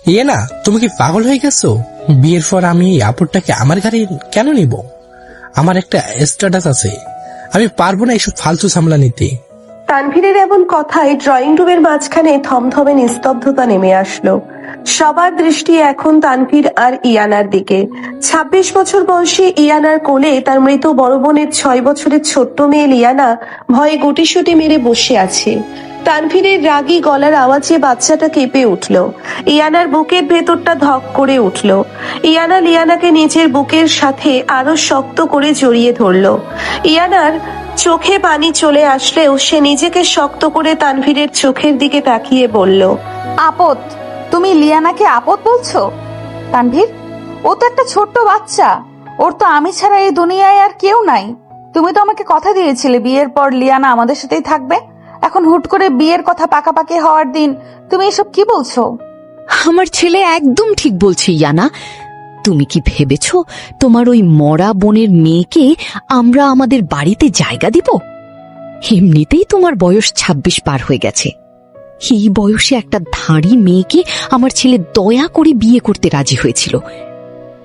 ইয়ে না, তুমি কি পাগল হয়ে গেছো? বিয়ের পর আমি এই আপদটাকে আমার ঘাড়ে কেন নিব? আমার একটা স্ট্যাটাস আছে, আমি পারবো না এসব ফালতু সামলা নিতে। তানভীরের এমন কথায় ড্রয়িং রুমের মাঝখানে থমথমে নিস্তব্ধতা নেমে আসলো। সবার দৃষ্টি এখন তানভীর আর ইয়ানার দিকে। ২৬ বছর বয়সী ইয়ানার কোলে তার মৃত বড় বোনের ৬ বছরের ছোট্ট মেয়ে লিয়ানা ভয়ে গুটিসুটি মেরে বসে আছে। তানভীরের রাগী গলার আওয়াজে বাচ্চাটা কেঁপে উঠল। ইয়ানার বুকের ভেতরটা ধক করে উঠল। ইয়ানা লিয়ানাকে নিজের বুকের সাথে আরো শক্ত করে জড়িয়ে ধরল। ইয়ানার চোখে পানি চলে আসলেও সে নিজেকে শক্ত করে তানভীরের চোখের দিকে তাকিয়ে বলল, আপদ? তুমি লিয়ানাকে আপদ বলছো? তানভীর, ও তো একটা ছোট্ট বাচ্চা, ওর তো আমি ছাড়া এই দুনিয়ায় আর কেউ নাই। তুমি তো আমাকে কথা দিয়েছিলে বিয়ের পর লিয়ানা আমাদের সাথেই থাকবে। এখন হুট করে বিয়ের কথা পাকাপাকি হওয়ার দিন তুমি এসব কি বলছো? আমার ছেলে একদম ঠিক বলছে ইয়ানা। তুমি কি ভেবেছো তোমার ওই মরা বোনের মেয়েকে আমরা আমাদের বাড়িতে জায়গা দিব? এমনিতেই তোমার বয়স ২৬ পার হয়ে গেছে। এই বয়সে একটা ধাড়ি মেয়েকে আমার ছেলে দয়া করে বিয়ে করতে রাজি হয়েছিল,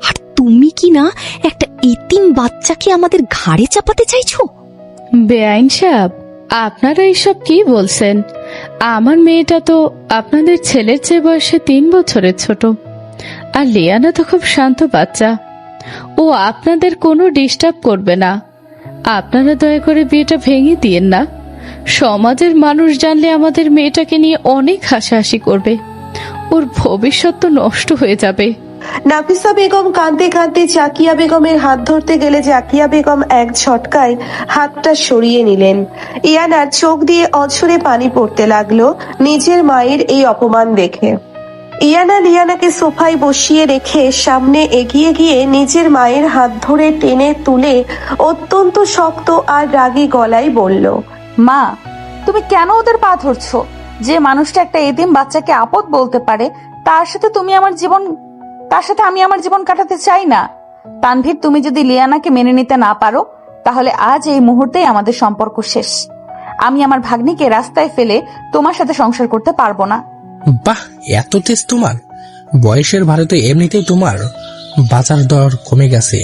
আর তুমি কি না একটা এতিম বাচ্চাকে আমাদের ঘাড়ে চাপাতে চাইছো? বেআইন সাহেব, আপনারা এইসব কি বলছেন? আমার মেয়েটা তো আপনাদের ছেলের চেয়ে বয়সে ৩ বছরের ছোট, আর লিয়ানা তো খুব শান্ত বাচ্চা। ও আপনাদের কোনো ডিস্টার্ব করবে না। আপনারা দয়া করে বিয়েটা ভেঙে দিয়েন না। সমাজের মানুষ জানলে আমাদের মেয়েটাকে নিয়ে অনেক হাসাহাসি করবে। ওর ভবিষ্যৎ তো নষ্ট হয়ে যাবে। নাফিসা বেগম কাঁদতে কাঁদতে জাকিয়া বেগমের হাত ধরতে গেলে জাকিয়া বেগম এক ঝটকায় হাতটা সরিয়ে নিলেন। ইয়ানার চোখ দিয়ে অঝরে পানি পড়তে লাগলো নিজের মায়ের এই অপমান দেখে। ইয়ানা লিয়ানাকে সোফায় বসিয়ে রেখে সামনে এগিয়ে গিয়ে নিজের মায়ের হাত ধরে টেনে তুলে অত্যন্ত শক্ত আর রাগী গলায় বলল, মা, তুমি কেন ওদের পা ধরছো? যে মানুষটা একটা এতিম বাচ্চাকে আপদ বলতে পারে, তার সাথে আমি আমার জীবন কাটাতে চাই না। তানভীর, তুমি যদি লিয়ানাকে মেনে নিতে না পারো তাহলে আজ এই মুহূর্তেই আমাদের সম্পর্ক শেষ। আমি আমার ভাগ্নিকে রাস্তায় ফেলে তোমার সাথে সংসার করতে পারবো না। বাহ, এত তেজ তোমার! বয়সের ভারতে এমনিতেই তোমার বাজার দর কমে গেছে।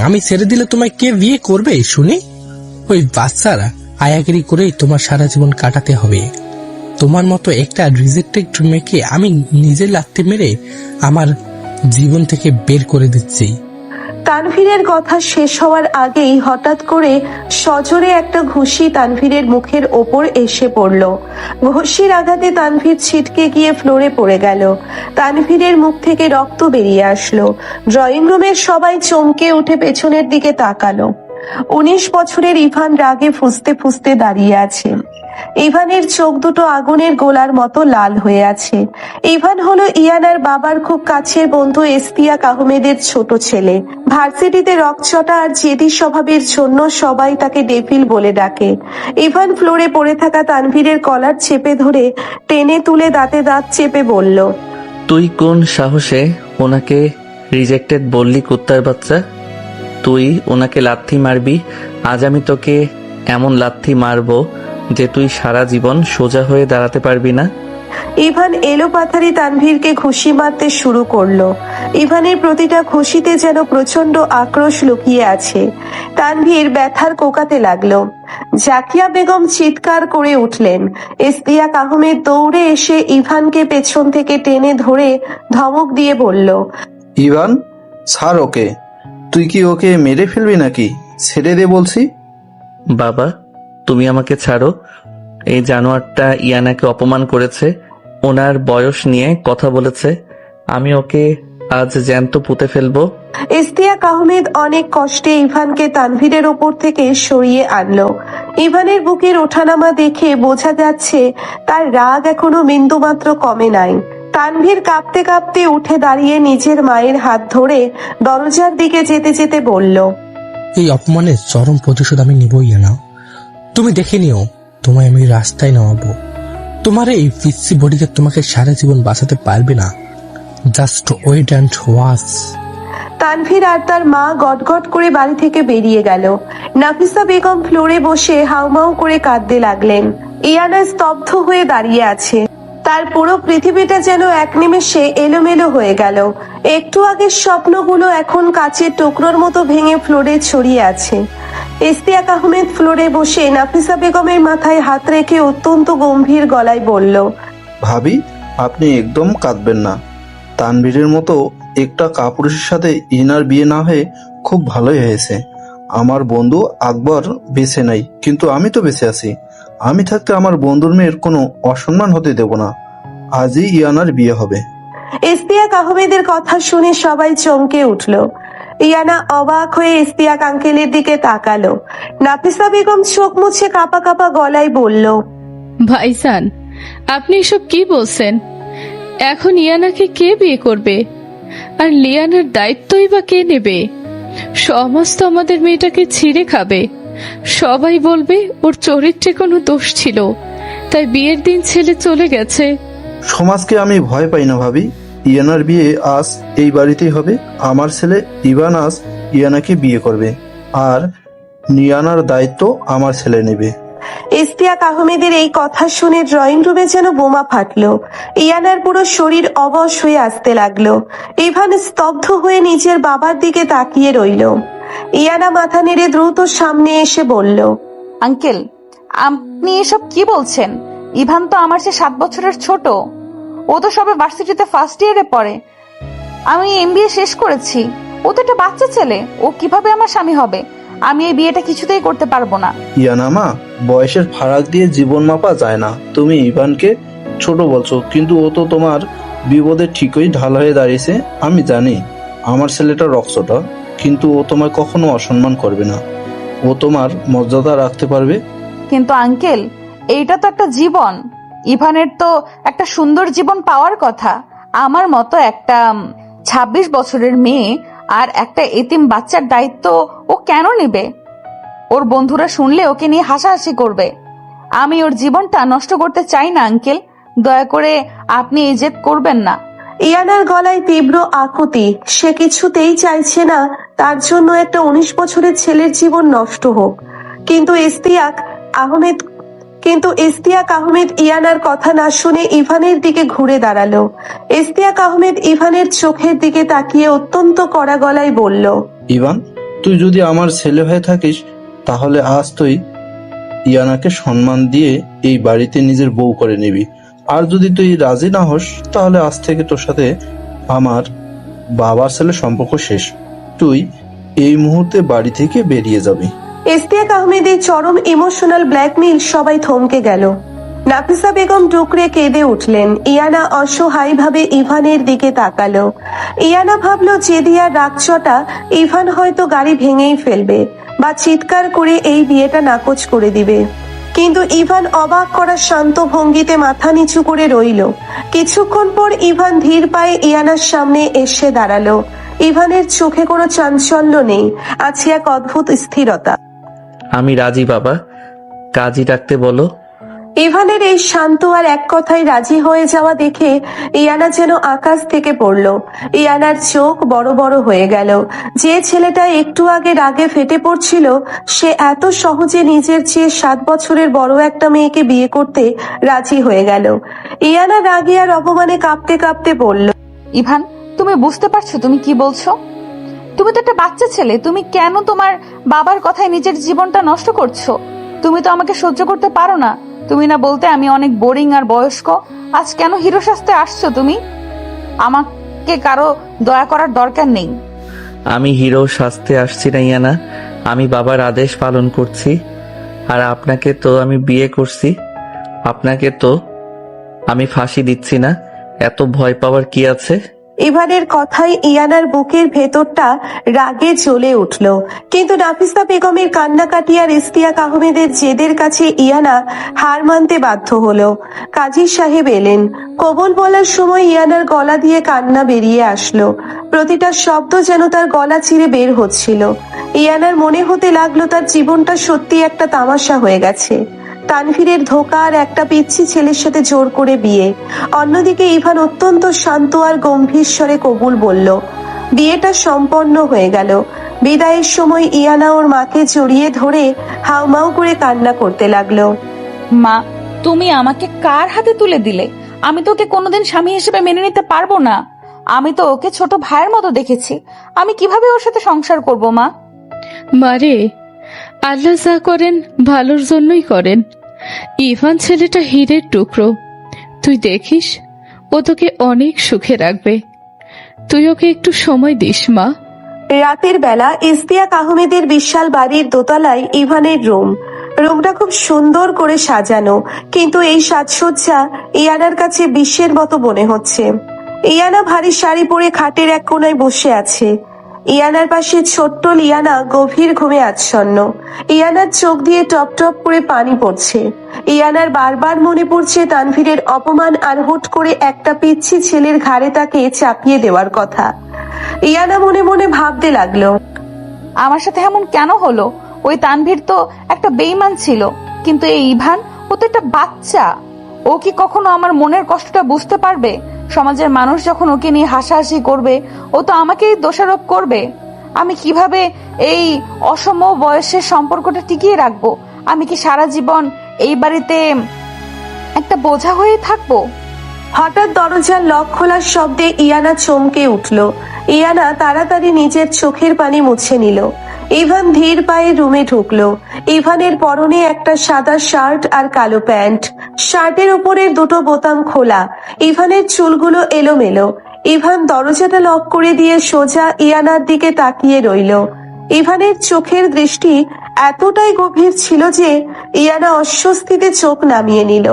আমি ছেড়ে দিলে তোমায় কে বিয়ে করবে শুনি? ওই বাচ্চারা আয়াগিরি করেই তোমার সারা জীবন কাটাতে হবে। তোমার মতো একটা রিজেক্টেড মেয়েকে আমি নিজে লাথি মেরে আমার জীবন থেকে বের করে দিচ্ছি। তানভীরের কথা শেষ হওয়ার আগেই হঠাৎ করে সজোরে একটা ঘুষি তানভীরের মুখের ওপর এসে পড়ল। ঘুষির আঘাতে তানভীর ছিটকে গিয়ে ফ্লোরে পড়ে গেল। তানভীরের মুখ থেকে রক্ত বেরিয়ে আসলো। ড্রয়িং রুমের সবাই চমকে উঠে পেছনের দিকে তাকালো। ১৯ বছরের ইভান রাগে ফুঁসতে ফুঁসতে দাঁড়িয়ে আছে। ইভানের চোখ দুটো আগুনের গোলার মতো লাল হয়ে আছে। ইভান হলো ইয়ানার বাবার খুব কাছের বন্ধু ইশতিয়াক আহমেদের ছোট ছেলে। ভার্সিটিতে রকচটা আর জেদি স্বভাবের জন্য সবাই তাকে ডেভিল বলে ডাকে। ইভান ফ্লোরে পড়ে থাকা তানভীরের কলার চেপে ধরে টেনে তুলে দাঁতে দাঁত চেপে বলল, তুই কোন সাহসে ওনাকে রিজেক্টেড বললি কুত্তার বাচ্চা? তুই ওনাকে লাথি মারবি? আজ আমি তোকে এমন লাথি মারবো যে তুই সারা জীবন সোজা হয়ে দাঁড়াতে পারবি না। ইভান এলোপাথারি তানভীরকে ঘুষি মারতে শুরু করলো। ইভানের প্রতিটা ঘুষিতে যেন প্রচন্ড আক্রোশ লুকিয়ে আছে। তানভীর ব্যথার কোকাতে লাগলো। জাকিয়া বেগম চিৎকার করে উঠলেন। ইশতিয়াক আহমেদ দৌড়ে এসে ইভানকে পেছন থেকে টেনে ধরে ধমক দিয়ে বলল, ইভান, ছাড় ওকে। তুই কি ওকে মেরে ফেলবি নাকি? ছেড়ে দে বলছি। বাবা, তুমি আমাকে ছাড়ো। এই জানোয়ারটা ইয়ানাকে অপমান করেছে, ওনার বয়স নিয়ে কথা বলেছে। আমি ওকে আজ জ্যান্ত পুঁতে ফেলবো। ইশতিয়াক আহমেদ অনেক কষ্টে ইভানকে তানভীরের ওপর থেকে সরিয়ে আনলো। ইভানের বুকের ওঠানামা দেখে বোঝা যাচ্ছে তার রাগ এখনো বিন্দুমাত্র কমে নাই। তানভীর কাঁপতে কাঁপতে উঠে দাঁড়িয়ে নিজের মায়ের হাত ধরে দরজার দিকে যেতে যেতে বলল, এই অপমানের চরম প্রতিশোধ আমি নিবই না। তুমি দেখে নিও, তোমায় আমি রাস্তায় নামাবো। তোমার এই পিচ্ছি বডিতে তোমাকে সারা জীবন বাঁচাতে পারবে না। Just wait and watch. Tanvir আর তার মা গটগট করে বাড়ি থেকে বেরিয়ে গেল। নাফিসা বেগম ফ্লোরে বসে হাউমাউ করে কাঁদতে লাগলেন। ইয়ানা স্তব্ধ হয়ে দাঁড়িয়ে আছে। তার পুরো পৃথিবীটা যেন এক নিমেষে এলোমেলো হয়ে গেল। একটু আগের স্বপ্নগুলো এখন কাচের টুকরোর মতো ভেঙে ফ্লোরে ছড়িয়ে আছে। ইশতিয়াক আহমেদ ফ্লোরে বসে নাফিসা বেগমের মাথায় হাত রেখে অত্যন্ত গম্ভীর গলায় বলল, ভাবি, আপনি একদম কাঁদবেন না। তানভীরের মতো একটা কাপুরুষের সাথে ইনার বিয়ে না হয়ে খুব ভালোই হয়েছে। আমার বন্ধু আকবর বেঁচে নাই, কিন্তু আমি তো বেঁচে আছি। আমি থাকতে আমার বন্ধুর মেয়ের কোনো অসম্মান হতে দেব না। আজই ইয়ানার বিয়ে হবে। ইশতিয়াক আহমেদের কথা শুনে সবাই চমকে উঠল। ইয়ানা অবাক হয়ে ইশতিয়াক আঙ্কেলের দিকে তাকালো। নাফিসা বেগম চোখ মুছে কাঁপা কাঁপা গলায় বলল, ভাইজান, আপনি এসব কি বলছেন? এখন ইয়ানাকে কে বিয়ে করবে? আর লিয়ানার দায়িত্বই বা কে নেবে? সমস্ত আমাদের মেয়েটাকে ছিঁড়ে খাবে। সবাই বলবে ওর চরিত্রে কোনো দোষ ছিল, তাই বিয়ের দিন ছেলে চলে গেছে। সমাজকে আমি ভয় পাই না ভাবি। ইয়ানার বিয়ে আজ এই বাড়িতেই হবে। আমার ছেলে ইভান আজ ইয়ানাকে বিয়ে করবে, আর নিয়ানার দায়িত্ব আমার ছেলে নেবে। ইশতিয়াক আহমেদের এই কথা শুনে ড্রয়িং রুমে যেন বোমা ফাটলো। ইয়ানার পুরো শরীর অবশ হয়ে আসতে লাগলো। ইভান স্তব্ধ হয়ে নিজের বাবার দিকে তাকিয়ে রইল। ইয়ানা মাথা নেড়ে দ্রুত সামনে এসে বলল, আঙ্কেল, আপনি এসব কি বলছেন? ইভান তো আমার চেয়ে 7 বছরের ছোট। ও তো সবে ভার্সিটিতে ফার্স্ট ইয়ারে পড়ে। আমি এমবিএ শেষ করেছি। ও তো একটা বাচ্চা ছেলে। ও কিভাবে আমার স্বামী হবে? আমি এই বিয়েটা কিছুতেই করতে পারবো না। ইয়ানা মা, বয়সের ফারাক দিয়ে জীবন মাপা যায় না। তুমি ইভানকে ছোট বলছো, কিন্তু ও তো তোমার বিপদে ঠিকই ঢাল হয়ে দাঁড়িয়েছে। আমি জানি আমার ছেলেটা রক্তটা, কিন্তু ও তোমায় কখনো অসম্মান করবে না। ও তোমার মর্যাদা রাখতে পারবে। কিন্তু আঙ্কেল, এইটা তো একটা জীবন। ইভানের তো একটা সুন্দর জীবন পাওয়ার কথা। আমার মতো একটা 26 বছরের মেয়ে আর একটা এতিম বাচ্চার দায়িত্ব ও কেন নেবে? ওর বন্ধুরা শুনলে ওকে নিয়ে হাসাহাসি করবে। আমি ওর জীবনটা নষ্ট করতে চাই না আঙ্কেল। দয়া করে আপনি এই জেদ করবেন না। ইয়ানার গলায় তীব্র আকুতি। সে কিছুতেই চাইছে না তার জন্য একটা 19 বছরের ছেলের জীবন নষ্ট হোক। কিন্তু ইশতিয়াক আহমেদ ইয়ানার কথা না শুনে ইভানের দিকে ঘুরে দাঁড়ালো। ইশতিয়াক আহমেদ ইভানের চোখের দিকে তাকিয়ে অত্যন্ত কড়া গলায় বলল, ইভান, তুই যদি আমার ছেলে হয়ে থাকিস, তাহলে আজ তুই ইয়ানাকে সম্মান দিয়ে এই বাড়িতে নিজের বউ করে নিবি। আর যদি তুই রাজি না হোস, তাহলে আজ থেকে তোর সাথে আমার বাবার ছেলে সম্পর্ক শেষ। তুই এই মুহূর্তে বাড়ি থেকে বেরিয়ে যাবি। ইশতিয়াক আহমেদের চরম ইমোশনাল ব্ল্যাকমেইল সবাই থমকে গেল। নাফিসা বেগম ডুকরে কেঁদে উঠলেন। ইয়ানা অসহায় ভাবে ইভানের দিকে তাকালো। ইয়ানা ভাবলো জেদিয়ার রাগচটা ইভান হয়তো গাড়ি ভেঙেই ফেলবে বা চিৎকার করে এই বিয়েটা নাকচ করে দিবে। কিন্তু ইভান অবাক করা শান্ত ভঙ্গিতে মাথা নিচু করে রইল। কিছুক্ষণ পর ইভান ধীর পায়ে ইয়ানার সামনে এসে দাঁড়ালো। ইভানের চোখে কোনো চাঞ্চল্য নেই, আছে এক অদ্ভুত স্থিরতা। আমি রাজি বাবা, কাজী ডাকতে বলো। ইভানের এই শান্ত আর এক কথায় রাজি হয়ে যাওয়া দেখে ইয়ানা যেন আকাশ থেকে পড়ল। ইয়ানার চোখ বড় বড় হয়ে গেল। যে ছেলেটা একটু আগে রাগে ফেটে পড়ছিল, সে এত সহজে নিজের চেয়ে 7 বছরের বড় একটা মেয়েকে বিয়ে করতে রাজি হয়ে গেল। ইয়ানা রাগে আর অপমানে কাঁপতে কাঁপতে বলল, ইভান, তুমি বুঝতে পারছো তুমি কি বলছো? তুমি তো একটা বাচ্চা ছেলে। তুমি কেন তোমার বাবার কথায় নিজের জীবনটা নষ্ট করছো? তুমি তো আমাকে সহ্য করতে পারো না। তুমি না বলতে আমি অনেক বোরিং আর বয়স্ক? আজ কেন হিরো সাজতে আসছো তুমি? আমাকে কারো দয়া করার দরকার নেই। আমি হিরো সাজতে আসছি না ইয়ানা, আমি বাবার আদেশ পালন করছি। আর আপনাকে তো আমি বিয়ে করছি, আপনাকে তো আমি ফাঁসি দিচ্ছি না। এত ভয় পাওয়ার কি আছে? ইভানের কথায় ইয়ানার বুকের ভেতরটা রাগে জ্বলে উঠল। কিন্তু নাফিসা বেগমের কান্নাকাটি আর ইশতিয়াক আহমেদের জেদের কাছে ইয়ানা হার মানতে বাধ্য হলো। কাজী সাহেব এলেন। কবুল বলার সময় ইয়ানার গলা দিয়ে কান্না বেরিয়ে আসলো। প্রতিটা শব্দ যেন তার গলা চিরে বের হচ্ছিল। ইয়ানার মনে হতে লাগলো তার জীবনটা সত্যি একটা তামাশা হয়ে গেছে। তানভীরের ধোকা আর একটা পিচ্ছি ছেলের সাথে জোর করে বিয়ে। অন্যদিকে ইভান অত্যন্ত শান্ত আর গম্ভীর স্বরে কবুল বলল। বিয়েটা সম্পন্ন হয়ে গেল। বিদায়ের সময় ইয়ানা ওর মাকে জড়িয়ে ধরে হাউমাউ করে কান্না করতে লাগলো। মা, তুমি আমাকে কার হাতে তুলে দিলে? আমি তো ওকে কোনোদিন স্বামী হিসেবে মেনে নিতে পারবো না। আমি তো ওকে ছোট ভাইয়ের মতো দেখেছি। আমি কিভাবে ওর সাথে সংসার করব মা? মারে, আল্লাহ যা করেন ভালোর জন্যই করেন। ইভান ছেলেটা হীরের টুকরো, তুই দেখিস ও তোকে অনেক সুখে রাখবে। তুই ওকে একটু সময় দিস মা। রাতের বেলা ইশতিয়াক আহমেদের বিশাল বাড়ির দোতলায় ইভানের রুমটা খুব সুন্দর করে সাজানো, কিন্তু এই সাজসজ্জা ইয়ানার কাছে বিশ্বের মতো মনে হচ্ছে। ইয়ানা ভারী শাড়ি পরে খাটের এক কোনায় বসে আছে। ইয়ানার পাশে ছোট্ট লিয়ানা গভীর ঘুমে আচ্ছন্ন। ইয়ানার চোখ দিয়ে টপ টপ করে পানি পড়ছে। ইয়ানার বারবার মনে পড়ছে তানভীরের অপমান আর হুট করে একটা পিচ্ছি ছেলের ঘাড়ে তাকে চাপিয়ে দেওয়ার কথা। ইয়ানা মনে মনে ভাবতে লাগলো, আমার সাথে এমন কেন হলো? ওই তানভীর তো একটা বেঈমান ছিল, কিন্তু এই ইভান, ও তো একটা বাচ্চা। ও কি কখনো আমার মনের কষ্টটা বুঝতে পারবে? সমাজের মানুষ যখন ওকে নিয়ে হাসাহাসি করবে, ও তো আমাকেই দোষারোপ করবে। আমি কিভাবে এই অসম বয়সের সম্পর্কটা টিকিয়ে রাখবো? আমি কি সারা জীবন এই বাড়িতে একটা বোঝা হয়ে থাকবো? হঠাৎ দরজার লক খোলার শব্দে ইয়ানা চমকে উঠল। ইয়ানা তাড়াতাড়ি নিজের চোখের পানি মুছে নিল। ইভান ধীর পায়ে রুমে ঢুকলো। ইভানের পরনে একটা সাদা শার্ট আর কালো প্যান্ট। শার্টের উপরের দুটো বোতাম খোলা। ইভানের চুলগুলো এলোমেলো। ইভান দরজাটা লক করে দিয়ে সোজা ইয়ানার দিকে তাকিয়ে রইল। ইভানের চোখের দৃষ্টি এতটাই গভীর ছিল যে ইয়ানা অস্বস্তিতে চোখ নামিয়ে নিল।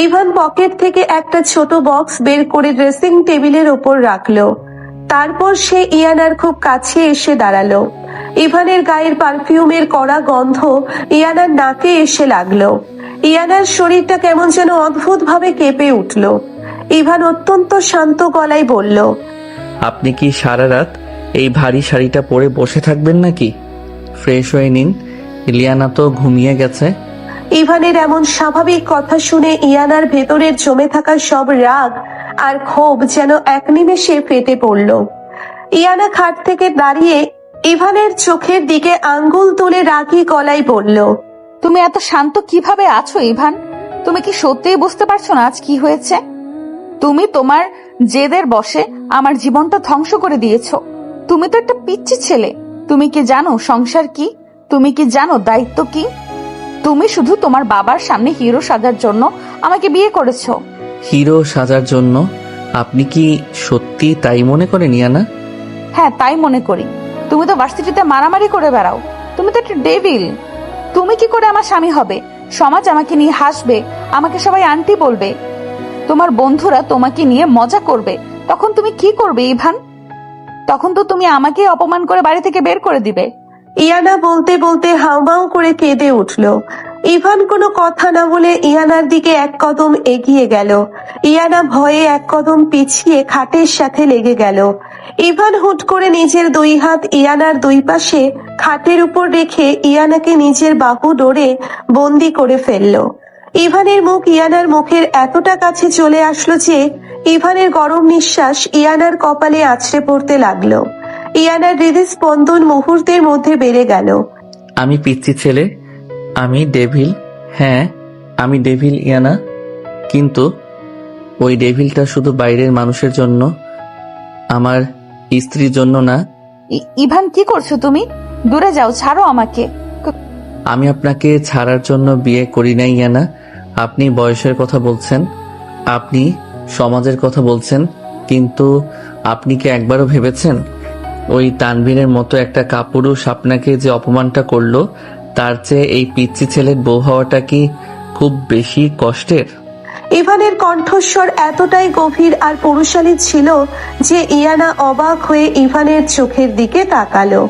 ইভান পকেট থেকে একটা ছোট বক্স বের করে ড্রেসিং টেবিলের ওপর রাখলো। তারপর সে ইয়ানার খুব কাছে এসে দাঁড়ালো। ইভানের গায়ের পারফিউমের কড়া গন্ধ ইয়ানার নাকে এসে লাগলো। ইয়ানার শরীরটা কেমন যেন অদ্ভুত ভাবে কেঁপে উঠল। ইভান অত্যন্ত শান্ত গলায় বলল, আপনি কি সারা রাত এই ভারী শাড়িটা পরে বসে থাকবেন নাকি? ফ্রেশ হয়ে নিন, লিয়ানা তো ঘুমিয়ে গেছে। ইভানের এমন স্বাভাবিক কথা শুনে ইয়ানার ভেতরের জমে থাকা সব রাগ আর ক্ষোভ যেন এক নিমেষে ফেটে পড়ল। ইয়ানা খাট থেকে দাঁড়িয়ে ইভানের চোখের দিকে আঙ্গুল তুলে রাগী গলায় বলল, তুমি এত শান্ত কিভাবে আছো ইভান? তুমি কি সত্যিই বুঝতে পারছো না আজ কি হয়েছে? তুমি তোমার জেদের বশে আমার জীবনটা ধ্বংস করে দিয়েছো। তুমি তো একটা পিচ্চি ছেলে। তুমি কি জানো সংসার কি? তুমি কি জানো দায়িত্ব কি? তুমি শুধু তোমার বাবার সামনে হিরো সাজার জন্য আমাকে বিয়ে করেছো। হিরো সাজার জন্য? আপনি কি সত্যি তাই মনে করেন ইয়ানা? হ্যাঁ, তাই মনে করি। তুমি তো ভার্সিটিতে মারামারি করে বেড়াও। তুমি তো একটা ডেভিল। তুমি কি করে আমার স্বামী হবে? সমাজ আমাকে নিয়ে হাসবে, আমাকে সবাই আন্টি বলবে। তোমার বন্ধুরা তোমাকে নিয়ে মজা করবে। তখন তুমি কি করবে ইভান? তখন তো তুমি আমাকে অপমান করে বাড়ি থেকে বের করে দিবে। ইয়ানা বলতে বলতে হাউমাউ করে কেঁদে উঠল। ইভান কোনো কথা না বলে ইয়ানার দিকে এক কদম এগিয়ে গেল। ইয়ানা ভয়ে এক কদম পিছিয়ে খাটের সাথে লেগে গেল। ইভান হুট করে নিজের দুই হাত ইয়ানার দুই পাশে খাটের উপর রেখে ইয়ানাকে নিজের বাহু ডোরে বন্দি করে ফেলল। ইভানের মুখ ইয়ানার মুখের এতটা কাছে চলে আসলো যে ইভানের গরম নিঃশ্বাস ইয়ানার কপালে আছড়ে পড়তে লাগলো। ইয়ানার হৃদস্পন্দন মুহূর্তের মধ্যে বেড়ে গেল। আমি পিচ্চি ছেলে, আমি ডেভিল। হ্যাঁ, আমি ডেভিল ইয়ানা, কিন্তু ওই ডেভিলটা শুধু বাইরের মানুষের জন্য, আমার স্ত্রীর জন্য না। ইভান, কি করছো তুমি? দূরে যাও, ছাড়ো আমাকে। আমি আপনাকে ছাড়ার জন্য বিয়ে করি নাই ইয়ানা। আপনি বয়সের কথা বলছেন, আপনি সমাজের কথা বলছেন, কিন্তু আপনি কি একবারও ভেবেছেন ওই তানভীরের মতো একটা কাপুরুষ আপনাকে যে অপমানটা করলো, তার চেয়ে এই পিচ্চি ছেলের বউ হওয়াটা কি খুব বেশি কষ্টের? ইভানের কণ্ঠস্বর এতটাই গভীর আর পুরুষালী ছিল যে ইয়ানা অবাক হয়ে ইভানের চোখের দিকে তাকালো।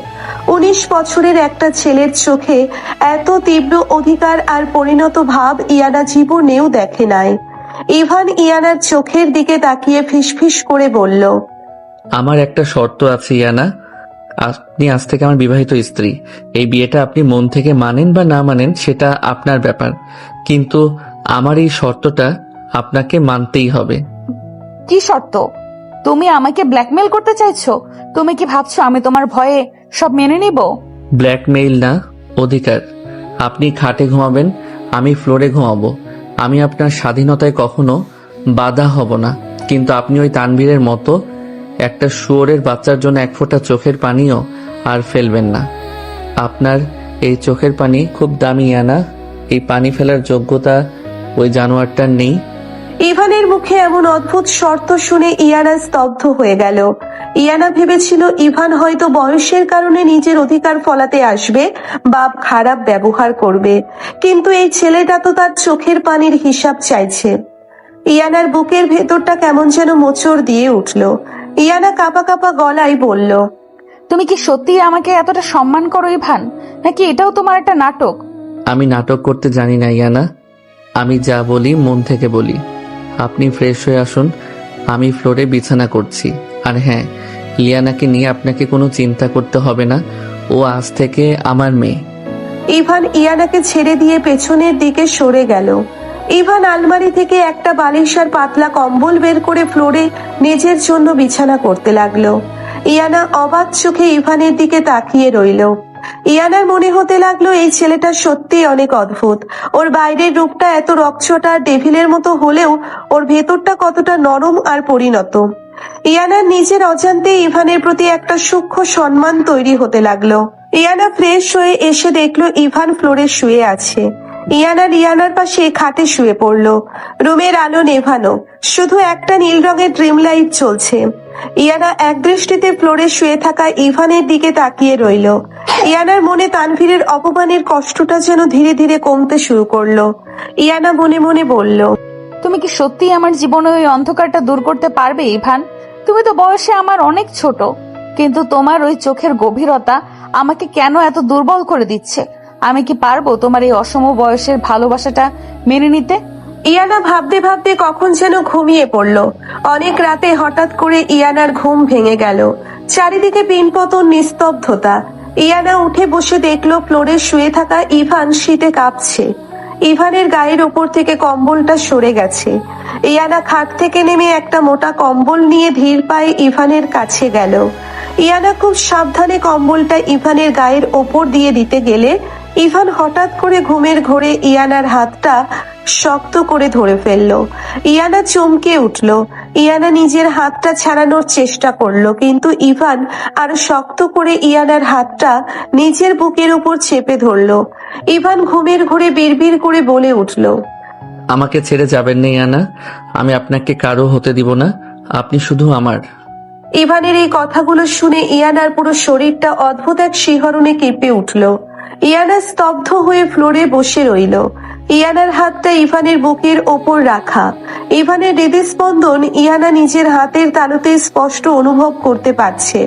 19 বছরের একটা ছেলের চোখে এত তীব্র অধিকার আর পরিণত ভাব ইয়ানা জীবনেও দেখে নাই। ইভান ইয়ানার চোখের দিকে তাকিয়ে ফিসফিস করে বলল, আমার একটা শর্ত আছে ইয়ানা, আপনি আজ থেকে আমার বিবাহিত স্ত্রী। এই বিয়েটা আপনি মন থেকে মানেন বা না মানেন সেটা আপনার ব্যাপার, কিন্তু আমার এই শর্তটা আপনাকে মানতেই হবে। কি শর্ত? তুমি আমাকে ব্ল্যাকমেল করতে চাইছো? তুমি কি ভাবছো আমি তোমার ভয়ে সব মেনে নিব? ব্ল্যাকমেইল না, অধিকার। আপনি খাটে ঘুমাবেন, আমি ফ্লোরে ঘুমাবো। আমি আপনার স্বাধীনতায় কখনো বাধা হব না, কিন্তু আপনি ওই তানভীরের মতো একটা শুয়োরের বাচ্চার জন্য এক ফোঁটা চোখের পানিও আর ফেলবেন না। আপনার এই চোখের পানি খুব দামি ইয়ানা, এই পানি ফেলার যোগ্যতা ওই জানোয়ারটার নেই। ইভানের মুখে এমন অদ্ভুত শর্ত শুনে ইয়ানা স্তব্ধ হয়ে গেল। ইয়ানা ভেবেছিল ইভান হয়তো বয়সের কারণে নিজের অধিকার ফলাতে আসবে বা খারাপ ব্যবহার করবে, কিন্তু এই ছেলেটা তো তার চোখের পানির হিসাব চাইছে। ইয়ানার বুকের ভেতরটা কেমন যেন মোচড় দিয়ে উঠল। ইয়ানা কাঁপা কাঁপা গলায় বলল, তুমি কি সত্যি আমাকে এতটা সম্মান করো ইভান, নাকি এটাও তোমার একটা নাটক? আমি নাটক করতে জানি না ইয়ানা, আমি যা বলি মন থেকে বলি। আপনি ফ্রেশ হয়ে আসুন, আমি ফ্লোরে বিছানা করছি। আর হ্যাঁ, লিয়ানাকে নিয়ে আপনাকে কোনো চিন্তা করতে হবে না, ও আজ থেকে আমার মেয়ে। ইভান ইয়ানাকে ছেড়ে দিয়ে পেছনের দিকে সরে গেল। ইভান আলমারি থেকে একটা বালিশ আর পাতলা কম্বল বের করে ফ্লোরে নিজের জন্য বিছানা করতে লাগলো। ইয়ানা অবাক চোখে ইভানের দিকে তাকিয়ে রইল। ইয়ানার মনে হতে লাগলো এই ছেলেটা সত্যি অনেক অদ্ভুত। ওর বাইরের রূপটা এত রকচটা আর ডেভিলের মতো হলেও ওর ভেতরটা কতটা নরম আর পরিণত। ইয়ানার নিজের অজান্তে ইভানের প্রতি একটা সূক্ষ্ম সম্মান তৈরি হতে লাগলো। ইয়ানা ফ্রেশ হয়ে এসে দেখলো ইভান ফ্লোরে শুয়ে আছে। ইয়ানার পাশে খাটে শুয়ে পড়লো। রুমের আলো নেভানো, শুধু একটা নীল রঙের ড্রিম লাইট চলছে। ইয়ানা এক দৃষ্টিতে ফ্লোরে শুয়ে থাকা ইভানের দিকে তাকিয়ে রইল। ইয়ানার মনে তানভীরের অপমানের কষ্টটা যেন ধীরে ধীরে কমতে শুরু করলো। ইয়ানা মনে মনে বলল, তুমি কি সত্যি আমার জীবনে ওই অন্ধকারটা দূর করতে পারবে ইভান? তুমি তো বয়সে আমার অনেক ছোট, কিন্তু তোমার ওই চোখের গভীরতা আমাকে কেন এত দুর্বল করে দিচ্ছে? আমি কি পারবো তোমার এই অসম বয়সের ভালোবাসাটা মেনে নিতে? ইয়ানা ভাবতে ভাবতে কখন যেন ঘুমিয়ে পড়ল। অনেক রাতে হঠাৎ করে ইয়ানার ঘুম ভেঙে গেল। চারিদিকে পিনপতন, নিস্তব্ধতা। ইয়ানা উঠে বসে দেখলো ফ্লোরে শুয়ে থাকা ইভান শীতে কাঁপছে। ইভানের গায়ের ওপর থেকে কম্বলটা সরে গেছে। ইয়ানা খাট থেকে নেমে একটা মোটা কম্বল নিয়ে ধীর পায়ে ইভানের কাছে গেল। ইয়ানা খুব সাবধানে কম্বলটা ইভানের গায়ের ওপর দিয়ে দিতে গেলে ইভান হঠাৎ করে ঘুমের ঘোরে ইয়ানার হাতটা শক্ত করে ধরে ফেললো। ইয়ানা চমকে উঠল। ইয়ানা নিজের হাতটা ছাড়ানোর চেষ্টা করলো, কিন্তু ইভান আরো শক্ত করে ইয়ানার হাতটা নিজের বুকের উপর চেপে ধরলো। ইভান ঘুমের ঘোরে বিড়বিড় করে বলে উঠল, আমাকে ছেড়ে যাবেন না ইয়ানা, আমি আপনাকে কারো হতে দিব না, আপনি শুধু আমার। ইভানের এই কথাগুলো শুনে ইয়ানার পুরো শরীরটা অদ্ভুত এক শিহরণে কেঁপে উঠল। ইয়ানা স্তব্ধ হয়ে ফ্লোরে বসে রইল। ইয়ানার হাতটা ইভানের বুকের ওপর রাখা। ইভানের হৃদস্পন্দন ইয়ানা নিজের হাতের তালুতে স্পষ্ট অনুভব করতে পারছে।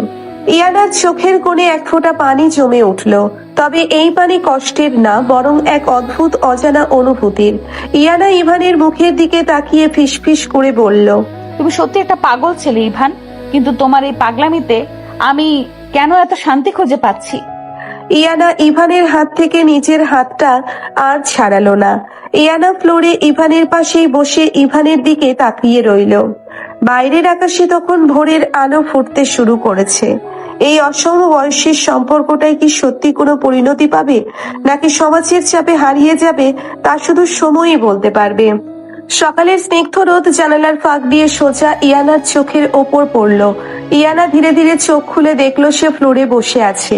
ইয়ানার চোখের কোণে এক ফোঁটা পানি জমে উঠল, তবে এই পানি কষ্টের না, বরং এক অদ্ভুত অজানা অনুভূতির। ইয়ানা ইভানের মুখের দিকে তাকিয়ে ফিসফিস করে বলল, তুমি সত্যি একটা পাগল ছেলে ইভান, কিন্তু তোমার এই পাগলামিতে আমি কেন এত শান্তি খুঁজে পাচ্ছি? ইয়ানা ইভানের হাত থেকে নিজের হাতটা আর ছাড়ালো না। ইয়ানা ফ্লোরে ইভানের পাশেই বসে ইভানের দিকে তাকিয়ে রইল। বাইরের আকাশে তখন ভোরের আলো ফুটতে শুরু করেছে। এই অসম বয়সের সম্পর্কটাই কি সত্যি কোনো পরিণতি পাবে, নাকি সমাজের চাপে হারিয়ে যাবে, তা শুধু সময়ই বলতে পারবে। সকালের স্নিগ্ধ রোদ জানালার ফাঁক দিয়ে সোজা ইয়ানার চোখের ওপর পড়ল। ইয়ানা ধীরে ধীরে চোখ খুলে দেখলো সে ফ্লোরে বসে আছে,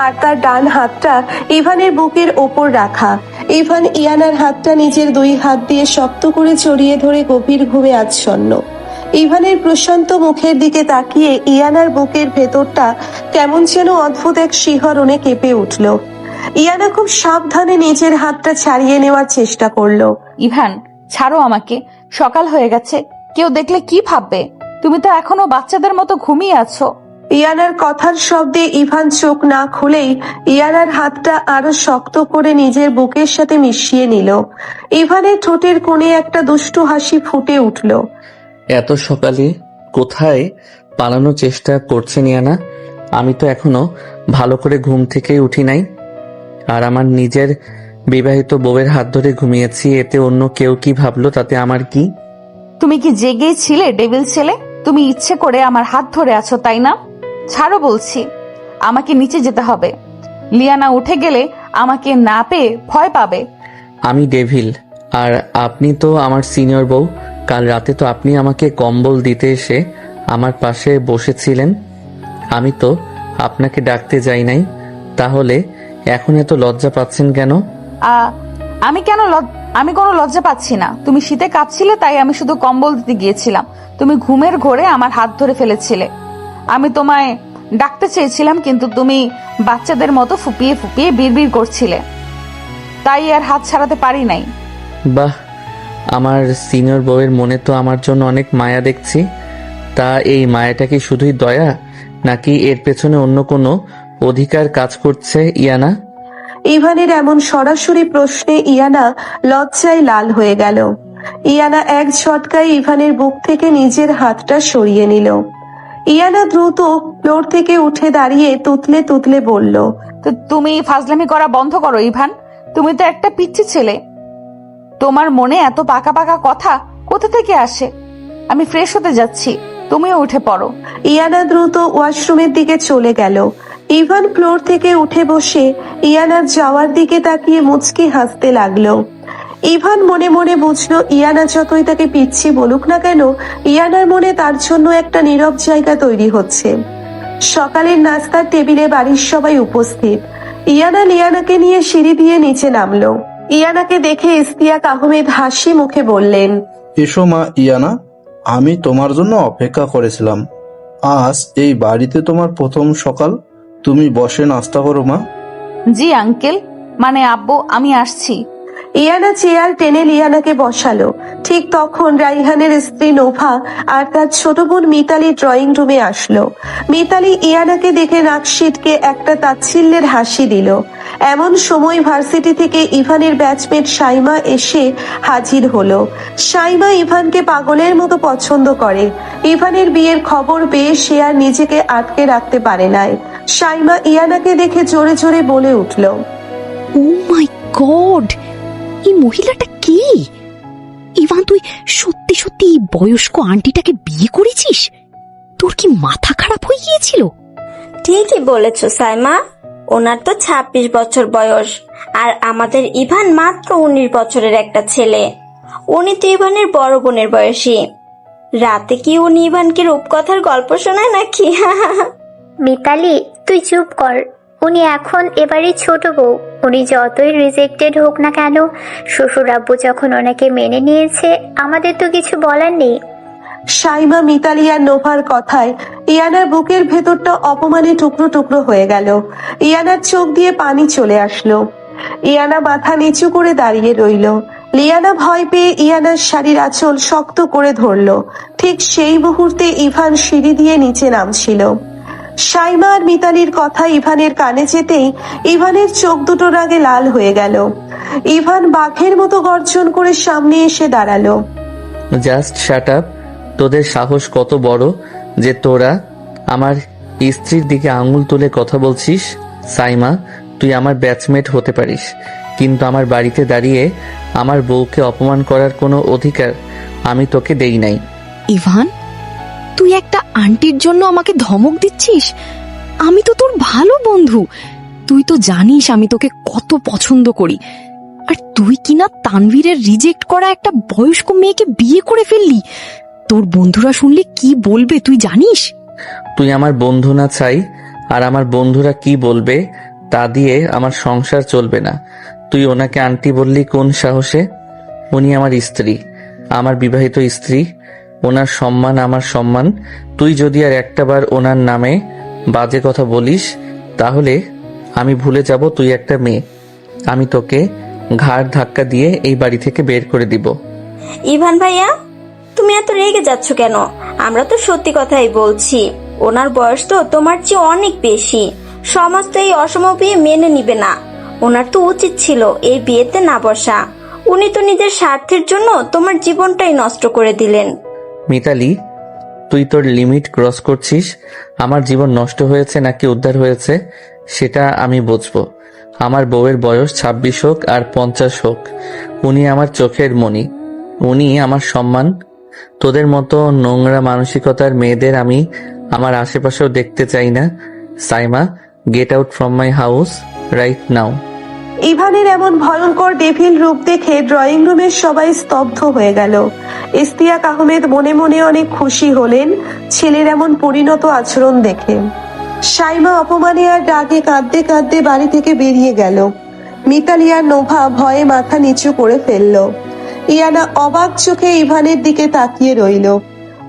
আর তার ডান হাতটা ইভানের বুকের ওপর রাখা। ইভান ইয়ানার হাতটা নিজের দুই হাত দিয়ে শক্ত করে জড়িয়ে ধরে গভীর ঘুমে আচ্ছন্ন। ইভানের প্রশান্ত মুখের দিকে তাকিয়ে ইয়ানার বুকের ভেতরটা কেমন যেন অদ্ভুত এক শিহরণে কেঁপে উঠল। ইয়ানা খুব সাবধানে নিজের হাতটা ছাড়িয়ে নেওয়ার চেষ্টা করলো। ইভান, ছাড়ো আমাকে, সকাল হয়ে গেছে, কেউ দেখলে কি ভাববে? তুমি তো এখনো বাচ্চাদের মতো ঘুমিয়ে আছো। ইয়ানার কথার শব্দে ইভান চোখ না খুলেই ইয়ানার হাতটা আরো শক্ত করে নিজের বুকের সাথে মিশিয়ে নিল। ইভানের ঠোঁটের কোণে একটা দুষ্টু হাসি ফুটে উঠল। এত সকালে কোথায় পালানোর চেষ্টা করছেন ইয়ানা? আমি তো এখনো ভালো করে ঘুম থেকে উঠি নাই, আর আমার নিজের বিবাহিত বউয়ের হাত ধরে ঘুমিয়েছি, এতে অন্য কেউ কি ভাবলো তাতে আমার কি? তুমি কি জেগে ছিলে ডেভিল ছেলে? তুমি ইচ্ছে করে আমার হাত ধরে আছো, তাই না? ছাড়ো বলছি, আমাকে নিচে যেতে হবে। লিয়ানা উঠে গেলে আমাকে না পেয়ে ভয় পাবে। আমি ডেভিল, আর আপনি তো আমার সিনিয়র বউ, কাল রাতে তো আপনি আমাকে কম্বল দিতে এসে আমার পাশে বসেছিলেন, আমি তো আপনাকে ডাকতে যাই নাই, তাহলে এখন এত লজ্জা পাচ্ছেন কেন? আমি কোনো লজ্জা পাচ্ছি না। তুমি শীতে কাঁপছিলে তাই আমি শুধু কম্বল দিতে গিয়েছিলাম। তুমি ঘুমের ঘোরে আমার হাত ধরে ফেলেছিলে। আমি তোমায় ডাকতে চেয়েছিলাম কিন্তু তুমি বাচ্চাদের মতো ফুপিয়ে ফুপিয়ে বিড়বিড় করছিলে, তাই আর হাত ছাড়াতে পারি নাই। বাহ, আমার সিনিয়র বউয়ের মনে তো আমার জন্য অনেক মায়া দেখছি। তা এই মায়াটা কি শুধুই দয়া, নাকি এর পেছনে অন্য কোনো অধিকার কাজ করছে ইয়ানা? ইভানের এমন সরাসরি প্রশ্নে ইয়ানা লজ্জায় লাল হয়ে গেল। ইয়ানা এক ঝটকায় ইভানের বুক থেকে নিজের হাতটা সরিয়ে নিল। ইয়ানা দ্রুত ফ্লোর থেকে উঠে দাঁড়িয়ে তুতলে তুতলে বলল, তো তুমি ফাজলামি করা বন্ধ করো ইভান। তুমি তো একটা পিচ্চি ছেলে, তোমার মনে এত পাকা পাকা কথা কোথা থেকে আসে? আমি ফ্রেশ হতে যাচ্ছি, তুমিও উঠে পড়ো। ইয়ানা দ্রুত ওয়াশরুমের দিকে চলে গেল। ইভান ফ্লোর থেকে উঠে বসে ইয়ানার যাওয়ার দিকে তাকিয়ে মুচকি হাসতে লাগলো। ইভান মনে মনে বুঝলো ইয়ানা যতই তাকে পিচ্ছি বলুক না কেন, ইয়ানার মনে তার জন্য একটা নীরব জায়গা তৈরি হচ্ছে। সকালের নাস্তার টেবিলে বাড়ির সবাই উপস্থিত। ইয়ানা লিয়ানাকে নিয়ে সিঁড়ি দিয়ে নিচে নামলো। ইয়ানাকে দেখে ইস্তিয়াক আহমেদ হাসি মুখে বললেন, এসো মা ইয়ানা, আমি তোমার জন্য অপেক্ষা করেছিলাম। আজ এই বাড়িতে তোমার প্রথম সকাল, তুমি বসে নাস্তা করো মা। জি আঙ্কেল, মানে আব্বু, আমি আসছি। ইয়ানা চেয়ার টেনে লিয়ানাকে বসালো। ঠিক তখন রাইহানের স্ত্রী নোভা আর তার ছোট বোন মিতালি ড্রয়িং রুমে আসলো। মিতালি ইয়ানাকে দেখে নাক সিটকে একটা তাচ্ছিল্যের হাসি দিল। এমন সময় ভার্সিটি থেকে ইভানের ব্যাচমেট সাইমা এসে হাজির হলো। সাইমা ইভানকে পাগলের মতো পছন্দ করে। ইভানের বিয়ের খবর পেয়ে সে আর নিজেকে আটকে রাখতে পারে নাই। সাইমা ইয়ানাকে দেখে জোরে জোরে বলে উঠল, ও মাই গড, এই মহিলাটা কে? ইভান, তুই সত্যি সত্যি এই বয়স্ক আন্টিটাকে বিয়ে করেছিস? তোর কি মাথা খারাপ হয়ে গিয়েছিল? ঠিকই বলেছ সাইমা, ওনার তো 26 বছর বয়স, আর আমাদের ইভান মাত্র 19 বছরের একটা ছেলে। উনি তো ইভানের বড় বোনের বয়সী। রাতে কি উনি ইভানকে রূপকথার গল্প শোনায় নাকি? মিতালি, তুই চুপ কর। উনি এখন এবারে ছোট বউ। উনি যতই রিজেক্টেড হোক না কেন, শ্বশুর আব্বু যখন ওনাকে মেনে নিয়েছে, আমাদের তো কিছু বলার নেই। সাইমা, মিতালি আর নোভার কথায় ইয়ানার বুকের ভেতরটা অপমানে টুকরো টুকরো হয়ে গেল। ইয়ানার চোখ দিয়ে পানি চলে আসলো। ইয়ানা মাথা নিচু করে দাঁড়িয়ে রইল। লিয়ানা ভয় পেয়ে ইয়ানার শাড়ির আঁচল শক্ত করে ধরলো। ঠিক সেই মুহূর্তে ইভান সিঁড়ি দিয়ে নিচে নামছিল। সাইমা আর মিতালির কথা ইভানের কানে যেতেই ইভানের চোখ দুটো রাগে লাল হয়ে গেল। ইভান বাঘের মতো গর্জন করে সামনে এসে দাঁড়ালো। Just shut up. তোদের সাহস কত বড় যে তোরা আমার স্ত্রীর দিকে আঙুল তুলে কথা বলছিস? সাইমা, তুই আমার ব্যাচমেট হতে পারিস, কিন্তু আমার বাড়িতে দাঁড়িয়ে আমার বউকে অপমান করার কোনো অধিকার আমি তোকে দেই নাই। ইভান, তুই একটা আন্টির জন্য আমাকে ধমক দিচ্ছিস? আমি তো তোর ভালো বন্ধু। তুই তো জানিস আমি তোকে কত পছন্দ করি, আর তুই কিনা তানভীরের রিজেক্ট করা একটা বয়স্ক মেয়েকে বিয়ে করে ফেললি। তোর বন্ধুরা শুনলে কি বলবে তুই জানিস? তুই আমার বন্ধু না চাই, আর আমার বন্ধুরা কি বলবে তা দিয়ে আমার সংসার চলবে না। তুই ওনাকে আন্টি বললি কোন সাহসে? উনি আমার স্ত্রী, আমার বিবাহিত স্ত্রী। ওনার সম্মান আমার সম্মান। তুই যদি আর একটা বার ওনার নামে বাজে কথা বলিস, তাহলে আমি ভুলে যাব তুই একটা মেয়ে। আমি তোকে ঘাড় ধাক্কা দিয়ে এই বাড়ি থেকে বের করে দিব। ইভান ভাইয়া, তুমি এত রেগে যাচ্ছ কেন? আমরা তো সত্যি কথাই বলছি। ওনার বয়স তো তোমার চেয়ে অনেক বেশি। সমাজ তো এই অসম বিয়ে মেনে নিবে না। ওনার তো উচিত ছিল এই বিয়েতে না বসা। উনি তো নিজের স্বার্থের জন্য তোমার জীবনটাই নষ্ট করে দিলেন। মিতালি, তুই তোর লিমিট ক্রস করছিস। আমার জীবন নষ্ট হয়েছে নাকি উদ্ধার হয়েছে সেটা আমি বুঝবো। আমার বউয়ের বয়স 26 হোক আর 50 হোক, উনি আমার চোখের মণি, উনি আমার সম্মান। তোদের মতো নোংরা মানসিকতার মেয়েদের আমি আমার আশেপাশেও দেখতে চাই না। Saima, get out from my house right now. ইভানের এমন ভয়ঙ্কর ডেভিল রূপ দেখে ড্রয়িং রুমের সবাই স্তব্ধ হয়ে গেল। ইস্তিয়াক আহমেদ মনে মনে অনেক খুশি হলেন ছেলের এমন পরিণত আচরণ দেখে। সাইমা অপমানে আর রাগে কাঁদতে কাঁদতে বাড়ি থেকে বেরিয়ে গেল। মিতালি আর নোভা ভয়ে মাথা নিচু করে ফেলল। ইয়ানা অবাক চোখে ইভানের দিকে তাকিয়ে রইল।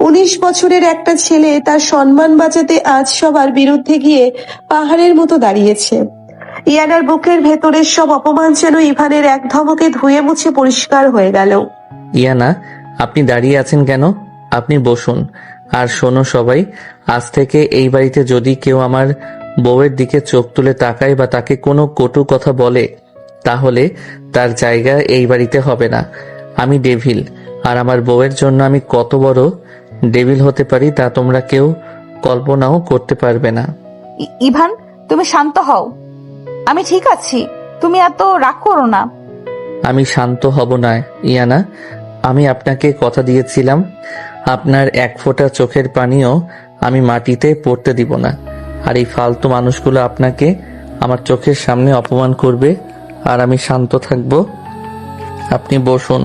19 বছরের একটা ছেলে তার সম্মান বাঁচাতে আজ সবার বিরুদ্ধে গিয়ে পাহাড়ের মতো দাঁড়িয়েছে। ইয়ানার বুকের ভেতরের সব অপমান যেন ইভানের এক ধমকে ধুয়ে মুছে পরিষ্কার হয়ে গেল। ইয়ানা, আপনি দাঁড়িয়ে আছেন কেন? আপনি বসুন। আর শোনো সবাই, আজ থেকে এই বাড়িতে যদি কেউ আমার বউয়ের দিকে চোখ তুলে তাকায় বা তাকে কোনো কটু কথা বলে, তাহলে তার জায়গা এই বাড়িতে হবে না। আমি ডেভিল, আর আমার বউয়ের জন্য আমি কত বড় ডেভিল হতে পারি তা তোমরা কেউ কল্পনাও করতে পারবে না। ইভান, তুমি শান্ত হও। আমি ঠিক আছি, তুমি এত রাগ করো না। আমি শান্ত হব না ইয়ানা। আমি আপনাকে কথা দিয়েছিলাম, আপনার এক ফোঁটা চোখের পানিও আমি মাটিতে পড়তে দিব না। আর এই ফালতু মানুষগুলো আপনাকে আমার চোখের সামনে অপমান করবে, আর আমি শান্ত থাকব। আপনি বসুন,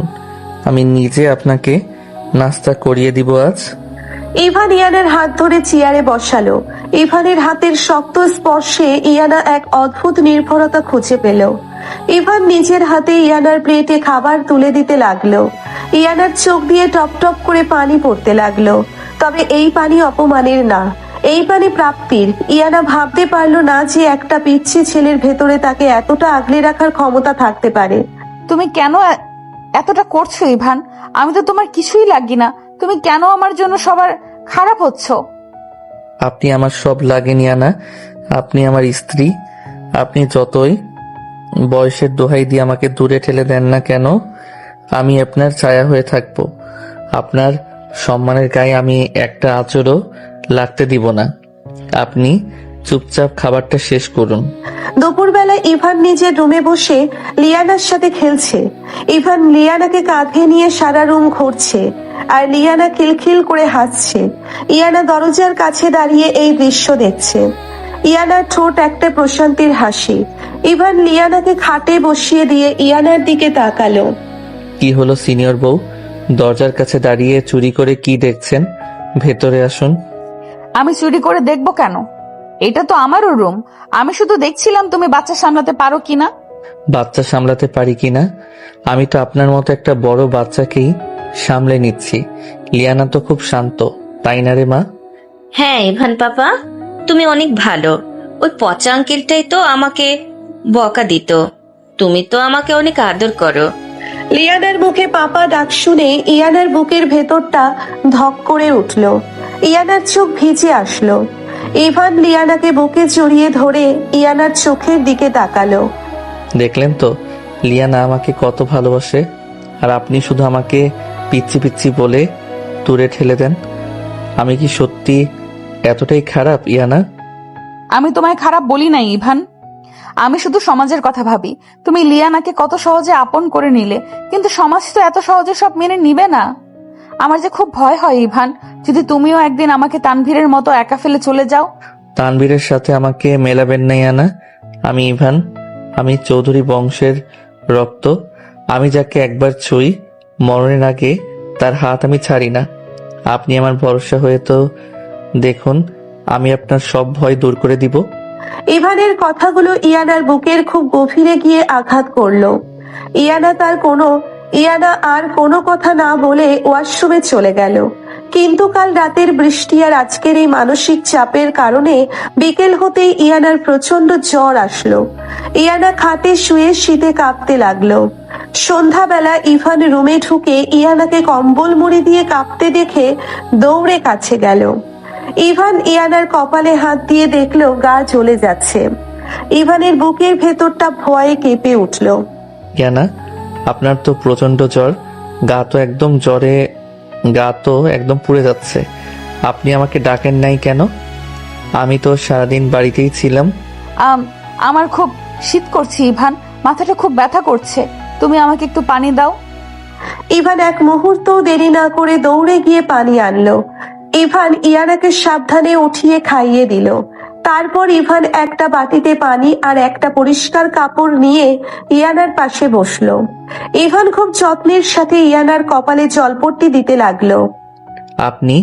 আমি নিজে আপনাকে নাস্তা করিয়ে দিব আজ। ইভান ইয়ানার হাত ধরে চেয়ারে বসালো। ইভানের হাতের শক্ত স্পর্শে ইয়ানা এক অদ্ভুত নির্ভরতা খুঁজে পেল। ইভান নিজের হাতে ইয়ানার প্লেটে খাবার তুলে দিতে লাগলো। ইয়ানার চোখ দিয়ে টপ টপ করে পানি পড়তে লাগলো। তবে এই পানি অপমানের না, এই পানি প্রাপ্তির। ইয়ানা ভাবতে পারলো না যে একটা পিচ্ছি ছেলের ভেতরে তাকে এতটা আগলে রাখার ক্ষমতা থাকতে পারে। তুমি কেন এতটা করছো ইভান? আমি তো তোমার কিছুই লাগি না, তুমি কেন আমার জন্য সবার খারাপ হচ্ছ? আপনি আমার সব লাগেন ইয়ানা, আপনি আমার স্ত্রী। আপনি যতই বয়সের দোহাই দিয়ে আমাকে দূরে ঠেলে দেন না কেন, আমি আপনার ছায়া হয়ে থাকবো। আপনার সম্মানের গায়ে আমি একটা আঁচড়ও লাগতে দিব না। আপনি চুপচাপ খাবারটা শেষ করুন। দুপুরবেলা ইভান নিজের রুমে বসে লিয়ানার সাথে খেলছে। ইভান লিয়ানাকে কাঁধে নিয়ে সারা রুম ঘুরছে, আর লিয়ানা খিলখিল করে হাসছে। ইয়ানা দরজার কাছে দাঁড়িয়ে এই দৃশ্য দেখছে। ইয়ানার ঠোঁট একটা প্রশান্তির হাসি। ইভান লিয়ানাকে খাটে বসিয়ে দিয়ে ইয়ানার দিকে তাকালো। কি হলো সিনিয়র বউ, দরজার কাছে দাঁড়িয়ে চুরি করে কি দেখছেন? ভেতরে আসুন। আমি চুরি করে দেখবো কেন? এটা তো আমারও রুম। আমি শুধু দেখছিলাম তুমি বাচ্চা সামলাতে পারো কিনা। বাচ্চা সামলাতে পারি কিনা? আমি তো আপনার মতো একটা বড় বাচ্চাকেই সামলে নিচ্ছি। লিয়ানা তো খুব শান্ত, তাই না রে মা? হ্যাঁ ইভান পাপা, তুমি অনেক ভালো। ওই পচা আঙ্কেলটাই তো আমাকে বকা দিত। তুমি তো আমাকে অনেক আদর করো। লিয়ানার মুখে পাপা ডাক শুনে ইয়ানার বুকের ভেতরটা ধক করে উঠল। ইয়ানার চোখ ভিজে আসলো। ইভান লিয়ানাকে বুকে জড়িয়ে ধরে ইয়ানার চোখের দিকে তাকালো। দেখলেন তো লিয়ানা আমাকে কত ভালোবাসে, আর আপনি শুধু আমাকে পিচ্ছি পিচ্ছি বলে দূরে ঠেলে দেন। আমি কি সত্যি এতটাই খারাপ ইয়ানা? আমি তোমায় খারাপ বলি নাই ইভান, আমি শুধু সমাজের কথা ভাবি। তুমি লিয়ানাকে কত সহজে আপন করে নিলে, কিন্তু সমাজ তো এত সহজে সব মেনে নিবে না। আমার যে খুব ভয় হয় ইভান, যদি তুমিও একদিন আমাকে তানভীরের মতো একা ফেলে চলে যাও। তানভীরের সাথে আমাকে মেলাবেন না ইয়ানা। আমি ইভান, আমি চৌধুরী বংশের রক্ত। আমি যাকে একবার ছুঁই, মরণের আগে তার হাত আমি ছাড়ি না। আপনি আমার ভরসা হয়ে তো দেখুন, আমি আপনার সব ভয় দূর করে দিব। ইভানের কথাগুলো ইয়ানার বুকের খুব গভীরে গিয়ে আঘাত করলো। ইয়ানা আর কোনো কথা না বলে ওয়াশরুমে চলে গেল। কিন্তু কাল রাতের বৃষ্টি আর আজকের এই মানসিক চাপের কারণে বিকেল হতেই ইয়ানার প্রচন্ড জ্বর আসলো। ইয়ানা খাটে শুয়ে শীতে কাঁপতে লাগলো। সন্ধ্যাবেলা ইভান রুমে ঢুকে ইয়ানাকে কম্বল মুড়ি দিয়ে কাঁপতে দেখে দৌড়ে কাছে গেল। ইভান ইয়ানার কপালে হাত দিয়ে দেখলো গা জ্বলে যাচ্ছে। ইভানের বুকের ভেতরটা ভয়ে কেঁপে উঠল। ইয়ানা, আপনার তো প্রচন্ড জ্বর, গা তো একদম পুড়ে যাচ্ছে। আপনি আমাকে ডাকেন নাই কেন? আমি তো সারাদিন বাড়িতেই ছিলাম। আমার খুব শীত করছে ইভান, মাথাটা খুব ব্যথা করছে, তুমি আমাকে একটু পানি দাও। ইভান এক মুহূর্ত দেরি না করে দৌড়ে গিয়ে পানি আনলো। ইভান ইয়ানাকে সাবধানে উঠিয়ে খাইয়ে দিল। তারপর ইভান একটা বাটিতে পানি আর একটা পরিষ্কার কাপড় নিয়ে ইয়ানার পাশে বসলো। ইভান খুব যত্নের সাথে ইয়ানার কপালে জলপট্টি দিতে লাগলো। আপনি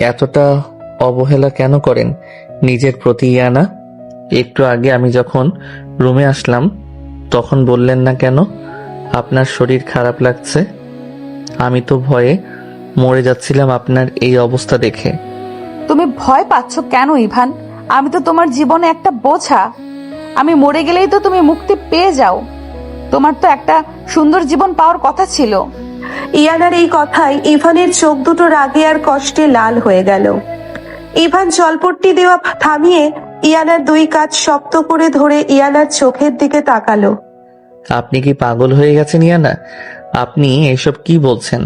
এতটা অবহেলা কেন করেন নিজের প্রতি ইয়ানা? একটু আগে আমি যখন রুমে আসলাম তখন বললেন না কেন আপনার শরীর খারাপ লাগছে? আমি তো ভয়ে মরে যাচ্ছিলাম আপনার এই অবস্থা দেখে। তুমি ভয় পাচ্ছ কেন ইভান? আমি তো তোমার জীবনে একটা বোঝা। আমি মরে গেলেই তো তুমি মুক্তি পেয়ে যাও। তোমার তো একটা সুন্দর জীবন পাওয়ার কথা ছিল। ইয়ানার এই কথায় ইভানের চোখ দুটো রাগে আর কষ্টে লাল হয়ে গেল। ইভান জলপট্টি দেওয়া থামিয়ে ইয়ানার দুই কাঁধ শক্ত করে ধরে ইয়ানার চোখের দিকে তাকালো। আপনি কি পাগল হয়ে গেছেন ইয়ানা? আপনি এসব কি বলছেন?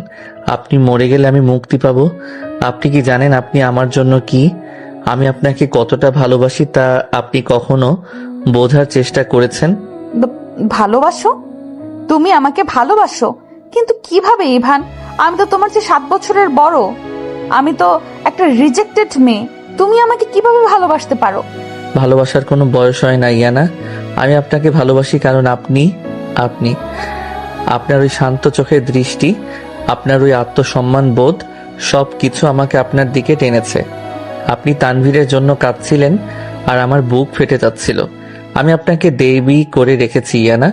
আপনি মরে গেলে আমি মুক্তি পাবো? আপনি কি জানেন আপনি আমার জন্য কি? আমি আপনাকে কতটা ভালোবাসি তা আপনি কখনো বোঝার চেষ্টা করেছেন? ভালোবাসো? তুমি আমাকে ভালোবাসো? কিন্তু কিভাবে ইভান? আমি তো তোমার চেয়ে 7 বছরের বড়। আমি তো একটা রিজেক্টেড মেয়ে। তুমি আমাকে কিভাবে ভালোবাসতে পারো? ভালোবাসার কোনো বয়স হয় না ইয়ানা। আমি আপনাকে ভালোবাসি কারণ আপনি আপনার ওই শান্ত চোখের দৃষ্টি, আপনার ওই আত্মসম্মান বোধ সবকিছু আমাকে আপনার দিকে টেনেছে। আপনি তানভীরের জন্য কাঁদছিলেন আর আমার বুক ফেটে যাচ্ছিল। আমি আপনাকে দেবী করে রেখেছি ইয়ানা,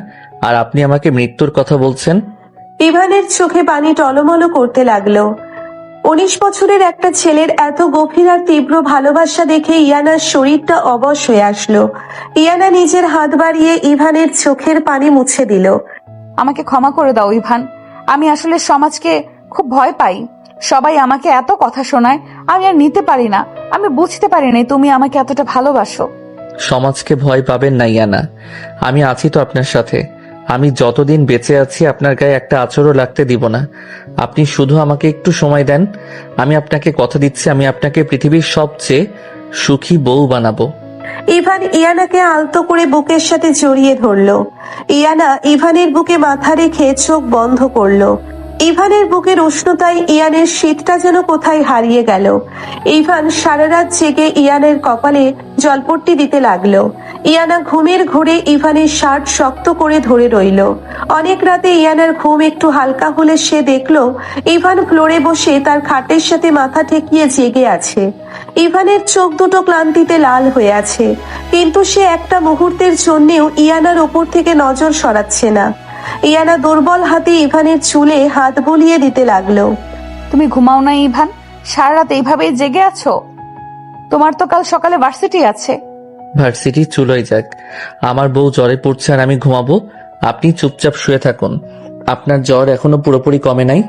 আর আপনি আমাকে মৃত্যুর কথা বলছেন। ইভানের চোখে পানি টলমলো করতে লাগলো। 19 বছরের একটা ছেলের এত গভীর আর তীব্র ভালোবাসা দেখে ইয়ানার শরীরটা অবশ হয়ে আসলো। ইয়ানা নিজের হাত বাড়িয়ে ইভানের চোখের পানি মুছে দিল। আমাকে ক্ষমা করে দাও ইভান। আমি আসলে সমাজকে খুব ভয় পাই। সবাই আমাকে এত কথা শোনায়, আমি আর নিতে পারি না। আমি বুঝতে পারি না তুমি আমাকে এতটা ভালোবাসো। সমাজকে ভয় পাবেন না ইয়ানা, আমি আছি তো আপনার সাথে। আমি যতদিন বেঁচে আছি আপনার গায়ে একটা আঁচড়ও লাগতে দিব না। আপনি শুধু আমাকে একটু সময় দেন। আমি আপনাকে কথা দিচ্ছি, আমি আপনাকে পৃথিবীর সবচেয়ে সুখী বউ বানাবো। ইভান ইয়ানাকে আলতো করে বুকের সাথে জড়িয়ে ধরলো। ইয়ানা ইভানের বুকে মাথা রেখে চোখ বন্ধ করলো। ইভানের বুকের উষ্ণতায় ইয়ানের শীতটা যেন কোথায় হারিয়ে গেল। ইভান সারা রাত জেগে ইয়ানের কপালে জলপট্টি দিতে লাগলো। ইয়ানা ঘুমের ঘোরে ইভানের শার্ট শক্ত করে ধরে রইল। অনেক রাতে ইয়ানার ঘুম একটু হালকা হলে সে দেখলো ইভান ফ্লোরে বসে তার খাটের সাথে মাথা ঠেকিয়ে জেগে আছে। ইভানের চোখ দুটো ক্লান্তিতে লাল হয়ে আছে, কিন্তু সে একটা মুহূর্তের জন্যেও ইয়ানার ওপর থেকে নজর সরাচ্ছে না। ইয়ানা দুর্বল হাতে ইভানের চুলে হাত বুলিয়ে দিতে লাগলো। তুমি ঘুমাও না ইভান? সারা রাত এইভাবেই জেগে আছো? তোমার তো কাল সকালে ভার্সিটি আছে। ভার্সিটি চুলোই যাক, আমার বউ জ্বরে পড়ছে আর আমি ঘুমাবো। আপনি চুপচাপ শুয়ে থাকুন। আপনার জ্বর এখনো পুরোপুরি কমে নাই।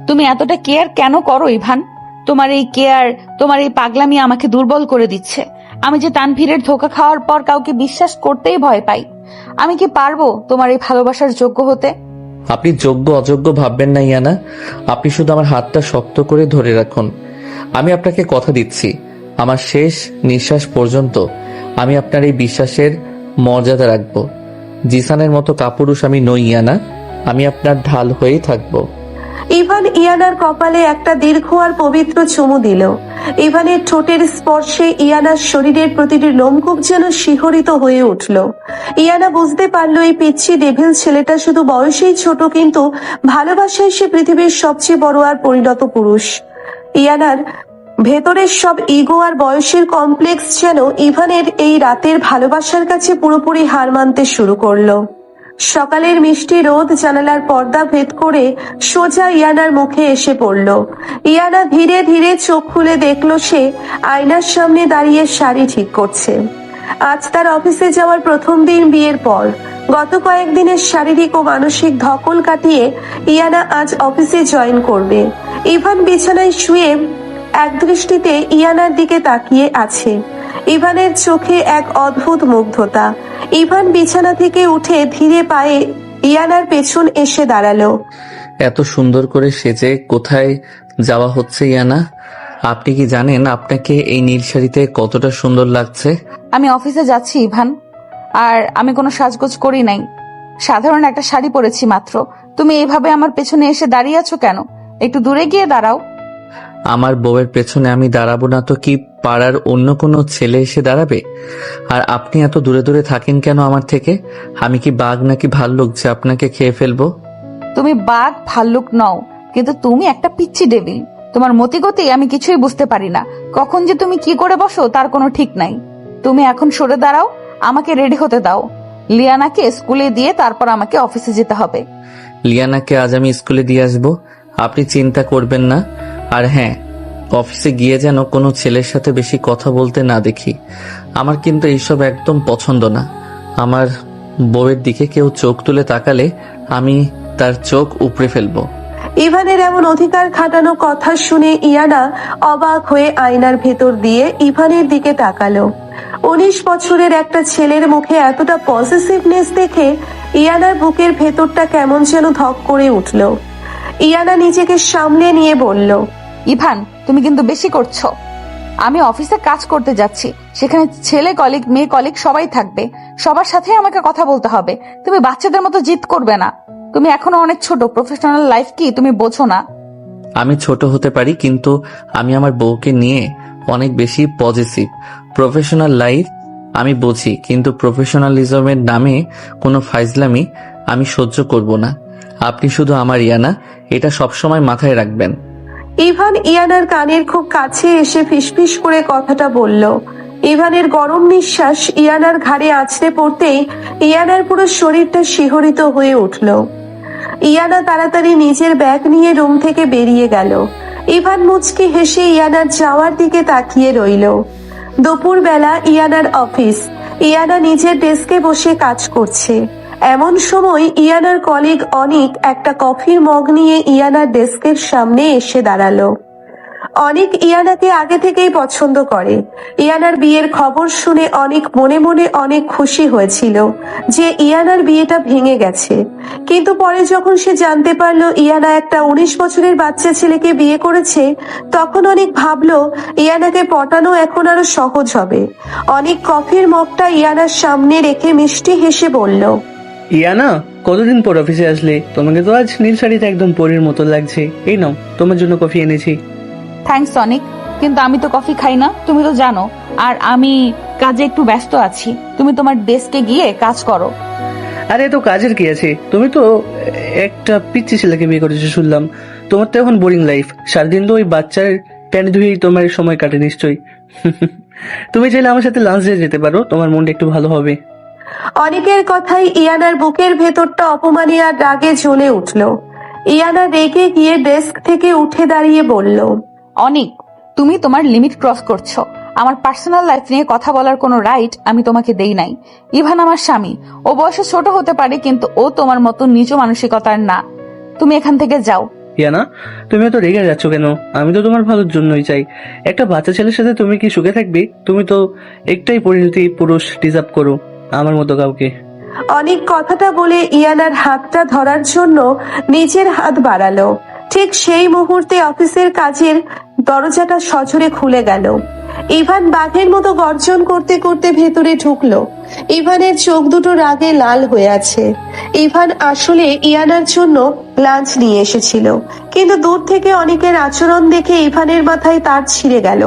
তুমি এতটা কেয়ার কেন করো ইভান? তোমার এই কেয়ার, তোমার এই পাগলামি আমাকে দুর্বল করে দিচ্ছে। আমি যে তানভীরের ধোঁকা খাওয়ার পর কাউকে বিশ্বাস করতেই ভয় পাই। আমি কি পারবো তোমার এই ভালোবাসার যোগ্য হতে? আপনি যোগ্য অযোগ্য ভাববেন না ইয়ানা, আপনি শুধু আমার হাতটা শক্ত করে ধরে রাখুন। আমি আপনাকে কথা দিচ্ছি, আমার শেষ নিঃশ্বাস পর্যন্ত আমি আপনার এই বিশ্বাসের মর্যাদা রাখবো। জিসানের মতো কাপুরুষ আমি নই ইয়ানা, আমি আপনার ঢাল হয়েই থাকবো। ইভান ইয়ানার কপালে একটা দীর্ঘ আর পবিত্র চুমু দিল। ইভানের ঠোঁটের স্পর্শে ইয়ানার শরীরের প্রতিটি লোমকূপ যেন শিহরিত হয়ে উঠল। ইয়ানা বুঝতে পারলো এই পিচ্ছি ডেভিল ছেলেটা শুধু বয়সেই ছোট, কিন্তু ভালোবাসায় সে পৃথিবীর সবচেয়ে বড় আর পরিণত পুরুষ। ইয়ানার ভেতরের সব ইগো আর বয়সের কমপ্লেক্স যেন ইভানের এই রাতের ভালোবাসার কাছে পুরোপুরি হার মানতে শুরু করলো। সকালের মিষ্টি রোদ জানালার পর্দা ভেদ করে সোজা ইয়ানার মুখে এসে পড়ল। ইয়ানা ধীরে ধীরে চোখ খুলে দেখলো সে আয়নার সামনে দাঁড়িয়ে শাড়ি ঠিক করছে। আজ তার অফিসে যাওয়ার প্রথম দিন বিয়ের পর। গত কয়েকদিনের শারীরিক ও মানসিক ধকল কাটিয়ে ইয়ানা আজ অফিসে জয়েন করবে। ইভান বিছানায় শুয়ে এক দৃষ্টিতে ইয়ানার দিকে তাকিয়ে আছে। ইভানের চোখে এক অদ্ভুত মুগ্ধতা। ইভান বিছানা থেকে উঠে ধীরে পায়ে ইয়ানার পেছন এসে দাঁড়ালো। এত সুন্দর করে সেজে কোথায় যাওয়া হচ্ছে ইয়ানা? আপনি কি জানেন আপনাকে এই নীল শাড়িতে কতটা সুন্দর লাগছে? আমি অফিসে যাচ্ছি ইভান, আর আমি কোনো সাজগোজ করি নাই। সাধারণ একটা শাড়ি পরেছি মাত্র। তুমি এইভাবে আমার পেছনে এসে দাঁড়িয়ে আছো কেন? একটু দূরে গিয়ে দাঁড়াও। আমার বউয়ের পেছনে আমি দাঁড়াবো না তো কি পাড়ার অন্য কোনো ছেলে এসে দাঁড়াবে? আর আপনি এত দূরে দূরে থাকেন কেন আমার থেকে? আমি কি বাঘ নাকি ভাল্লুক যে আপনাকে খেয়ে ফেলবো? তুমি বাঘ ভাল্লুক নও, কিন্তু তুমি একটা পিচ্চি ডেভিল। তোমার মতিগতি আমি কিছুই বুঝতে পারি না। কখন যে তুমি কি করে বসো তার কোনো ঠিক নাই। তুমি এখন সরে দাঁড়াও, আমাকে রেডি হতে দাও। লিয়ানাকে স্কুলে দিয়ে তারপর আমাকে অফিসে যেতে হবে। লিয়ানাকে আজ আমি স্কুলে দিয়ে আসবো, আপনি চিন্তা করবেন না। আর হ্যাঁ, অফিসে গিয়ে যেন কোনো ছেলের সাথে বেশি কথা বলতে না দেখি। আমার কিন্তু এইসব একদম পছন্দ না। আমার বউয়ের দিকে কেউ চোখ তুলে তাকালে আমি তার চোখ উপড়ে ফেলবো। ইভানের এমন অধিকার খাটানো কথা শুনে ইয়ানা অবাক হয়ে আয়নার ভেতর দিয়ে ইভানের দিকে তাকালো। 19 বছরের একটা ছেলের মুখে এতটা পজিটিভনেস দেখে ইয়ানার বুকের ভেতরটা কেমন যেন ধক করে উঠল। ইয়ানা নিজেকে সামলে নিয়ে বলল, ইভান, তুমি কিন্তু বেশি করছো। আমি অফিসে কাজ করতে যাচ্ছি, সেখানে ছেলে কলিগ মেয়ে কলিগ সবাই থাকবে, সবার সাথে আমাকে কথা বলতে হবে। তুমি বাচ্চাদের মতো জিদ করবে না। তুমি এখনো অনেক ছোট, প্রফেশনাল লাইফ কি তুমি বোঝো না? আমি ছোট হতে পারি, কিন্তু আমি আমার বউকে নিয়ে অনেক বেশি পজিটিভ। প্রফেশনাল লাইফ আমি বুঝি, কিন্তু প্রফেশনালিজমের নামে কোনো ফাইজলামি আমি সহ্য করব না। আপনি শুধু আমার ইয়ানা, এটা সবসময় মাথায় রাখবেন। ইভান ইয়ানার কানের খুব কাছে এসে ফিসফিস করে কথাটা বলল। ইভানের গরম নিঃশ্বাস ইয়ানার ঘাড়ে আছড়ে পড়তেই ইয়ানার পুরো শরীরটা শিহরিত হয়ে উঠল। ইয়ানা তাড়াতাড়ি নিজের ব্যাগ নিয়ে রুম থেকে বেরিয়ে গেল। ইভান মুচকি হেসে ইয়ানার যাওয়ার দিকে তাকিয়ে রইল। দুপুর বেলা ইয়ানার অফিস। ইয়ানা নিজের ডেস্কে বসে কাজ করছে। এমন সময় ইয়ানার কলিগ অনিক একটা কফির মগ নিয়ে ইয়ানার ডেস্কের সামনে এসে দাঁড়ালো। অনিক ইয়ানাকে আগে থেকেই পছন্দ করে। ইয়ানার বিয়ের খবর শুনে অনিক মনে মনে অনেক খুশি হয়েছিল যে ইয়ানার বিয়েটা ভেঙে গেছে, কিন্তু পরে যখন সে জানতে পারলো ইয়ানা একটা 19 বছরের বাচ্চা ছেলেকে বিয়ে করেছে, তখন অনেক ভাবলো ইয়ানাকে পটানো এখন আরো সহজ হবে। অনেক কফির মগটা ইয়ানার সামনে রেখে মিষ্টি হেসে বলল, ইয়ানা, কতদিন পর অফিসে আসলে? তোমাকে তো আজ নীল শাড়িতে একদম পরীর মতো লাগছে। এই নাও, তোমার জন্য কফি এনেছি। থ্যাঙ্কস অনিক, কিন্তু আমি তো কফি খাই না, তুমি তো জানো। আর আমি কাজে একটু ব্যস্ত আছি। তুমি তোমার ডেস্কে গিয়ে কাজ করো। আরে তো কাজের কি আছে? তুমি তো একটা পিচ্চি ছেলেকে বিয়ে করেছো শুনলাম। তোমার তো এখন বোরিং লাইফ। সারাদিন তো ওই বাচ্চার প্যান্ট ধুয়েই তোমার সময় কাটে নিশ্চয়ই। তুমি চাইলে আমার সাথে লাঞ্চ ডে যেতে পারো, তোমার মনটা একটু ভালো হবে। অনিকের কথাই ইয়ানার বুকের ভেতরটা অপমানে আর রাগে জ্বলে উঠল। ইয়ানা রেগে গিয়ে ডেস্ক থেকে উঠে দাঁড়িয়ে বলল, অনিক, তুমি তোমার লিমিট ক্রস করছো। আমার পার্সোনাল লাইফ নিয়ে কথা বলার কোনো রাইট আমি তোমাকে দেই নাই। ইভান আমার স্বামী, ও বয়সে ছোট হতে পারে, কিন্তু ও তোমার মতো নিচু মানসিকতার না। তুমি এখান থেকে যাও। ইয়ানা, তুমি এত রেগে যাচ্ছ কেন? আমি তো তোমার ভালোর জন্যই চাই। একটা বাচ্চা ছেলের সাথে তুমি কি সুখে থাকবে? তুমি তো একটাই পরিণতি পুরুষ ডিজার্ভ করো, আমার মতো কাউকে। অনেক কথাটা বলে ইয়ানার হাতটা ধরার জন্য নিজের হাত বাড়ালো। ঠিক সেই মুহূর্তে অফিসের কাজের দরজাটা সজোরে খুলে গেল। ইভান বাঘের মতো গর্জন করতে করতে ভেতরে ঢুকলো। ইভানের চোখ দুটো রাগে লাল হয়ে আছে। ইভান আসলে ইয়ানার জন্য লাঞ্চ নিয়ে এসেছিল, কিন্তু দূর থেকে অনেকের আচরণ দেখে ইভানের মাথায় তার ছিঁড়ে গেল।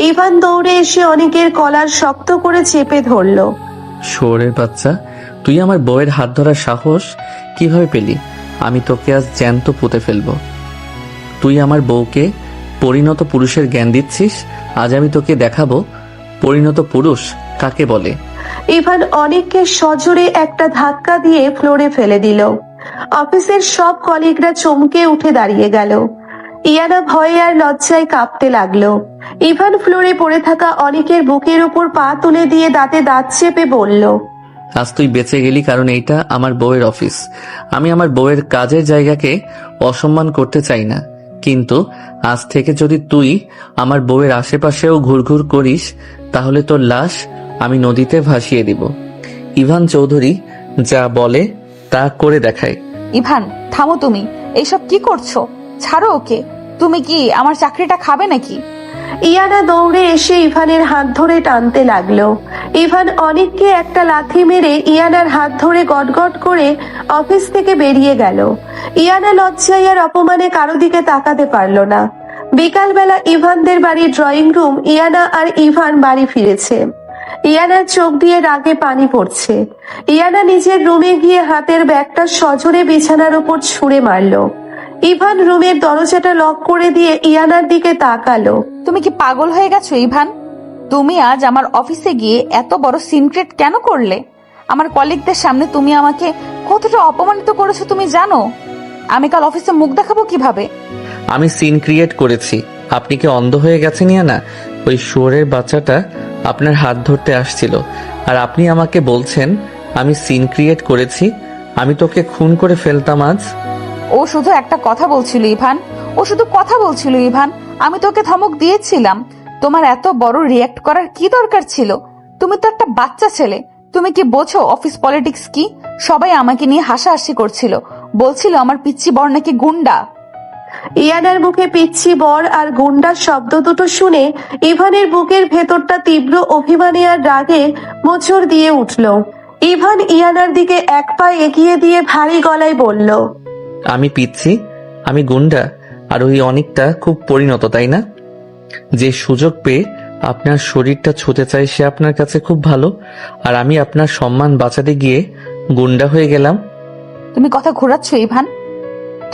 ইভান দৌড়ে এসে অনেকের কলার শক্ত করে চেপে ধরলো। শোরের বাচ্চা, তুই আমার বউয়ের হাত ধরার সাহস কিভাবে পেলি? আমি তোকে আজ জ্যান্ত পুঁতে ফেলবো। তুই আমার বউকে পরিণত পুরুষের জ্ঞান দিচ্ছিস। আজ আমি তোকে দেখাবো পরিণত পুরুষ কাকে বলে। ইভান অনেককে সজোরে একটা ধাক্কা দিয়ে ফ্লোরে ফেলে দিল। অফিসের সব কলিগরা চমকে উঠে দাঁড়িয়ে গেল। ইয়ানা ভয়ে আর লজ্জায় কাঁপতে লাগলো। ইভান ফ্লোরে পড়ে থাকা অনেকের বুকের উপর পা তুলে দিয়ে দাঁতে দাঁত চেপে বলল, আজ তুই বেঁচে গেলি, কারণ এইটা আমার বউয়ের অফিস। আমি আমার বউয়ের কাজের জায়গাকে অসম্মান করতে চাই না, কিন্তু আজ থেকে যদি তুই আমার বউয়ের আশেপাশেও ঘুরঘুর করিস, তাহলে তোর লাশ আমি নদীতে ভাসিয়ে দিব। ইভান চৌধুরী যা বলে তা করে দেখায়। ইভান, থামো তুমি। এইসব কি করছো? ছাড়ো ওকে। তুমি কি আমার চাকরিটা খাবে নাকি? ইয়ানা দৌড়ে এসে ইভানের হাত ধরে টানতে লাগলো। ইভান অনেককে একটা লাথি মেরে ইয়ানার হাত ধরে গটগট করে অফিস থেকে বেরিয়ে গেল। ইয়ানা লজ্জায় আর অপমানে কারো দিকে তাকাতে পারলো না। বিকালবেলা ইভানদের বাড়ির ড্রয়িং রুম। ইয়ানা আর ইভান বাড়ি ফিরেছে। ইয়ানার চোখ দিয়ে রাগে পানি পড়ছে। ইয়ানা নিজের রুমে গিয়ে হাতের ব্যাগটা সজোরে বিছানার উপর ছুঁড়ে মারলো। ইভান রুমের দরজাটা লক করে দিয়ে ইয়ানার দিকে তাকালো। তুমি কি পাগল হয়ে গেছো ইভান? তুমি আজ আমার অফিসে গিয়ে এত বড় সিনক্রেট কেন করলে? আমার কলিগদের সামনে তুমি আমাকে কতটা অপমানিত করেছো তুমি জানো? আমি কাল অফিসে মুখ দেখাবো কিভাবে? আমি সিন ক্রিয়েট করেছি। আপনি কি অন্ধ হয়ে গেছেন না? ওই শুয়োরের বাচ্চাটা আপনার হাত ধরতে আসছিল আর আপনি আমাকে বলছেন আমি সিন ক্রিয়েট করেছি। আমি তোকে খুন করে ফেলতাম আজ। ও শুধু একটা কথা বলছিল ইভান, ও শুধু কথা বলছিল ইভান। আমি তোকে ধমক দিয়েছিলাম। তোমার এত বড় রিয়্যাক্ট করার কি দরকার ছিল? তুমি তো একটা বাচ্চা ছেলে। তুমি কি বোঝো অফিস পলিটিক্স কি? সবাই আমাকে নিয়ে হাসাহাসি করছিল, বলছিল আমার পিচ্চি বর নাকি গুন্ডা। ইয়ানার মুখে পিচ্চি বর আর গুন্ডার শব্দ দুটো শুনে ইভানের বুকের ভেতরটা তীব্র অভিমানে আর রাগে মোচড় দিয়ে উঠল। ইভান ইয়ানার দিকে এক পা এগিয়ে দিয়ে ভারী গলায় বলল, আমি পিচ্ছি, আমি গুন্ডা, আর ওই অনেকটা খুব পরিণত, তাই না? যে সুযোগ পেয়ে আপনার শরীরটা ছুঁতে চাই সে আপনার কাছে খুব ভালো, আর আমি আপনার সম্মান বাঁচাতে গিয়ে গুন্ডা হয়ে গেলাম। তুমি কথা ঘোরাচ্ছ ইভান।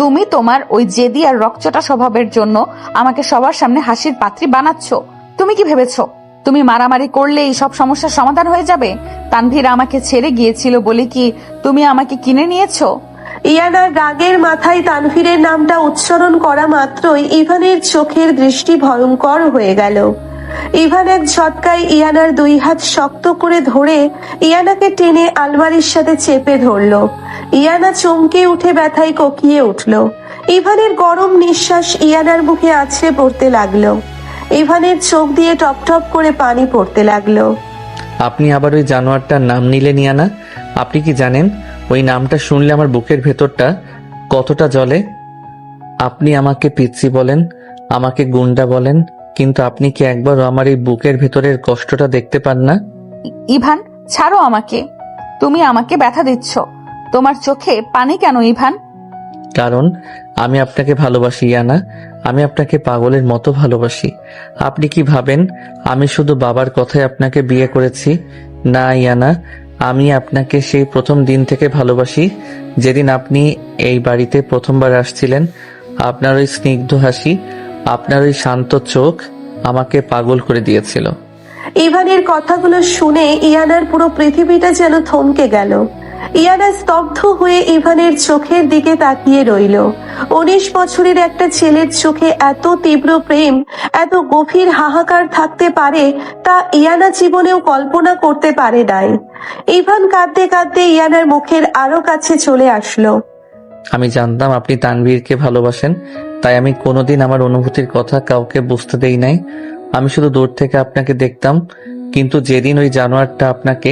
তুমি তোমার ওই জেদি আর রকচটা স্বভাবের জন্য আমাকে সবার সামনে হাসির পাত্রী বানাচ্ছ। তুমি কি ভেবেছো তুমি মারামারি করলে এই সব সমস্যার সমাধান হয়ে যাবে? তানভীর আমাকে ছেড়ে গিয়েছিল বলে কি তুমি আমাকে কিনে নিয়েছো? ইয়ানার রাগের মাথায় তানভীরের নামটা উচ্চারণ করা মাত্রই ইভানের চোখের দৃষ্টি ভয়ঙ্কর হয়ে গেল। ইভান এক ঝটকায় ইয়ানার দুই হাত শক্ত করে ধরে ইয়ানাকে টেনে আলমারির সাথে চেপে ধরলো। ইয়ানা চমকে উঠে ব্যথায় কোকিয়ে উঠল। ইভানের গরম নিঃশ্বাস ইয়ানার মুখে আছড়ে পড়তে লাগলো। ইভানের চোখ দিয়ে টপ টপ করে পানি পড়তে লাগলো। আপনি আবার ওই জানোয়ারটার নাম নিলেন ইয়ানা। আপনি কি জানেন ওই নামটা শুনলে আমার বুকের ভেতরটা কতটা জ্বলে? আপনি আমাকে পিচ্চি বলেন, আমাকে গুন্ডা বলেন, কিন্তু আপনি কি একবারও আমার এই বুকের ভেতরের কষ্টটা দেখতে পান না? ইভান ছাড়ো আমাকে। তুমি আমাকে ব্যথা দিচ্ছ। তোমার চোখে পানি কেন ইভান? কারণ আমি আপনাকে ভালোবাসি ইয়ানা। আমি আপনাকে পাগলের মতো ভালোবাসি। আপনি কি ভাবেন আমি শুধু বাবার কথায় আপনাকে বিয়ে করেছি? না ইয়ানা, আমি আপনাকে সেই প্রথম দিন থেকে ভালোবাসি, যেদিন আপনি এই বাড়িতে প্রথমবার আসছিলেন। আপনার ওই স্নিগ্ধ হাসি, আপনার ওই শান্ত চোখ আমাকে পাগল করে দিয়েছিল। ইভানের কথাগুলো শুনে ইয়ানার পুরো পৃথিবীটা যেন থমকে গেল। ইয়ানা স্তব্ধ হয়ে ইভানের চোখের দিকে তাকিয়ে রইল। 19 বছরের একটা ছেলের চোখে এত তীব্র প্রেম, এত গভীর হাহাকার থাকতে পারে তা ইয়ানা জীবনেও কল্পনা করতে পারে নাই। ইভান কাঁদতে কাঁদতে ইয়ানার মুখের আরো কাছে চলে আসলো। আমি জানতাম আপনি তানভীরকে ভালোবাসেন, তাই আমি কোনোদিন আমার অনুভূতির কথা কাউকে বুঝতে দেই নাই। আমি শুধু দূর থেকে আপনাকে দেখতাম, কিন্তু যেদিন ওই জানোয়ারটা আপনাকে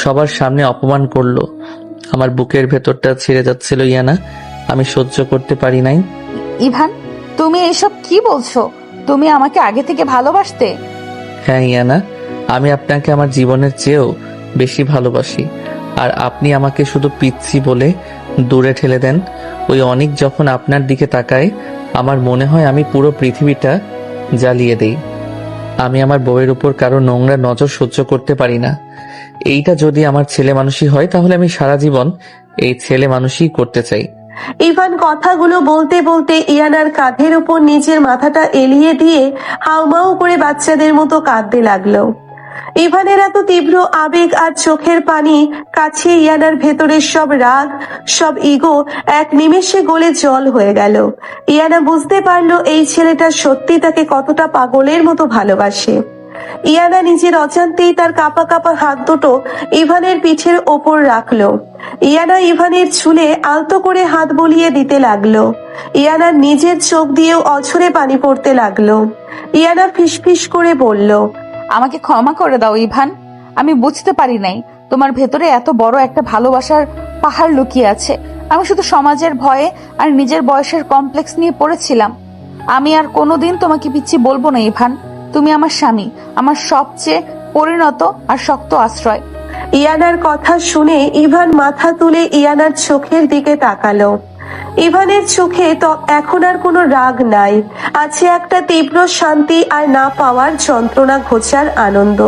সবার সামনে অপমান করলো, আমার বুকের ভেতরটা ছিঁড়ে যাচ্ছিল ইয়ানা। আমি সহ্য করতে পারি নাই। ইভান তুমি এসব কি বলছো? তুমি আমাকে আগে থেকে ভালোবাসতে? হ্যাঁ ইয়ানা, আমি আপনাকে আমার জীবনের চেয়েও বেশি ভালোবাসি, আর আপনি আমাকে শুধু পিচ্ছি বলে দূরে ঠেলে দেন। ওই অনেক যখন আপনার দিকে তাকায় আমার মনে হয় আমি পুরো পৃথিবীটা জ্বালিয়ে দেই। আমি আমার বউয়ের উপর কারো নোংরা নজর সহ্য করতে পারি না। এইটা যদি আমার ছেলে মানুষই হয় তাহলে আমি সারা জীবন এই ছেলে মানুষই করতে চাই। ইভান কথাগুলো বলতে বলতে ইয়ানার কাঁধের উপর নিজের মাথাটা এলিয়ে দিয়ে হাউমাউ করে বাচ্চাদের মতো কাঁদতে লাগলো। ইভানের এত তীব্র আবেগ আর চোখের পানি কাছে ইয়ানার ভেতরের সব রাগ, সব ইগো এক নিমেষে গলে জল হয়ে গেল। ইয়ানা বুঝতে পারলো এই ছেলেটা সত্যি তাকে কতটা পাগলের মতো ভালোবাসে। ইয়ানা নিজের অজান্তেই তার কাঁপা কাঁপা হাত দুটো ইভানের পিঠের ওপর রাখলো। ইয়ানা ইভানের চুলে আলতো করে হাত বুলিয়ে দিতে লাগলো। ইয়ানার নিজের চোখ দিয়েও অঝরে পানি পড়তে লাগলো। ইয়ানা ফিসফিস করে বলল, আমাকে ক্ষমা করে দাও ইভান। আমি বুঝতে পারি নাই তোমার ভেতরে এত বড় একটা ভালোবাসার পাহাড় লুকিয়ে আছে। আমি শুধু সমাজের ভয়ে আর নিজের বয়সের কমপ্লেক্স নিয়ে পড়েছিলাম। আমি আর কোনোদিন তোমাকে পিচ্ছি বলবো না ইভান। তুমি আমার স্বামী, আমার সবচেয়ে পরিণত আর শক্ত আশ্রয়। ইয়ানার কথা শুনে ইভান মাথা তুলে ইয়ানার চোখের দিকে তাকালো। ইভানের চোখে তো এখন আর কোনো রাগ নাই, আছে একটা তীব্র শান্তি আর না পাওয়ার যন্ত্রণা ঘোচার আনন্দ।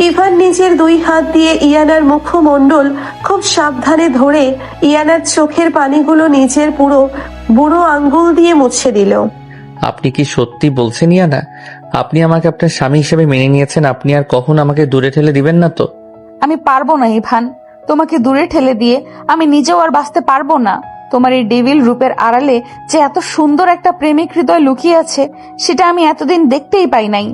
ইভান নিজের দুই হাত দিয়ে ইয়ানার মুখমণ্ডল খুব সাবধানে ধরে ইয়ানার চোখের পানিগুলো নিজের পুরো বুড়ো আঙ্গুল দিয়ে মুছে দিল। আপনি কি সত্যি বলছেন ইয়ানা? আপনি আমাকে আপনার স্বামী হিসেবে মেনে নিয়েছেন? আপনি আর কখনো আমাকে দূরে ঠেলে দিবেন না তো? আমি পারবো না ইভান, তোমাকে দূরে ঠেলে দিয়ে আমি নিজেও আর বাঁচতে পারবো না। তোমার এই ডেভিল রূপের আড়ালে যে এত সুন্দর একটা প্রেমিক হৃদয় লুকিয়ে আছে, সেটা আমি এতদিন দেখতেই পাই নাই।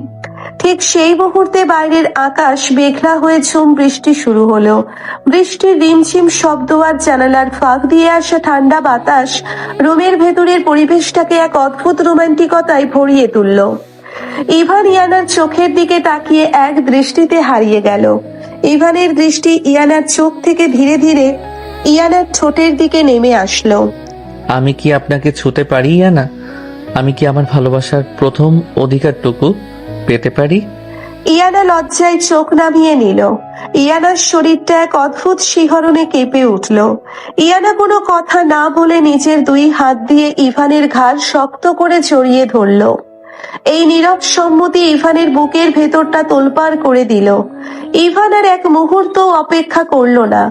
ঠিক সেই মুহূর্তে বাইরের আকাশ মেঘলা হয়ে ঝুম বৃষ্টি শুরু হলো। বৃষ্টির রিমঝিম শব্দ আর জানালার ফাঁক দিয়ে আসা ঠান্ডা বাতাস রুমের ভেতরের পরিবেশটাকে এক অদ্ভুত রোমান্টিকতায় ভরিয়ে তুলল। ইভান ইয়ানার চোখের দিকে তাকিয়ে এক দৃষ্টিতে হারিয়ে গেল। ইভানের দৃষ্টি ইয়ানার চোখ থেকে ধীরে ধীরে ইয়ানার ঠোঁটের দিকে নেমে আসলো। আমি কি আপনাকে ছুতে পারি ইয়ানা? আমি কি আমার ভালোবাসার প্রথম অধিকারটুকু পেতে পারি? ইয়ানা লজ্জায় চোখ নামিয়ে নিল। ইয়ানার শরীরটা এক অদ্ভুত শিহরণে কেঁপে উঠল। ইয়ানা কোনো কথা না বলে নিজের দুই হাত দিয়ে ইভানের ঘাড় শক্ত করে জড়িয়ে ধরল। এই নীরব সম্মতি ইভানের বুকের ভেতরটা তোলপাড় করে দিল। ইভান আর এক মুহূর্ত অপেক্ষা করলো না।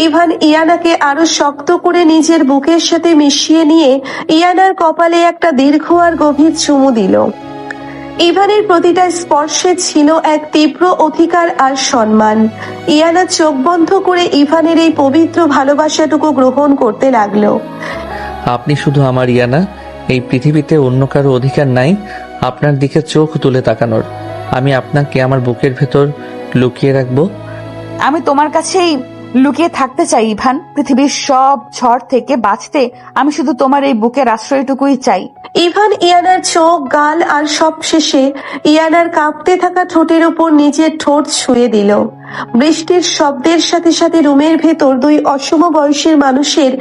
ইভান ইয়ানাকে আরো শক্ত করে নিজের বুকের সাথে মিশিয়ে নিয়ে ইয়ানার কপালে একটা দীর্ঘ আর গভীর চুমু দিল। ইভানের প্রতিটা স্পর্শে ছিল এক তীব্র অধিকার আর সম্মান। ইয়ানা চোখ বন্ধ করে ইভানের এই পবিত্র ভালোবাসাটুকু গ্রহণ করতে লাগলো। আপনি শুধু আমার ইয়ানা, এই পৃথিবীতে অন্য কারো অধিকার নাই আপনার দিকে চোখ তুলে তাকানোর। আমি আপনাকে আমার বুকের ভেতর লুকিয়ে রাখবো। আমি তোমার কাছেই লুকিয়ে থাকতে চাই ইভান। পৃথিবীর সব ঝড় থেকে বাঁচতে আমি শুধু তোমার এই বুকের আশ্রয়টুকুই চাই। ইভান ইয়ানার চোখ, গাল আর সবশেষে ইয়ানার কাঁপতে থাকা ঠোঁটের উপর নিজের ঠোঁট ছুঁয়ে দিল। বৃষ্টির শব্দের সাথে সাথে রুমের ভেতর দুই অসম বয়সের মানুষের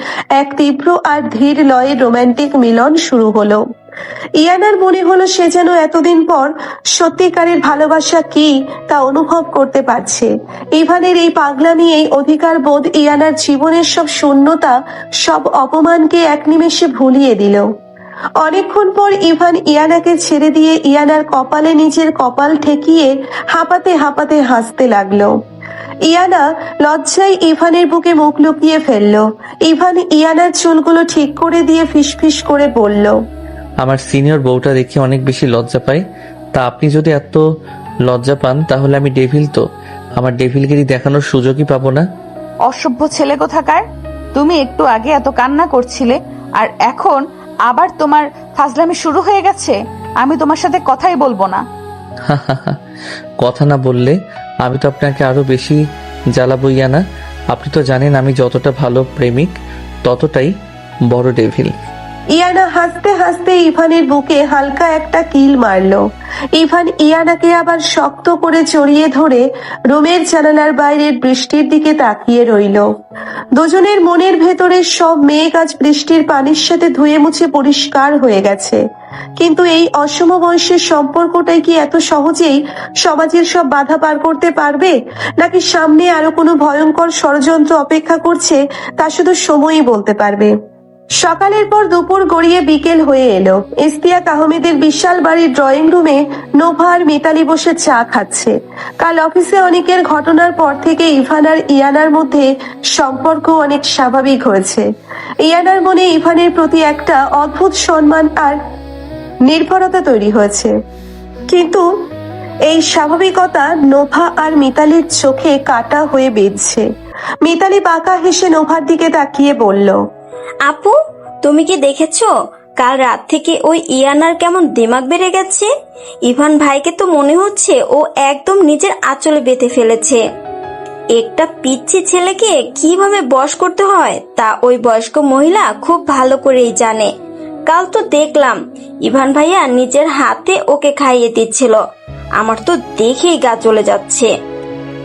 এক তীব্র আর ধীর লয়ের রোমান্টিক মিলন শুরু হলো। ইয়ানার মনে হলো সে যেন এতদিন পর সত্যিকারের ভালোবাসা কি তা অনুভব করতে পারছে। ইভানের এই পাগলামি, এই অধিকার বোধ ইয়ানার জীবনের সব শূন্যতা, সব অপমানকে এক নিমেষে ভুলিয়ে দিল। অনেকক্ষণ পর ইভান ইয়ানাকে ছেড়ে দিয়ে ইয়ানার কপালে নিজের কপাল ঠেকিয়ে হাঁপাতে হাঁপাতে হাসতে লাগলো। ইয়ানা লজ্জায় ইভানের বুকে মুখ লুকিয়ে ফেললো। ইভান ইয়ানার চুলগুলো ঠিক করে দিয়ে ফিসফিস করে বলল, আমার সিনিয়র বউটা দেখে অনেক বেশি লজ্জা পায়। তা আপনি যদি এত লজ্জা পান তাহলে আমি ডেভিল, তো আমার ডেভিলগিরি দেখানোর সুযোগই পাবো না। অসভ্য ছেলে কোথাকার! তুমি একটু আগে এত কান্না করছিলে আর এখন আবার তোমার ফাজলামি শুরু হয়ে গেছে। আমি তোমার সাথে কথাই বলবো না। কথা না বললে আমি তো আপনাকে আরো বেশি জ্বালাবো ইয়ানা। আপনি তো জানেন আমি যতটা ভালো প্রেমিক ততটাই বড় ডেভিল। ইয়ানা হাসতে হাসতে ইভানের বুকে হালকা একটা কিল মারলো। ইভান ইয়ানাকে আবার শক্ত করে জড়িয়ে ধরে রুমের জানালার বাইরের বৃষ্টির দিকে তাকিয়ে রইল। দুজনের মনের ভেতরের সব মেঘ আজ বৃষ্টির পানির সাথে ধুয়ে মুছে পরিষ্কার হয়ে গেছে। কিন্তু এই অসম বয়সের সম্পর্কটাই কি এত সহজেই সমাজের সব বাধা পার করতে পারবে, নাকি সামনে আরো কোনো ভয়ঙ্কর ষড়যন্ত্র অপেক্ষা করছে তা শুধু সময়ই বলতে পারবে। সকালের পর দুপুর গড়িয়ে বিকেল হয়ে এলো। ইস্তিয়াক আহমেদের বিশাল বাড়ির ড্রয়িং রুমে নোভা আর মিতালি বসে চা খাচ্ছে। কাল অফিসে অনেকের ঘটনার পর থেকে ইভান আর ইয়ানার মধ্যে সম্পর্ক অনেক স্বাভাবিক হয়েছে। ইয়ানার মনে ইভানের প্রতি একটা অদ্ভুত সম্মান আর নির্ভরতা তৈরি হয়েছে। কিন্তু এই স্বাভাবিকতা নোভা আর মিতালির চোখে কাটা হয়ে বিঁধছে। মিতালি বাঁকা হেসে নোভার দিকে তাকিয়ে বলল, আপু, তুমি কি দেখেছো কাল রাত থেকে ওই ইয়ানার কেমন দিমাগ বেড়ে গেছে? ইভান ভাইকে তো মনে হচ্ছে ও একদম নিজের আঁচলে বেঁধে ফেলেছে। একটা পিচ্ছি ছেলেকে কিভাবে বশ করতে হয় তা ওই বয়স্ক মহিলা খুব ভালো করেই জানে। কাল তো দেখলাম ইভান ভাইয়া নিজের হাতে ওকে খাইয়ে দিচ্ছিল। আমার তো দেখেই গা চলে যাচ্ছে।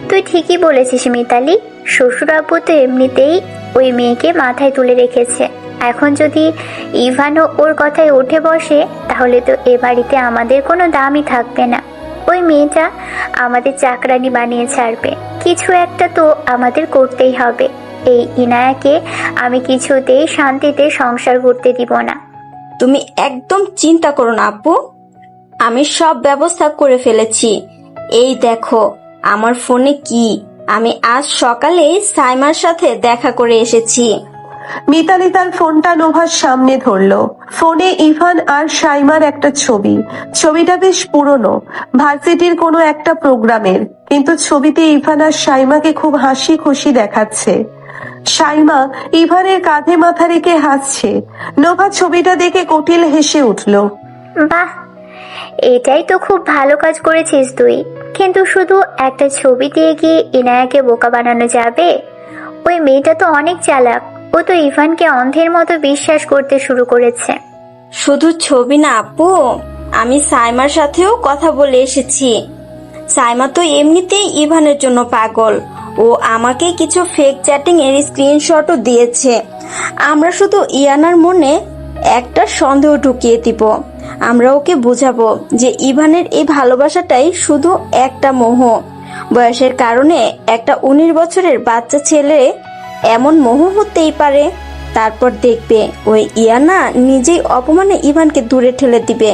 তুই ঠিকই বলেছিস মিতালি, শ্বশুর আব্বু তো এমনিতেই ওই মেয়েকে মাথায় তুলে রেখেছে। এখন যদি ইভানও ওর কথায় উঠে বসে তাহলে তো এ বাড়িতে আমাদের কোনো দামই থাকবে না। ওই মেয়েটা আমাদের চাকরানি বানিয়ে ছাড়বে। কিছু একটা তো আমাদের করতেই হবে। এই ইনায়াকে আমি কিছুতেই শান্তিতে সংসার করতে দিব না। তুমি একদম চিন্তা করো না আপু, আমি সব ব্যবস্থা করে ফেলেছি। এই দেখো আমার ফোনে কি, আমি আজ সকালে সাইমার সাথে দেখা করে এসেছি। মিতালি তার ফোনটা নোভার সামনে ধরলো। ফোনে ইভান আর সাইমার একটা ছবি। ছবিটা বেশ পুরনো, ভার্সিটির কোনো একটা প্রোগ্রামের, কিন্তু ছবিতে ইভান আর সাইমাকে খুব হাসি খুশি দেখাচ্ছে। সাইমা ইভানের কাঁধে মাথা রেখে হাসছে। নোভা ছবিটা দেখে কুটিল হেসে উঠল। বাহ, এটাই তো খুব ভালো কাজ করেছিস তুই। কিন্তু শুধু একটা ছবি দিয়ে কি ইনায়াকে বোকা বানানো যাবে? ওই মেয়েটা তো অনেক চালাক, ও তো ইভানকে অন্ধের মতো বিশ্বাস করতে শুরু করেছে। শুধু ছবি না আপু, আমি সাইমার সাথেও কথা বলে এসেছি। সাইমা তো এমনিতেই ইভানের জন্য পাগল, ও আমাকে কিছু ফেক চ্যাটিং এর স্ক্রিনশটও দিয়েছে। আমরা শুধু ইয়ানার মনে একটা সন্দেহ ঢুকিয়ে দিব। আমরা ওকে বোঝাবো যে ইভানের এই ভালোবাসাটাই শুধু একটা মোহ। বয়সের কারণে একটা 19 বছরের বাচ্চা ছেলে এমন মোহ হতেই পারে। তারপর দেখবে ওই ইয়ানা নিজেই অপমানে ইভানকে দূরে ঠেলে দিবে।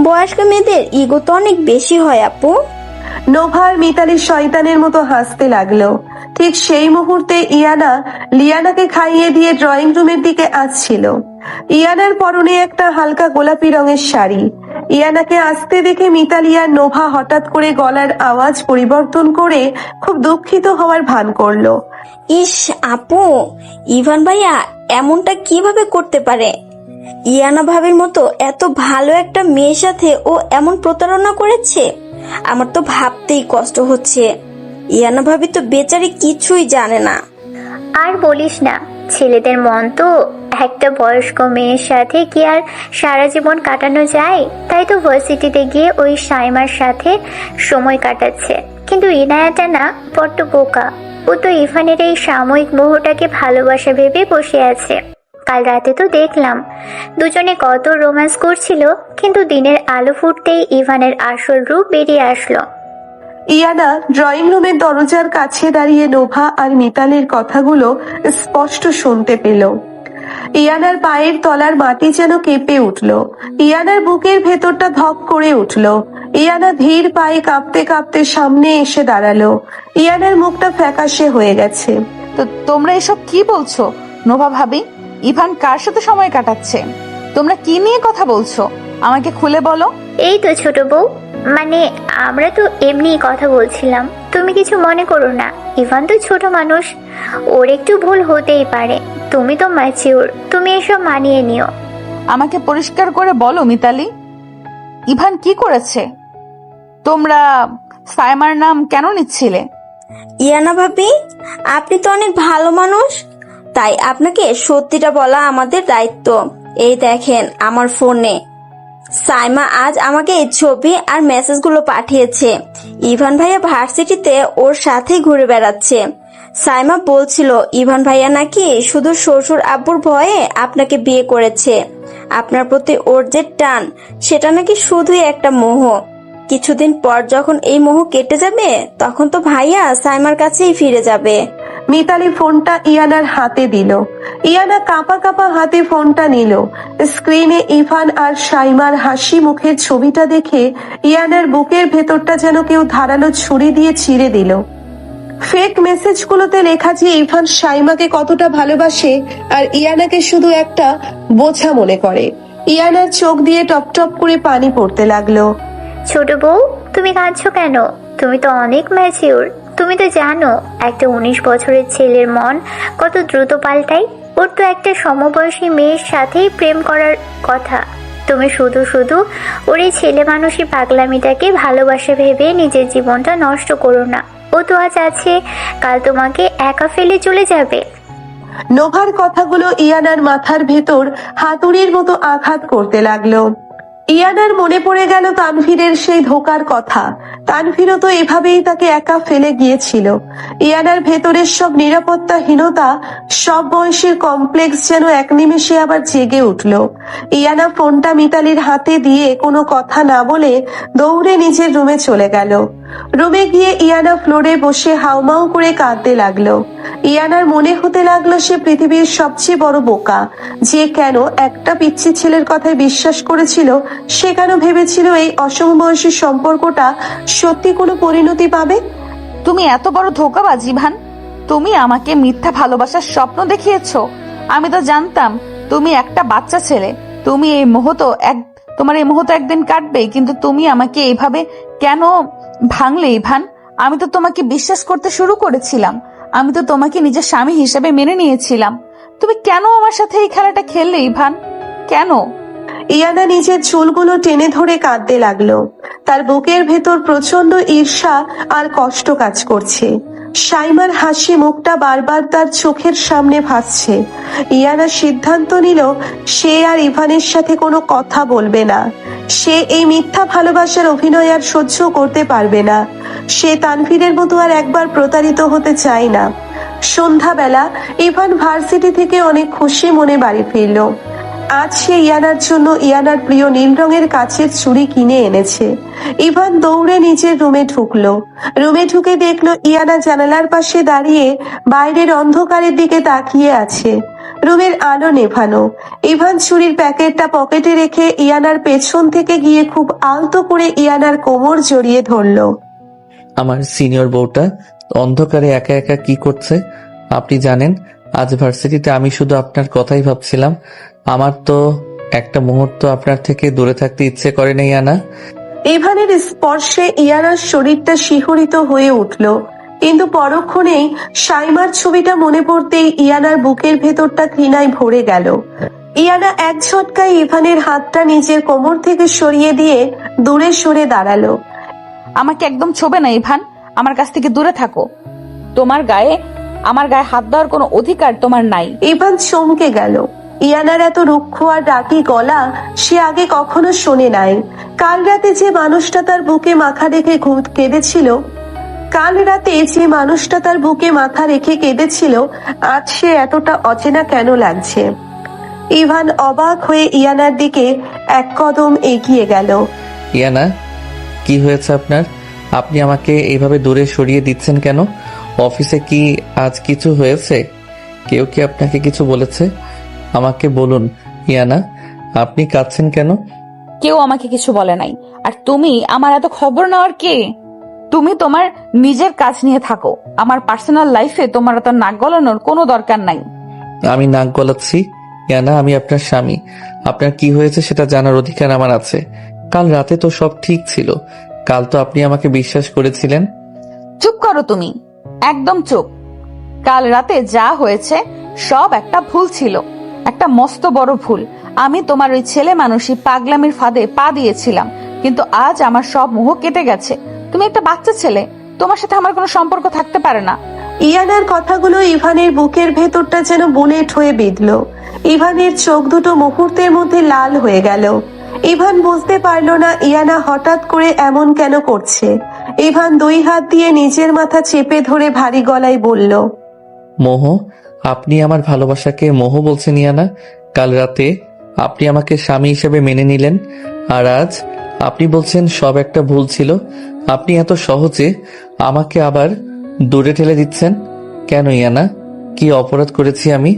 বয়স্ক মেয়েদের ইগো তো অনেক বেশি হয় আপু। নোভা আর মিতালি শয়তানের মতো হাসতে লাগলো। ঠিক সেই মুহূর্তে ইয়ানা লিয়ানাকে খাইয়ে দিয়ে ড্রয়িং রুমের দিকে আসছিল। ইয়ানার পরনে একটা হালকা গোলাপি রঙের শাড়ি। ইয়ানাকে আসতে দেখে মিতালি আর নোভা হঠাৎ করে গলার আওয়াজ পরিবর্তন করে খুব দুঃখিত হওয়ার ভান করলো। ইস আপু, ইভান ভাইয়া এমনটা কিভাবে করতে পারে? ইয়ানা ভাবির মতো এত ভালো একটা মেয়ের সাথে ও এমন প্রতারণা করেছে। আমার তো ভাবতেই কষ্ট হচ্ছে। ইয়ানা ভাবি তো বেচারি কিছুই জানে না। আর বলিস না, ছেলেদের মন তো একটা বয়স্ক মেয়ের সাথে কি আর সারা জীবন কাটানো যায়? তাই তো ভার্সিটিতে গিয়ে ওই সাইমার সাথে সময় কাটাচ্ছে। কিন্তু ইনায়াটা না বড্ড বোকা। ও তো ইভানের এই সাময়িক মোহটাকে ভালোবাসা ভেবে বসে আছে। কাল রাতে তো দেখলাম দুজনে কত রোম্যান্স করছিল, কিন্তু দিনের আলো ফুটতেই ইভানের আসল রূপ বেরিয়ে আসলো। ইয়ানা ড্রয়িং রুমের দরজার কাছে দাঁড়িয়ে নোভা আর মিতালির কথাগুলো স্পষ্ট শুনতে পেল। ইয়ানার পায়ের তলার মাটি যেন কেঁপে উঠল। ইয়ানার বুকের ভেতরটা ধক করে উঠল। ইয়ানা ধীর পায়ে কাঁপতে কাঁপতে সামনে এসে দাঁড়ালো। ইয়ানার মুখটা ফ্যাকাশে হয়ে গেছে। তো তোমরা এসব কি বলছো? নোভা ভাবি, ইভান কার সাথে সময় কাটাচ্ছে? তোমরা কি নিয়ে কথা বলছো? আমাকে খুলে বলো। এই তো ছোট বউ, মানে আমরা তো এমনিই কথা বলছিলাম, তুমি কিছু মনে করো না। ইভান তো ছোট মানুষ, ওর একটু ভুল হতেই পারে। তুমি তো ম্যাচিওর, তুমি এসব মানিয়ে নিও। আমাকে পরিষ্কার করে বলো মিতালি, ইভান কি করেছে? তোমরা সাইমার নাম কেন নিচ্ছিলে? ইয়ানা ভাবি, আপনি তো অনেক ভালো মানুষ, তাই আপনাকে সত্যিটা বলা আমাদের দায়িত্ব। এই দেখেন আমার ফোনে সাইমা আজ আমাকে এই ছবি আর মেসেজগুলো পাঠিয়েছে। ইভান ভাইয়া ভার্সিটিতে ওর সাথে ঘুরে বেড়াচ্ছে। সাইমা বলছিল ইভান ভাইয়া নাকি শুধু শ্বশুর আব্বুর ভয়ে আপনাকে বিয়ে করেছে। আপনার প্রতি ওর যে টান, সেটা নাকি শুধুই একটা মোহ। কিছুদিন পর যখন এই মোহ কেটে যাবে, তখন তো ভাইয়া সাইমার কাছেই ফিরে যাবে। মিতালি ফোনটা ইয়ানার হাতে দিল। ইয়ানা কাঁপা কাঁপা হাতে ফোনটা নিল। স্ক্রিনে ইভান আর সাইমার হাসি মুখের ছবিটা দেখে ইয়ানার বুকের ভেতরটা যেন কেউ ধারালো ছুরি দিয়ে চিরে দিল। ফেক মেসেজগুলোতে লেখা যে ইভান সাইমাকে কতটা ভালোবাসে আর ইয়ানাকে শুধু একটা বোঝা মনে করে। ইয়ানার চোখ দিয়ে টপ টপ করে পানি পড়তে লাগলো। ছোট বউ, তুমি কাঁদছো কেন? তুমি তো অনেক ম্যাচিওর। তুমি তো জানো একটা 19 বছরের ছেলের মন কত দ্রুত পাল্টায়। ওর তো একটা সমবয়সী মেয়ের সাথেই প্রেম করার কথা। তুমি শুধু শুধু ওর এই ছেলে মানুষই পাগলামিটাকে ভালোবাসা ভেবে নিজের জীবনটা নষ্ট করো না। ও তো আজ আছে, কাল তোমাকে একা ফেলে চলে যাবে। নোভার কথাগুলো ইয়ানার মাথার ভেতর হাতুড়ির মতো আঘাত করতে লাগলো। ইয়ানার মনে পড়ে গেল তানভীরের সেই ধোকার কথা। তানভীরও তো এভাবেই তাকে একা ফেলে গিয়েছিল। ইয়ানার ভেতরের সব নিরাপত্তাহীনতা, সব বয়সের কমপ্লেক্স যেন এক নিমেষে আবার জেগে উঠল। ইয়ানা ফোনটা মিতালির হাতে দিয়ে কোনো কথা না বলে দৌড়ে নিজের রুমে চলে গেল। রুমে গিয়ে ইয়ানা ফ্লোরে বসে হাউমাউ করে কাঁদতে লাগলো। ইয়ানার মনে হতে লাগলো সে পৃথিবীর সবচেয়ে বড় বোকা, যে কেন একটা পিচ্ছি ছেলের কথায় বিশ্বাস করেছিল। সে কেন ভেবেছিল এই অসমবয়সী সম্পর্কটা সত্যি কোনো পরিণতি পাবে। তুমি এত বড় ধোঁকাবাজ ইভান। তুমি আমাকে মিথ্যা ভালোবাসার স্বপ্ন দেখিয়েছো। আমি তো জানতাম তুমি একটা বাচ্চা ছেলে। তুমি তোমার এই মুহূর্ত একদিন কাটবে, কিন্তু তুমি আমাকে এইভাবে কেন ভাঙলে ইভান? আমি তো তোমাকে বিশ্বাস করতে শুরু করেছিলাম। আমি তো তোমাকে নিজের স্বামী হিসেবে মেনে নিয়েছিলাম। তুমি কেন আমার সাথে এই খেলাটা খেললে ইভান? কেন? ইয়ানা নিজের চুলগুলো টেনে ধরে কাঁদতে লাগলো। তার বুকের ভেতর প্রচন্ড ঈর্ষা আর কষ্ট কাজ করছে। সাইমার হাসি মুখটা বারবার তার চোখের সামনে ভাসছে। ইয়ানা সিদ্ধান্ত নিল সে আর ইভানের সাথে কোনো কথা বলবে না। সে এই মিথ্যা ভালোবাসার অভিনয় আর সহ্য করতে পারবে না। সে তানভীরের মতো আর একবার প্রতারিত হতে চায় না। সন্ধ্যাবেলা ইভান ভার্সিটি থেকে অনেক খুশি মনে বাড়ি ফিরল। আজ সে ইয়ানার জন্য ইয়ানার প্রিয় নীল রঙের কাচের চুড়ি কিনে এনেছে। ইভান দৌড়ে নিজের রুমে ঢুকলো। রুমে ঢুকে দেখলো ইয়ানা জানালার পাশে দাঁড়িয়ে বাইরের অন্ধকারের দিকে তাকিয়ে আছে। রুমের আলো নেভানো। ইভান চুরির প্যাকেটটা পকেটে রেখে ইয়ানার পেছন থেকে গিয়ে খুব আলতো করে ইয়ানার কোমর জড়িয়ে ধরলো। আমার সিনিয়র বউটা অন্ধকারে একা একা কি করছে আপনি জানেন? আজ ভার্সিটিতে আমি শুধু আপনার কথাই ভাবছিলাম। আমার তো একটা মুহূর্ত আপনার থেকে দূরে থাকতে ইচ্ছে করে নেই আনা। ইভানের স্পর্শে ইয়ানার শরীরটা শিহরিত হয়ে উঠল, কিন্তু পরক্ষণেই সাইমার ছবিটা মনে পড়তেই ইয়ানার বুকের ভেতরটা ঘৃণায় ভরে গেল। ইয়ানা এক ঝটকায় ইভানের হাতটা নিজের কোমর থেকে সরিয়ে দিয়ে দূরে সরে দাঁড়ালো। আমাকে একদম ছোবে না ইভান। আমার কাছ থেকে দূরে থাকো। আমার গায়ে হাত দেওয়ার কোনো অধিকার তোমার নাই। ইভান চমকে গেল। ইয়ানার এত রুক্ষ আর ডাকি গলা সে আগে কখনো শোনে নাই। কাল রাতে যে মানুষটা তার বুকে মাথা রেখে কেঁদেছিল আজ সে এতটা অচেনা কেন লাগছে। ইভান অবাক হয়ে ইয়ানার দিকে এক কদম এগিয়ে গেল। ইয়ানা, কি হয়েছে আপনার? আপনি আমাকে এইভাবে দূরে সরিয়ে দিচ্ছেন কেন? অফিসে কি আজ কিছু হয়েছে? কেউ কি আপনাকে কিছু বলেছে? আমাকে বলুন ইয়ানা, আপনি কাঁদছেন কেন? কেউ আমাকে কিছু বলে নাই। আর তুমি আমার এত খবর নেওয়ার কে? তুমি তোমার নিজের কাজ নিয়ে থাকো। আমার পার্সোনাল লাইফে তোমার এত নাক গলানোর কোনো দরকার নাই। আমি নাক গলাচ্ছি? ইয়ানা, আমি আপনার স্বামী। আপনার কি হয়েছে সেটা জানার অধিকার আমার আছে। কাল রাতে তো সব ঠিক ছিল। কাল তো আপনি আমাকে বিশ্বাস করেছিলেন। চুপ করো তুমি, একদম চুপ। কাল রাতে যা হয়েছে সব একটা ভুল ছিল, একটা মস্ত বড় ভুল। আমি তোমার ওই ছেলে মানুষই পাগলামির ফাঁদে পা দিয়েছিলাম, কিন্তু আজ আমার সব মোহ কেটে গেছে। তুমি একটা বাচ্চা ছেলে, তোমার সাথে আমার কোনো সম্পর্ক থাকতে পারে না। ইয়ানার কথাগুলো ইভানের বুকের ভেতরটা যেন বুলেট হয়ে বিঁধল। ইভানের চোখ দুটো মুহূর্তের মধ্যে লাল হয়ে গেল। ইভান বুঝতে পারলো না ইয়ানা হঠাৎ করে এমন কেন করছে। ইভান দুই হাত দিয়ে নিজের মাথা চেপে ধরে ভারী গলায় বলল, মোহ? আপনি আমার ভালোবাসাকে মোহ বলছেন ইয়ানা? কাল রাতে আপনি আমাকে স্বামী হিসেবে মেনে নিলেন, আর আজ আপনি বলছেন সব একটা ভুল ছিল। আপনি এত সহজে আমাকে আবার দূরে ঠেলে দিচ্ছেন কেন ইয়ানা? কি অপরাধ করেছি আমি?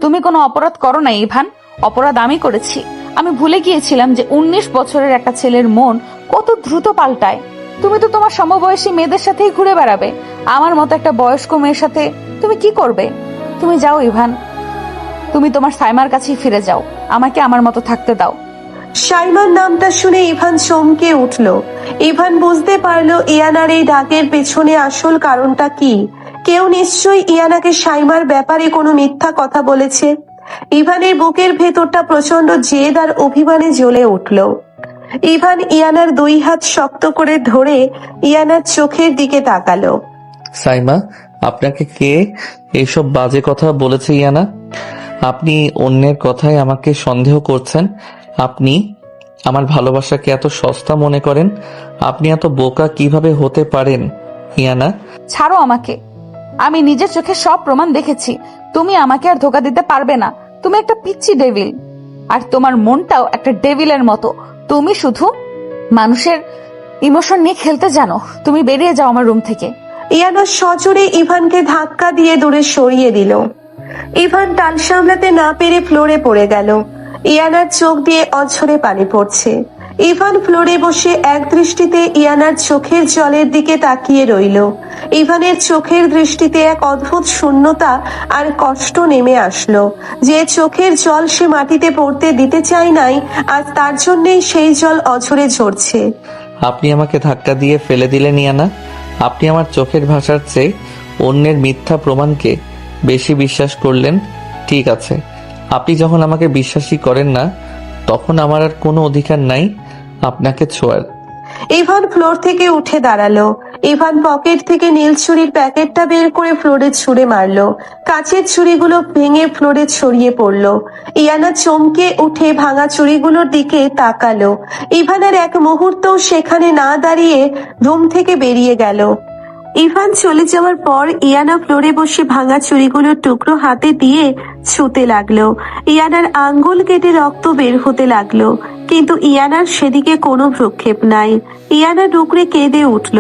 তুমি কোনো অপরাধ করো না ইভান, অপরাধ আমি করেছি। আমি ভুলে গিয়েছিলাম যে 19 বছরের একটা ছেলের মন কত দ্রুত পাল্টায়। তুমি তো তোমার সমবয়সী মেয়েদের সাথেই ঘুরে বেড়াবে, আমার মতো একটা বয়স্ক মেয়ের সাথে তুমি কি করবে? তুমি যাও ইভান, তুমি তোমার সাইমার কাছেই ফিরে যাও। আমাকে আমার মতো থাকতে দাও। সাইমার নামটা শুনে ইভান চমকে উঠল। ইভান বুঝতে পারলো ইয়ানার এই ডাকের পেছনে আসল কারণটা কি। কেউ নিশ্চয়ই ইয়ানাকে সাইমার ব্যাপারে কোনো মিথ্যা কথা বলেছে। ইভানের বুকের ভেতরটা প্রচন্ড জেদ আর অভিমানে জ্বলে উঠল। ইভান ইয়ানার দুই হাত শক্ত করে ধরে ইয়ানার চোখের দিকে তাকালো। সাইমা, আপনাকে কে এইসব বাজে কথা বলেছে ইয়ানা? আপনি অন্যের কথায় আমাকে সন্দেহ করছেন। আপনি আমার ভালোবাসাকে এত সস্তা মনে করেন? আপনি এত বোকা কিভাবে হতে পারেন ইয়ানা? ছাড়ো আমাকে, আমি নিজের চোখে সব প্রমাণ দেখেছি। তুমি আমাকে আর ধোকা দিতে পারবে না। তুমি একটা পিচ্ছি ডেভিল, আর তোমার মনটাও একটা ডেভিলের মতো। তুমি শুধু মানুষের ইমোশন নিয়ে খেলতে জানো, তুমি বেরিয়ে যাও আমার রুম থেকে। ইয়ানা সজোরে ইভানকে ধাক্কা দিয়ে দূরে সরিয়ে দিল। ইভান টাল সামলাতে না পেরে ফ্লোরে পড়ে গেল। ইয়ানার চোখ দিয়ে অঝরে পানি পড়ছে। ইভান ফ্লোরে বসে এক দৃষ্টিতে ইয়ানার চোখের জলের দিকে তাকিয়ে রইল। ইভানের চোখের দৃষ্টিতে এক অদ্ভুত শূন্যতা আর কষ্ট নেমে আসলো। যে চোখের জল সে মাটিতে পড়তে দিতে চায় নাই, আজ তার জন্যই সেই জল অঝরে ঝরছে। আপনি আমাকে ধাক্কা দিয়ে ফেলে দিলেন ইয়ানা। আপনি আমার চোখের ভাষার চেয়ে অন্যের মিথ্যা প্রমাণকে বেশি বিশ্বাস করলেন। ঠিক আছে, আপনি যখন আমাকে বিশ্বাসই করেন না, তখন আমার আর কোনো অধিকার নাই আপনাকে ছোঁয়ার। ইভান ফ্লোর থেকে উঠে দাঁড়ালো। ইভান পকেট থেকে নীল ছুরির প্যাকেটটা বের করে ফ্লোরে ছুঁড়ে মারলো। কাঁচের ছুরিগুলো ভেঙে ফ্লোরে ছড়িয়ে পড়লো। ইয়ানা চমকে উঠে ভাঙা ছুরিগুলোর দিকে তাকালো। ইভানের এক মুহূর্তও সেখানে না দাঁড়িয়ে রুম থেকে বেরিয়ে গেল। ইভান চলে যাওয়ার পর ইয়ানা ফ্লোরে বসে ভাঙা চুড়িগুলোর টুকরো হাতে দিয়ে ছুঁতে লাগলো। ইয়ানার আঙ্গুল কেটে রক্ত বের হতে লাগলো, কিন্তু ইয়ানার সেদিকে কোনো ভ্রুক্ষেপ নাই। ইয়ানা ডুকরে কেঁদে উঠল।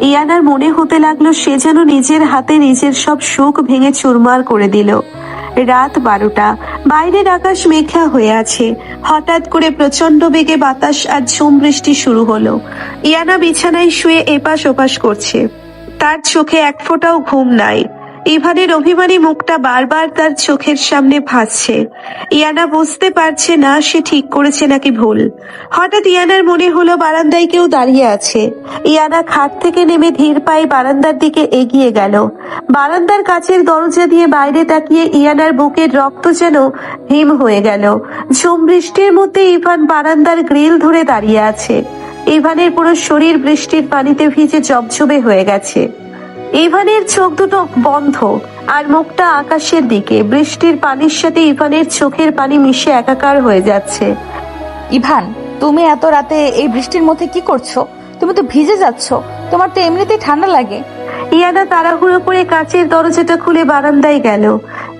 ইয়ানার মনে হতে লাগলো সে যেন নিজের হাতে নিজের সব সুখ ভেঙে চুরমার করে দিল। রাত 12টা, বাইরের আকাশ মেঘলা হয়ে আছে। হঠাৎ করে প্রচন্ড বেগে বাতাস আর ঝুম বৃষ্টি শুরু হলো। ইয়ানা বিছানায় শুয়ে এপাশ ওপাশ করছে। তার চোখে এক ফোঁটাও ঘুম নাই। ইভানের অভিমানী মুখটা বারবার তার চোখের সামনে ভাসছে। ইয়ানা বুঝতে পারছে না সে ঠিক করেছে নাকি ভুল। হঠাৎ ইয়ানার মনে হলো বারান্দায় কেউ দাঁড়িয়ে আছে। ইয়ানা খাট থেকে নেমে ধীর পায়ে বারান্দার দিকে এগিয়ে গেল। বারান্দার কাচের দরজা দিয়ে বাইরে তাকিয়ে ইয়ানার বুকের রক্ত যেন হিম হয়ে গেল। ঝুম বৃষ্টির মধ্যে ইভান বারান্দার গ্রিল ধরে দাঁড়িয়ে আছে। ইভানের পুরো শরীর বৃষ্টির পানিতে ভিজে জবজবে হয়ে গেছে। ইভানের চোখ দুটো বন্ধ আর মুখটা আকাশের দিকে। বৃষ্টির পানির সাথে ইভানের চোখের পানি মিশে একাকার হয়ে যাচ্ছে। ইভান, তুমি এত রাতে এই বৃষ্টির মধ্যে কি করছো? তুমি তো ভিজে যাচ্ছ, তোমার তো এমনিতেই ঠান্ডা লাগে। ইয়ানা তাড়াহুড়ো করে কাচের দরজাটা খুলে বারান্দায় গেল।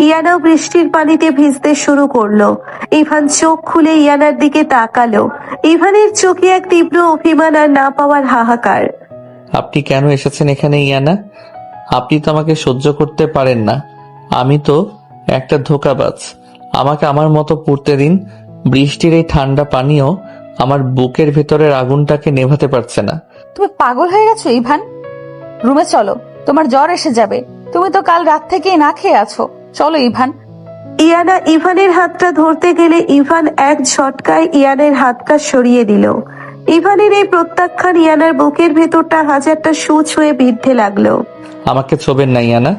ইয়ানাও বৃষ্টির পানিতে ভিজতে শুরু করলো। ইভান চোখ খুলে ইয়ানার দিকে তাকালো। ইভানের চোখে এক তীব্র অভিমান আর না পাওয়ার হাহাকার। আপনি কেন এসেছেন এখানে ইয়ানা? আপনি তো আমাকে সহ্য করতে পারেন না। আমি তো একটা ধোঁকাবাজ। আমাকে আমার মতো পড়তে দিন। বৃষ্টির এই ঠান্ডা পানিও আমার বুকের ভেতরের আগুনটাকে নেভাতে পারছে না। তুমি পাগল হয়ে গেছো ইভান। রুমে চলো, তোমার জ্বর এসে যাবে। তুমি তো কাল রাত থেকেই না খেয়ে আছো। চলো ইভান। ইয়ানা ইভানের হাতটা ধরতে গেলে ইভান এক ঝটকায় ইয়ানের হাতটা সরিয়ে দিল। ইভানের এই প্রত্যাখ্যান ইয়ানার বুকের ভেতরটা হাজারটা সূচ হয়ে বিঁধতে লাগলো। আমাকে ছোবেন না ইয়ানা।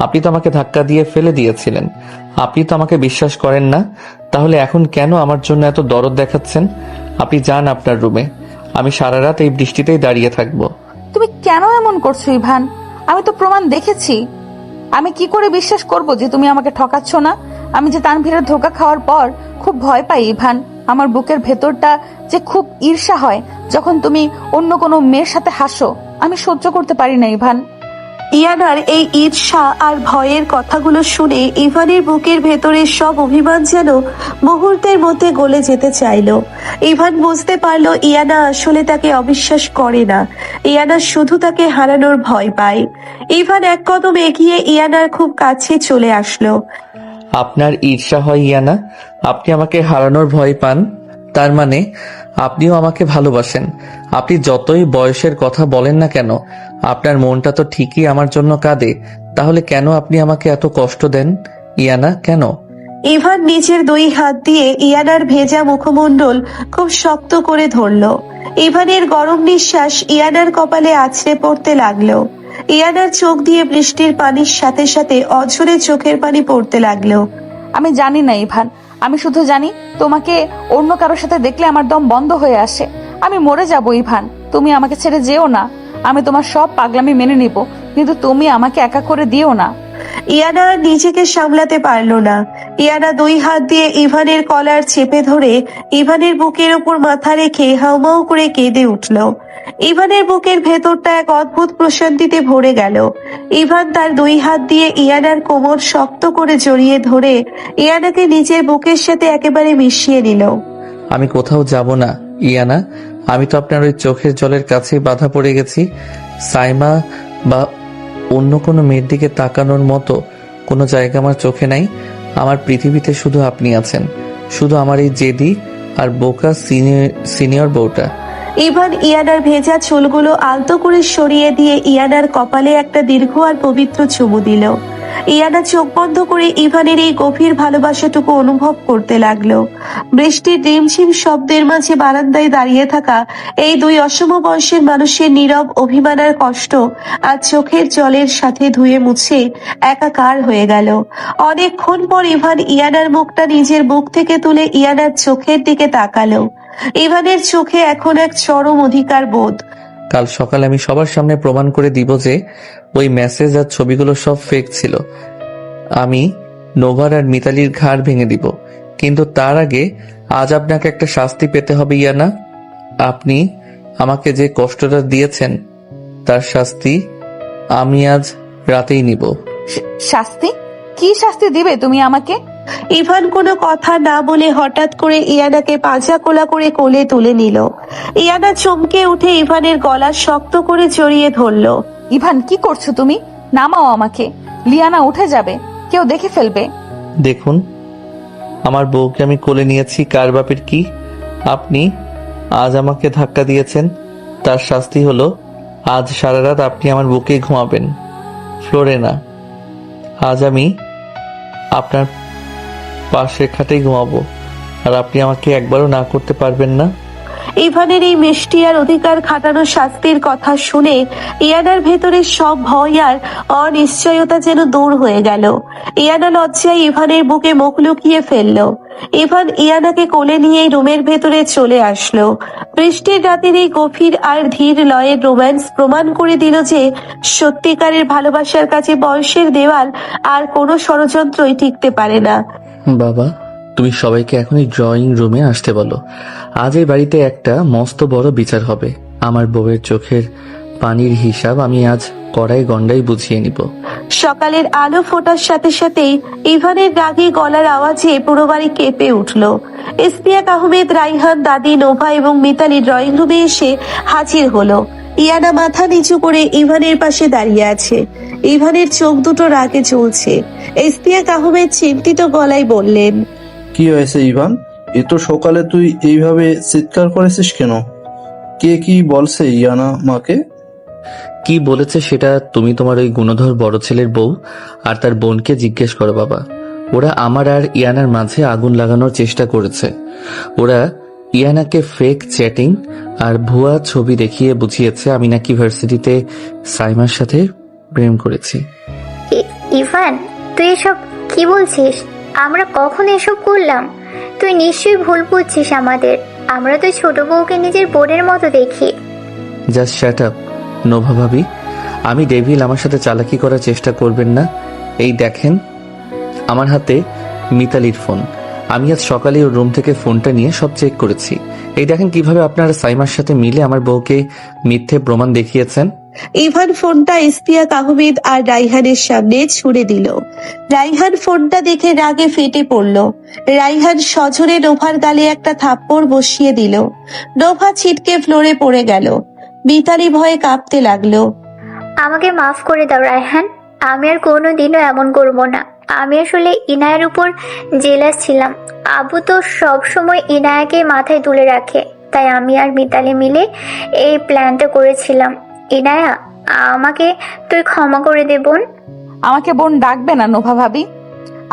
আপনি তো আমাকে ধাক্কা দিয়ে ফেলে দিয়েছিলেন। আপনি তো আমাকে বিশ্বাস করেন না। তাহলে এখন কেন আমার জন্য এত দরদ দেখাচ্ছেন? আপনি যান আপনার রুমে। আমি সারা রাত এই বৃষ্টিতেই দাঁড়িয়ে থাকবো। তুমি কেন এমন করছো ইভান? আমি তো প্রমাণ দেখেছি। আমি কি করে বিশ্বাস করব যে তুমি আমাকে ঠকাচ্ছ না? আমি যে তানভীরের ধোঁকা খাওয়ার পর খুব ভয় পাই ইভান। আমার বুকের ভেতরটা যে খুব ঈর্ষা হয় যখন তুমি অন্য কোনো মেয়ের সাথে হাসো। আমি সহ্য করতে পারি না ইভান। ইয়ানার এই ঈর্ষা আর ভয়ের কথাগুলো শুনে ইভানের বুকের ভেতরে সব অভিমান যেন মুহূর্তের মধ্যে গলে যেতে চাইলো। ইভান বুঝতে পারলো ইয়ানা আসলে তাকে অবিশ্বাস করে না। ইয়ানা শুধু তাকে হারানোর ভয় পায়। ইভান এক কদম এগিয়ে ইয়ানার খুব কাছে চলে আসলো। আপনার ঈর্ষা হয় ইয়ানা? আপনি আমাকে হারানোর ভয় পান? তার মানে আপনিও আমাকে ভালোবাসেন। আপনি যতই বয়সের কথা বলেন না কেন, আপনার মনটা তো ঠিকই আমার জন্য কাঁদে। তাহলে কেন আপনি আমাকে এত কষ্ট দেন ইয়ানা? কেন? ইভান নিজের 2 হাত দিয়ে ইয়ানার ভেজা মুখমণ্ডল খুব শক্ত করে ধরলো। ইভানের গরম নিঃশ্বাস ইয়ানার কপালে আছড়ে পড়তে লাগলো। ইয়ানার চোখ দিয়ে বৃষ্টির পানির সাথে সাথে অঝরে চোখের পানি পড়তে লাগলো। আমি জানি না ইভান, আমি শুধু জানি তোমাকে অন্য কারোর সাথে দেখলে আমার দম বন্ধ হয়ে আসে। আমি মরে যাব ইভান, তুমি আমাকে ছেড়ে যেও না। আমি তোমার সব পাগলামি মেনে নিব, কিন্তু তুমি আমাকে একা করে দিও না। ইয়ানা নিজেকে সামলাতে পারলো না। ইয়ানা 2 হাত দিয়ে ইভানের কলার চেপে ধরে ইভানের বুকের উপর মাথা রেখে হাউমাউ করে কেঁদে উঠল। ইভানের বুকের ভেতরটা এক অদ্ভুত প্রশান্তিতে ভরে গেল। ইভান তার 2 হাত দিয়ে ইয়ানার কোমর শক্ত করে জড়িয়ে ধরে ইয়ানাকে নিজের বুকের সাথে একেবারে মিশিয়ে নিল। আমি কোথাও যাব না ইয়ানা। আমি তো আপনার ওই চোখের জলের কাছে বাধা পড়ে গেছি। সাইমা বা অন্য কোনো মেয়ের দিকে তাকানোর মতো কোনো জায়গা আমার চোখে নাই। আমার পৃথিবীতে শুধু আপনি আছেন, শুধু আমার এই জেদি আর বোকা সিনিয়র বউটা। ইভান ইয়ানার ভেজা চুলগুলো আলতো করে সরিয়ে দিয়ে ইয়ানার কপালে একটা দীর্ঘ আর পবিত্র চুমু দিল। ইয়ানা চোখ বন্ধ করে ইভানের এই গভীর ভালোবাসাটুকু অনুভব করতে লাগলো। বৃষ্টির রিমঝিম শব্দের মাঝে বারান্দায় দাঁড়িয়ে থাকা এই দুই অসম বয়সের মানুষের নীরব অভিমান আর কষ্ট আর চোখের জলের সাথে ধুয়ে মুছে একাকার হয়ে গেল। অনেকক্ষণ পর ইভান ইয়ানার মুখটা নিজের বুক থেকে তুলে ইয়ানার চোখের দিকে তাকালো। ইভানের চোখে এখন এক চরম অধিকার বোধ। কাল সকালে আমি সবার সামনে প্রমাণ করে দিব যে ওই মেসেজ আর ছবিগুলো সব ফেক ছিল। আমি নোভার আর মিতালির ঘাড় ভেঙে দিব, কিন্তু তার আগে আজ আপনাকে একটা শাস্তি পেতে হবে ইয়ানা। আপনি আমাকে যে কষ্টটা দিয়েছেন তার শাস্তি আমি আজ রাতেই নিব। শাস্তি? কি শাস্তি দিবে তুমি আমাকে? ইভান কোনো কথা না বলে হঠাৎ করে ইয়ানাকে পাঁজা কোলা করে কোলে তুলে নিল। ইয়ানা চমকে উঠে ইভানের গলা শক্ত করে জড়িয়ে ধরলো। ইভান, কি করছো তুমি? নামাও আমাকে, লিয়ানা উঠে যাবে, কেউ দেখে ফেলবে। দেখুন, আমার বউকে আমি কোলে নিয়েছি, কার বাপের কি? আপনি আজ আমাকে ধাক্কা দিয়েছেন, তার শাস্তি হলো আজ সারা রাত আপনি আমার বুকে ঘুমাবেন, ফ্লোরে না। আজ আমি আপনার পাশের খাটেই ঘুমাবো, আর আপনি আমাকে একবারও না করতে পারবেন না। ইভানের এই মিষ্টি আর অধিকার খাটানো শাস্তির কথা শুনে ইয়ানার ভেতরে সব ভয় আর অনিশ্চয়তা যেন দূর হয়ে গেল। ইয়ানা লজ্জায় ইভানের বুকে মুখ লুকিয়ে ফেললো। ইভান ইয়ানাকে কোলে নিয়ে রুমের ভেতরে চলে আসলো। বৃষ্টির রাতের এই গভীর আর ধীর লয়ের রোম্যান্স প্রমাণ করে দিল যে সত্যিকারের ভালোবাসার কাছে বয়সের দেওয়াল আর কোনো ষড়যন্ত্রই টিকতে পারে না। বাবা, তুমি সবাইকে এখনই ড্রয়িং রুমে আসতে বলো। আজ এই বাড়িতে একটা মস্ত বড় বিচার হবে। আমার বউয়ের চোখের পানির হিসাব আমি আজ কড়াই গন্ডাই বুঝিয়ে নিব। সকালের আলো ফোটার সাথে সাথেই ইভানের রাগী গলার আওয়াজে পুরো বাড়ি কেঁপে উঠল। ইসপিয়াক আহমেদ, রাইহান, দাদি, নোভা এবং মিতালি ড্রয়িং রুমে এসে হাজির হলো। ইয়ানা মাথা নিচু করে ইভানের পাশে দাঁড়িয়ে আছে। ইভানের চোখ দুটো রাগে জ্বলছে। ইসপিয়াক আহমেদ চিন্তিত গলায় বললেন, কি হয়েছে ইভান? এত সকালে তুই এইভাবে চিৎকার করেছিস কেন? কে কি বলছে ইয়ানা মাকে? কি বলেছে সেটা তুমি তোমার ওই গুণধর বড় ছেলের বউ আর তার বোনকে জিজ্ঞেস করো বাবা। ওরা আমার আর ইয়ানার মাঝে আগুন লাগানোর চেষ্টা করেছে। ওরা ইয়ানাকে ফেক চ্যাটিং আর ভুয়া ছবি দেখিয়ে বুঝিয়েছে আমি নাকি ভার্সিটিতে সাইমার সাথে প্রেম করেছি। ইভান, তুই এসব কি বলছিস? আমরা কখন এসব করলাম? তুই নিশ্চয়ই ভুল বুঝছিস আমাদের। আমরা তো ছোট বউকে নিজের বোনের মতো দেখি। জাস্ট শ্যাট আপ নোভা ভাবি। আমি ডেভিল, আমার সাথে চালাকি করার চেষ্টা করবেন না। এই দেখেন আমার হাতে মিতালির ফোন। আমি আজ সকালে ওর রুম থেকে ফোনটা নিয়ে সব চেক করেছি। এই দেখেন কিভাবে আপনারা সাইমার সাথে মিলে আমার বউকে মিথ্যে প্রমাণ দেখিয়েছেন। ইভান ফোনটা ইসপিয়াক আহমেদ আর রাইহানের সামনে ছুড়ে দিল। রাইহান ফোনটা দেখে রাগে ফেটে পড়ল। রাইহান সজোরে নোভার গালে একটা থাপ্পড় বসিয়ে দিল। নোভা ছিটকে ফ্লোরে পড়ে গেল। মিতালি ভয়ে কাঁপতে লাগলো। আমাকে মাফ করে দাও রায়হান, আমি আর কোনোদিনও এমন করবো না। আমি আসলে ইনায়ের উপর জেলাস ছিলাম। আবু তো সব সময় ইনায়াকে মাথায় তুলে রাখে, তাই আমি আর মিতালি মিলে এই প্ল্যানটা করেছিলাম। ইনায়া, আমাকে তুই ক্ষমা করে দে বোন। আমাকে বোন ডাকবে না নোভা ভাবি।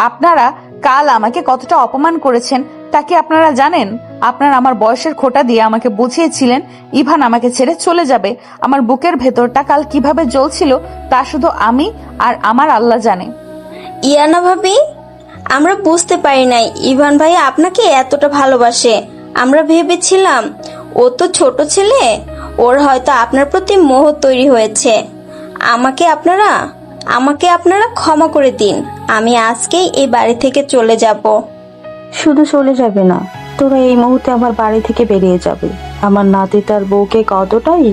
আপনারা কাল আমাকে কতটা অপমান করেছেন তা কি আপনারা জানেন? আপনারা আমার বয়সের খোঁটা দিয়ে আমাকে বুঝিয়েছিলেন ইভান আমাকে ছেড়ে চলে যাবে। আমার বুকের ভেতরটা কাল কিভাবে জ্বলছিল তা শুধু আমি আর আমার আল্লাহ জানে। ইয়ানা ভাবি, আমরা বুঝতে পারি নাই ইভান ভাই আপনাকে এতটা ভালোবাসে। আমরা ভেবেছিলাম ও তো ছোট ছেলে, ওর হয়তো আপনার প্রতি মোহ তৈরি হয়েছে। আমাকে আপনারা ক্ষমা করে দিন। আমি আজকেই এই বাড়ি থেকে চলে যাব। শুধু চলে যাবে না, তোরা এই মুহূর্তে আমার বাড়ি থেকে বেরিয়ে যাবে। আমার নাতি তার বউকে কতটাই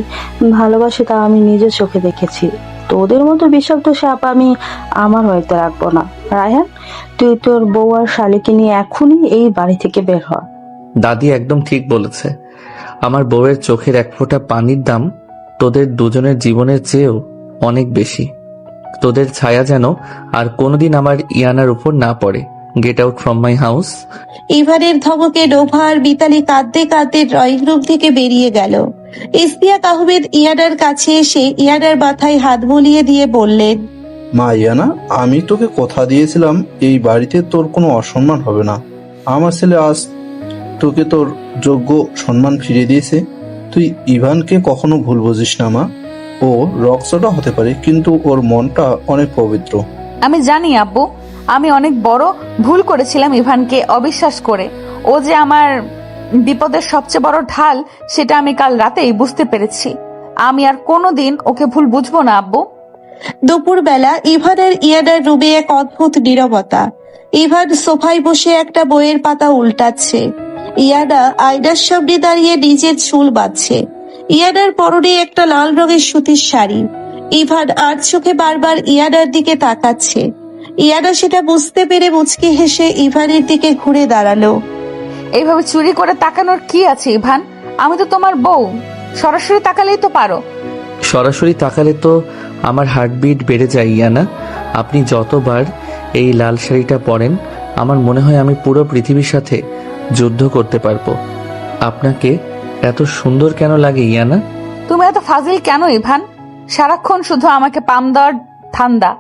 ভালোবাসে তা আমি নিজের চোখে দেখেছি। তোদের মতো বিষাক্ত সাপ আমি আমার হইতে রাখবো না। রায়হান, তুই তোর বউ আর শালিকে নিয়ে এখনই এই বাড়ি থেকে বের হ। দাদি একদম ঠিক বলেছে। আমার বউয়ের চোখের এক ফোঁটা পানির দাম তোদের দুজনের জীবনের চেয়েও অনেক বেশি। তোদের ছায়া যেন আর কোনোদিন আমার ইয়ানার উপর না পড়ে। Get out from my house. ইভানের ধমকে নোভা আর মিতালি কাঁদতে কাঁদতে ড্রয়িং রুম থেকে বেরিয়ে গেল। ইশতিয়াক আহমেদ ইয়ানার কাছে এসে ইয়ানার মাথায় হাত বুলিয়ে দিয়ে বললেন, মা ইয়ানা, আমি তোকে কথা দিয়েছিলাম এই বাড়িতে তোর কোনো অসম্মান হবে না। আমার ছেলে আজ তোকে তোর যোগ্য সম্মান ফিরিয়ে দিয়েছে। তুই ইভানকে কখনো ভুল বুঝিস না মা। ও রক্সটা হতে পারে, কিন্তু ওর মনটা অনেক পবিত্র। আমি জানি আব্বু, আমি অনেক বড় ভুল করেছিলাম ইভানকে অবিশ্বাস করে। ও যে আমার বিপদের সবচেয়ে বড় ঢাল, সেটা আমি কাল রাতেই বুঝতে পেরেছি। আমি আর কোনোদিন ওকে ভুল বুঝবো না আব্বু। দুপুরবেলা ইভানের ইয়ানার রুমে এক অদ্ভুত নীরবতা। ইভান সোফায় বসে একটা বইয়ের পাতা উল্টাচ্ছে। ইয়ানা আয়নার সামনে দাঁড়িয়ে নিজের চুল বাঁধছে। ইয়ানার পরনে একটা লাল রঙের সুতির শাড়ি। ইভান আর চোখে বারবার ইয়ানার দিকে তাকাচ্ছে। ইয়ানা সেটা বুঝতে পেরে মুচকি হেসে ইভানের দিকে ঘুরে দাঁড়ালো। এইভাবে চুরি করে তাকানোর কি আছে ইভান? আমি তো তোমার বউ, সরাসরি তাকালেই তো পারো। সরাসরি তাকালে তো আমার হার্টবিট বেড়ে যায় ইয়ানা। আপনি যতবার এই লাল শাড়িটা পরেন, আমার মনে হয় আমি পুরো পৃথিবীর সাথে যুদ্ধ করতে পারবো। আপনাকে এত সুন্দর কেন লাগে ইয়ানা? তুমি এত ফাজিল কেন ইভান? সারাক্ষণ শুধু আমাকে পাম দেওয়ার ধান্দা।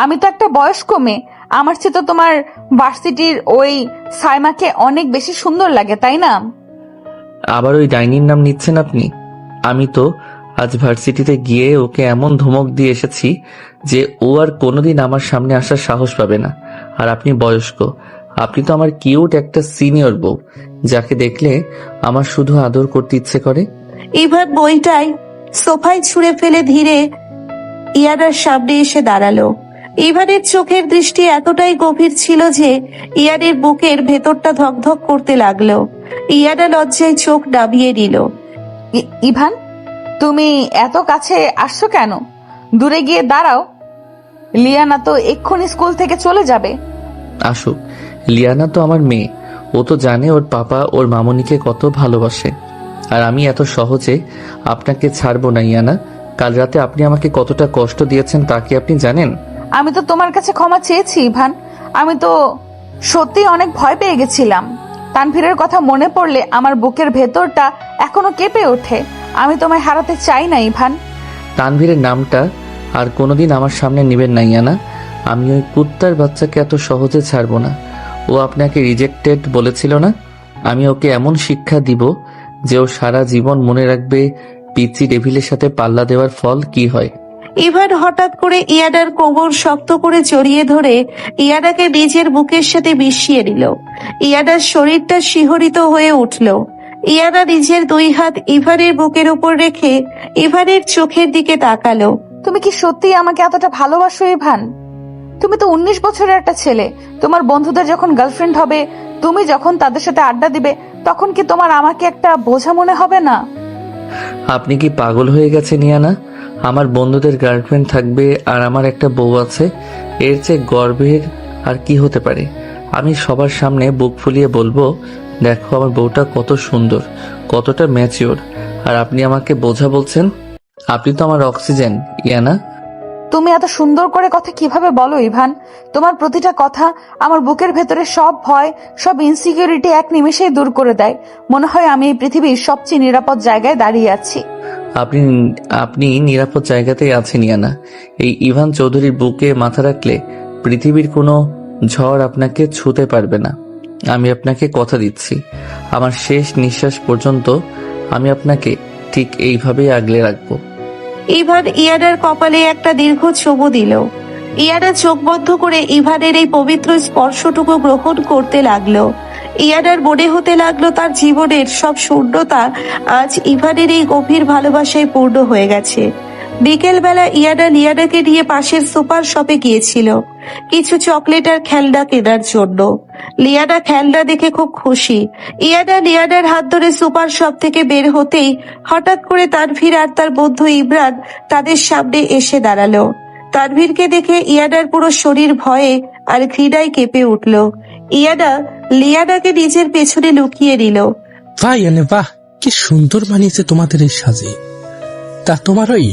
আমি তো একটা বয়স্ক মেয়ে, আমার চেয়ে তো তোমার ভার্সিটির ওই সাইমাকে অনেক বেশি সুন্দর লাগে, তাই না? আবার ওই ডাইনির নাম নিচ্ছেন আপনি? আমি তো আজ ভার্সিটিতে গিয়ে ওকে এমন ধমক দিয়ে এসেছি যে ও আর কোনোদিন আমার সামনে আসার সাহস পাবে না। আর আপনি বয়স্ক, আপনি তো আমার কিউট একটা সিনিয়র বউ, যাকে দেখলে আমার শুধু আদর করতে ইচ্ছে করে। ইভান বইটাই সোফায় ছুঁড়ে ফেলে ধীরে ইয়ানার সামনে এসে দাঁড়ালো। ইভানের চোখের দৃষ্টি এতটাই গভীর ছিল যে ইয়ানের বুকের ভেতরটা ধকধক করতে লাগলো। ইয়ানা লজ্জায় চোখ নামিয়ে নিল। ইভান, তুমি এত কাছে আসছো কেন? দূরে গিয়ে দাঁড়াও। লিয়ানা তো এক্ষুনি স্কুল থেকে চলে যাবে। আসুক, লিয়ানা তো আমার মেয়ে। ও তো জানে ওর পাপা ওর মামনিকে কত ভালোবাসে। আর আমি এত সহজে আপনাকে ছাড়বো না ইয়ানা। কাল রাতে আপনি আমাকে কতটা কষ্ট দিয়েছেন তা কি আপনি জানেন? আমি তো তোমার কাছে ক্ষমা চেয়েছি ইভান। আমি তো সত্যি অনেক ভয় পেয়ে গেছিলাম। তানভীরের কথা মনে পড়লে আমার বুকের ভেতরটা এখনো কেঁপে ওঠে। আমি তোমায় হারাতে চাই না ইভান। তানভীরের নামটা আর কোনোদিন আমার সামনে নেবেন না ইয়ানা। আমি ওই কুত্তার বাচ্চাকে এত সহজে ছাড়বো না। ও আপনাকে রিজেক্টেড বলেছিল না? আমি ওকে এমন শিক্ষা দিব যে ও সারা জীবন মনে রাখবে পিচি ডেভিলের সাথে পাল্লা দেওয়ার ফল কি হয়। ইভান হঠাৎ করে ইয়ানার কোমর শক্ত করে জড়িয়ে ধরে ইয়ানাকে নিজের বুকের সাথে মিশিয়ে নিল। ইয়ানার শরীরটা শিহরিত হয়ে উঠল। ইয়ানা নিজের দুই হাত ইভানের বুকের উপর রেখে ইভানের চোখের দিকে তাকালো। তুমি কি সত্যি আমাকে এতটা ভালোবাসো ইভান? তুমি তো 19 বছরের একটা ছেলে। তোমার বন্ধুদের যখন গার্লফ্রেন্ড হবে, তুমি যখন তাদের সাথে আড্ডা দিবে, তখন কি তোমার আমাকে একটা বোঝা মনে হবে না? আপনি কি পাগল হয়ে গেছেন ইয়ানা? আমার বন্ধুদের গার্লফ্রেন্ড থাকবে আর আমার একটা বউ আছে, এর চেয়ে গর্বের আর কি হতে পারে? আমি সবার সামনে বুক ফুলিয়ে বলবো, দেখো আমার বউটা কত সুন্দর, কতটা ম্যাচিওর। আর আপনি আমাকে বোঝা বলছেন? আপনি তো আমার অক্সিজেন ইয়ানা। তুমি এত সুন্দর করে কথা কিভাবে বলো ইভান? তোমার প্রতিটা কথা আমার বুকের ভেতরে সব ভয়, সব ইনসিকিউরিটি এক নিমেষেই দূর করে দেয়। মনে হয় আমি এই পৃথিবীর সবচেয়ে নিরাপদ জায়গায় দাঁড়িয়ে আছি। আপনি নিরাপদ জায়গাতেই আছেন ইয়ানা। এই ইভান চৌধুরীর বুকে মাথা রাখলে পৃথিবীর কোনো ঝড় আপনাকে ছুঁতে পারবে না। আমি আপনাকে কথা দিচ্ছি, আমার শেষ নিঃশ্বাস পর্যন্ত আমি আপনাকে ঠিক এইভাবেই আগলে রাখবো। ইভান ইয়ানার কপালে একটা দীর্ঘ চুমু দিল। ইয়ানা চোখ বন্ধ করে ইভানের এই পবিত্র স্পর্শটুকু গ্রহণ করতে লাগলো। ইয়ানার মনে হতে লাগলো তার জীবনের সব শূন্যতা আজ ইভানের এই গভীর ভালোবাসায় পূর্ণ হয়ে গেছে। বিকেলবেলা ইয়ানা লিয়ানাকে নিয়ে পাশের সুপার শপে গিয়েছিল কিছু চকলেট আর খেলনা কেনার জন্য। লিয়ানা খেলনা দেখে খুব খুশি। ইয়ানা লিয়ানার হাত ধরে সুপার শপ থেকে বের হতেই হঠাৎ করে তানভীর আর তার বন্ধু ইমরান তাদের সামনে এসে দাঁড়ালো। তানভীরকে দেখে ইয়ানার পুরো শরীর ভয়ে আর ঘৃণায় কেঁপে উঠল। ইয়ানা লিয়ানাকে নিজের পেছনে লুকিয়ে নিল। বাহ ইয়ানে বাহ, কি সুন্দর মানিয়েছে তোমাদের এই সাজে। তা তোমার ওই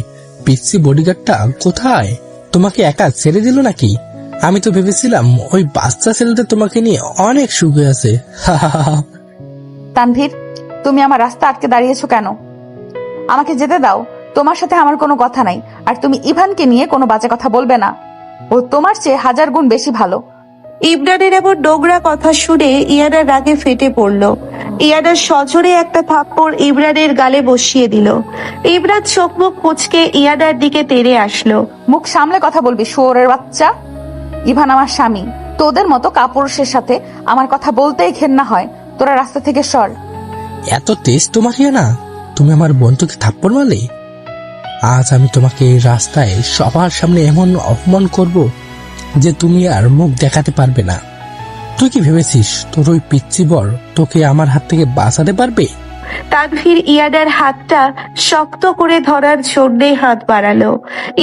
পিচ্ছি বডিগার্ডটা কোথায়? তোমাকে একা ছেড়ে দিল নাকি? আমি তো ভেবেছিলাম ওই বাচ্চা ছেলেটা তোমাকে নিয়ে অনেক সুখে আছে। তানভীর, তুমি আমার রাস্তা আটকে দাঁড়িয়েছো কেন? আমাকে যেতে দাও, তোমার সাথে আমার কোনো কথা নাই। আর তুমি ইভানকে নিয়ে কোনো বাজে কথা বলবে না, ও তোমার চেয়ে 1000 গুণ বেশি ভালো। ইমরানের এমন নোংরা কথা শুনে ইয়ানা রাগে ফেটে পড়ল। ইয়ানা সজোরে একটা থাপ্পড় ইমরানের গালে বসিয়ে দিল। ইমরান চোখ মুখ কুঁচকে ইয়ানার দিকে তেড়ে আসলো। মুখ সামলে কথা বলবি, শুয়োরের বাচ্চা। ইভান আমার স্বামী, তোদের মতো কাপুরুষের সাথে আমার কথা বলতেই ঘেন্না হয়। তোরা রাস্তা থেকে সর। এত তেজ তোমার না, তুমি আমার বন্ধুকে থাপ্পড় মারলে। আজ আমি তোমাকে রাস্তায় সবার সামনে এমন অপমান করব যে তুমি আর মুখ দেখাতে পারবে না। তুই কি ভেবেছিস তোর ওই পিচ্চি বর তোকে আমার হাত থেকে বাঁচাতে পারবে? তানভীর ইয়ানার হাতটা শক্ত করে ধরার জন্যে হাত বাড়ালো।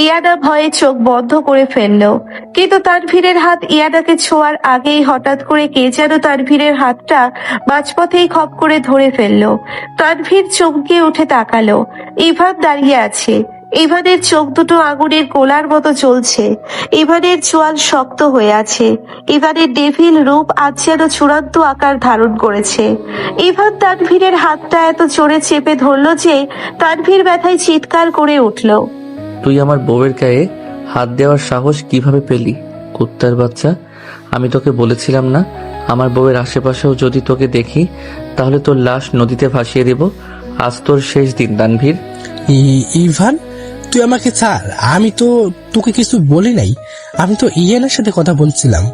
ইয়ানা ভয়ে চোখ বন্ধ করে ফেললো, কিন্তু তানভীরের হাত ইয়ানাকে ছোঁয়ার আগেই হঠাৎ করে কে যেন তানভীরের হাতটা মাঝপথেই খপ করে ধরে ফেললো। তানভীর চমকে উঠে তাকালো। ইভান দাঁড়িয়ে আছে। ইভানের চোখ দুটো আগুনের গোলার মতো জ্বলছে। ইভানের চোয়াল শক্ত হয়ে আছে। ইভানের ডেভিল রূপ আজ যেন চূড়ান্ত আকার ধারণ করেছে। ইভান তানভীরের হাতটা এত জোরে চেপে ধরলো যে তানভীর ব্যথায় চিৎকার করে উঠল। তুই আমার বউয়ের গায়ে হাত দেওয়ার সাহস কিভাবে পেলি, কুত্তার বাচ্চা? আমি তোকে বলেছিলাম না আমার বউয়ের আশেপাশেও যদি তোকে দেখি তাহলে তোর লাশ নদীতে ভাসিয়ে দেব। আজ তোর শেষ দিন তানভীর। ইভান, তুই আমাকে ছাড়। আমি তো তোকে কিছু বলি নাই। আমি তো ইয়ানার সাথে কথা বলছিলাম।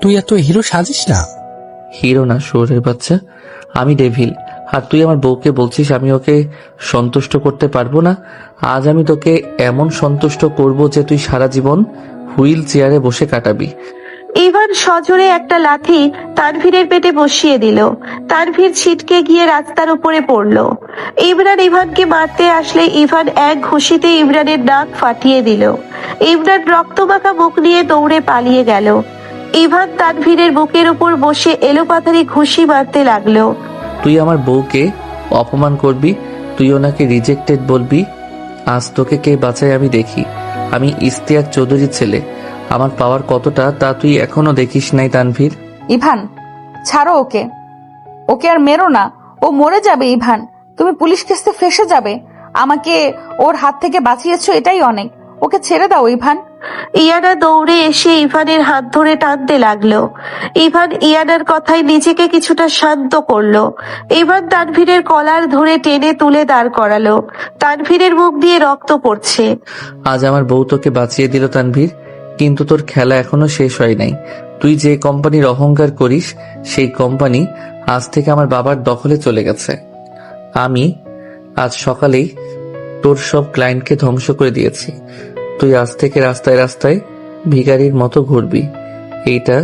তুই এত হিরো সাজিস না। হিরো না, শুয়োরের বাচ্চা। আমি ডেভিল, আর তুই আমার বউকে বলছিস আমি ওকে সন্তুষ্ট করতে পারবো না। আজ আমি তোকে এমন সন্তুষ্ট করব যে তুই সারা জীবন হুইল চেয়ারে বসে কাটাবি। ইভান সজোরে একটা লাথি তানভীরের পেটে বসিয়ে দিল। তানভীর ছিটকে গিয়ে রাস্তার উপরে পড়ল। ইমরান ইভানকে মারতে আসলে ইভান এক ঘুষিতে ইমরানের নাক ফাটিয়ে দিল। ইমরান রক্তমাখা মুখ নিয়ে দৌড়ে পালিয়ে গেল। ইভান তানভীরের বুকের উপর বসে এলোপাথারি ঘুষি মারতে লাগলো। তুই আমার বউকে অপমান করবি, তুই ওনাকে রিজেক্টেড বলবি। আজ তোকে কে বাঁচায় আমি দেখি। আমি ইশতিয়াক চৌধুরীর ছেলে, আমার পাওয়ার কতটা তা তুই এখনো দেখিস নাই তানভীর। ইভান, ছাড়ো ওকে। ওকে আর মেরো না, ও মরে যাবে। ইভান, তুমি পুলিশ কেসে ফেসে যাবে। আমাকে ওর হাত থেকে বাঁচিয়েছো, এটাই অনেক। ওকে ছেড়ে দাও ইভান। ইয়ানা দৌড়ে এসে ইভানের হাত ধরে টানতে লাগলো। ইভান ইয়ানার কথায় নিজেকে কিছুটা শান্ত করলো। ইভান তানভীরের কলার ধরে টেনে তুলে দাঁড় করালো। তানভীরের মুখ দিয়ে রক্ত পড়ছে। আজ আমার বউ তোকে বাঁচিয়ে দিল তানভীর, কিন্তু তোর খেলা এখনো শেষ হয় নাই। তুই যে কোম্পানির অহংকার করিস সেই কোম্পানি আজ থেকে আমার বাবার দখলে চলে গেছে। আমি আজ সকালেই তোর সব ক্লায়েন্টকে ধ্বংস করে দিয়েছি। তুই আজ থেকে রাস্তায় রাস্তায় ভিখারির মতো ঘুরবি। এইটা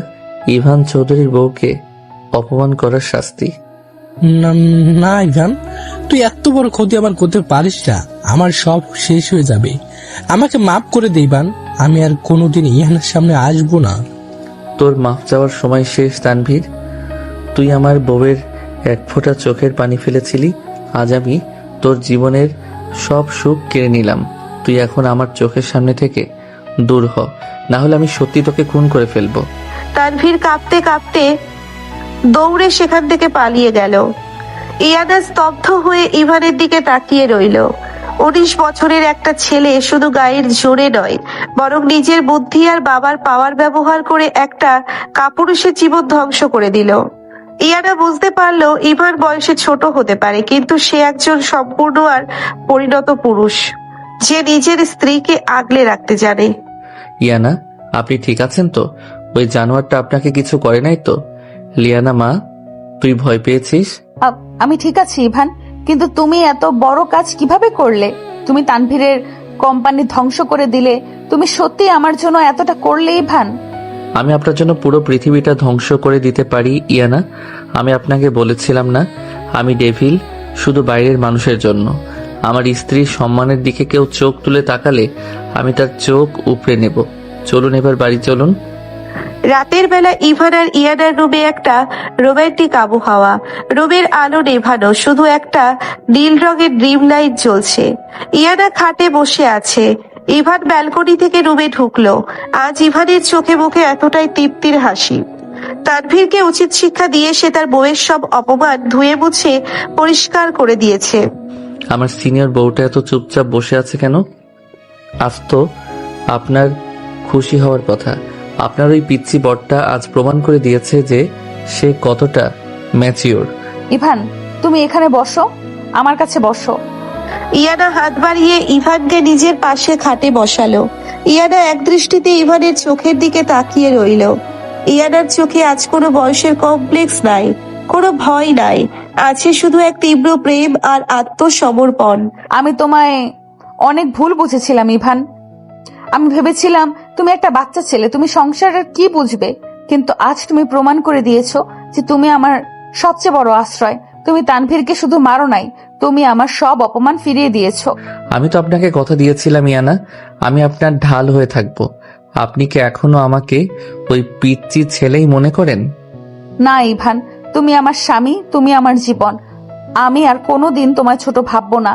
ইভান চৌধুরীর বউকে অপমান করার শাস্তি। না ইভান, তুই এত বড় ক্ষতি আমার করতে পারিস না। আমার সব শেষ হয়ে যাবে। আমাকে মাফ করে দে ইভান। আমি আর কোনোদিন ইয়ানার সামনে আসবো না। তোর মাফ চাওয়ার সময় শেষ তানভীর। তুই আমার বউয়ের এক ফোঁটা চোখের পানি ফেলেছিলি। আজ আমি তোর জীবনের সব সুখ কেড়ে নিলাম। তুই এখন আমার চোখের সামনে থেকে দূর হ, না হলে আমি সত্যি তোকে খুন করে ফেলবো। তানভীর কাঁপতে কাঁপতে দৌড়ে সেখান থেকে পালিয়ে গেল। ইয়ানা স্তব্ধ হয়ে ইভানের দিকে তাকিয়ে রইল। 19 বছরের একটা ছেলে শুধু গায়ের জোরে নয়, বরং নিজের বুদ্ধি আর বাবার পাওয়ার ব্যবহার করে একটা কাপুরুষের জীবন ধ্বংস করে দিল। ইয়ানা বুঝতে পারলো ইভান বয়সে ছোট হতে পারে, কিন্তু সে একজন সম্পূর্ণ আর পরিণত পুরুষ, যে নিজের স্ত্রীকে আগলে রাখতে জানে। ইয়ানা, আপনি ঠিক আছেন তো? ওই জানোয়ারটা আপনাকে কিছু করে নাই তো? লিয়ানা মা, তুই ভয় পেয়েছিস? আমি ঠিক আছি ইভান, কিন্তু তুমি এত বড় কাজ কিভাবে করলে? তুমি তানভীরের কোম্পানি ধ্বংস করে দিলে। তুমি সত্যি আমার জন্য এতটা করলে ইভান? আমি আপনার জন্য পুরো পৃথিবীটা ধ্বংস করে দিতে পারি ইয়ানা। আমি আপনাকে বলেছিলাম না আমি ডেভিল শুধু বাইরের মানুষের জন্য। আমার স্ত্রীর সম্মানের দিকে কেউ চোখ তুলে তাকালে আমি তার চোখ উপড়ে নেব। চলুন এবার বাড়ি চলুন। রাতের বেলা ইভান আর ইয়ানার রুমে একটা রোমান্টিক আবহাওয়া। রুমের আলো নেভানো, শুধু একটা নীল রঙের ড্রিম লাইট জ্বলছে। ইয়ানা খাটে বসে আছে, ইভান ব্যালকনি থেকে রুমে ঢুকলো। আজ ইভানের চোখে মুখে এতটাই তৃপ্তির হাসি। তানভীরকে উচিত শিক্ষা দিয়ে সে তার বউয়ের সব অপমান ধুয়ে মুছে পরিষ্কার করে দিয়েছে। আমার সিনিয়র বউটা এত চুপচাপ বসে আছে কেন? আজ তো আপনার খুশি হওয়ার কথা। আপনার ওই পিচ্চি বরটা আজ প্রমাণ করে দিয়েছে যে সে কতটা ম্যাচিওর। ইভান, তুমি এখানে বসো, আমার কাছে বসো। ইয়ানা হাত বাড়িয়ে ইভানকে নিজের পাশে খাটে বসালো। ইয়ানা একদৃষ্টিতে ইভানের চোখের দিকে তাকিয়ে রইল। ইয়ানার চোখে আজ কোনো বয়সের কমপ্লেক্স নাই, কোনো ভয় নাই, আছে শুধু এক তীব্র প্রেম আর আত্মসমর্পণ। আমি তোমায় অনেক ভুল বুঝেছিলাম ইভান। আমি ভেবেছিলাম তুমি একটা বাচ্চা ছেলে, তুমি সংসারের কি বুঝবে, কিন্তু আজ তুমি প্রমাণ করে দিয়েছো যে তুমি আমার সবচেয়ে বড় আশ্রয়। তুমি তানভীরকে শুধু মারো নাই, তুমি আমার সব অপমান ফিরিয়ে দিয়েছো। আমি তো আপনাকে কথা দিয়েছিলাম ইয়ানা, আমি আপনার ঢাল হয়ে থাকবো। আপনি কি এখনো আমাকে ওই পিচ্চি ছেলেই মনে করেন? না ইভান, তুমি আমার স্বামী, তুমি আমার জীবন। আমি আর কোনোদিন তোমায় ছোট ভাববো না।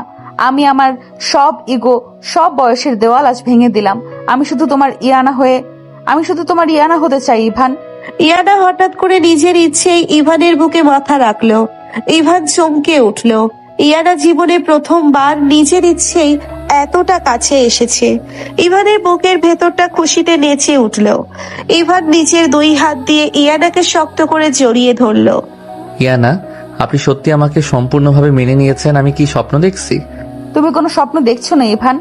আমি আমার সব ইগো, সব বয়সের দেওয়াল আজ ভেঙে দিলাম। আমি শুধু তোমার ইয়ানা হতে চাই ইভান। ইয়ানা হঠাৎ করে নিজের ইচ্ছেই ইভানের বুকে মাথা রাখলো। ইভান চমকে উঠলো। ইয়ানা জীবনে প্রথমবার নিজের ইচ্ছেই এতটা কাছে এসেছে। ইভানের বুকের ভেতরটা খুশিতে নেচে উঠলো। ইভান নিজের 2 হাত দিয়ে ইয়ানাকে শক্ত করে জড়িয়ে ধরলো। ইয়ানা, আপনি সত্যি আমাকে সম্পূর্ণভাবে মেনে নিয়েছেন? আমি কি স্বপ্ন দেখছি? তুমি কোনো স্বপ্ন দেখছো না ইভান,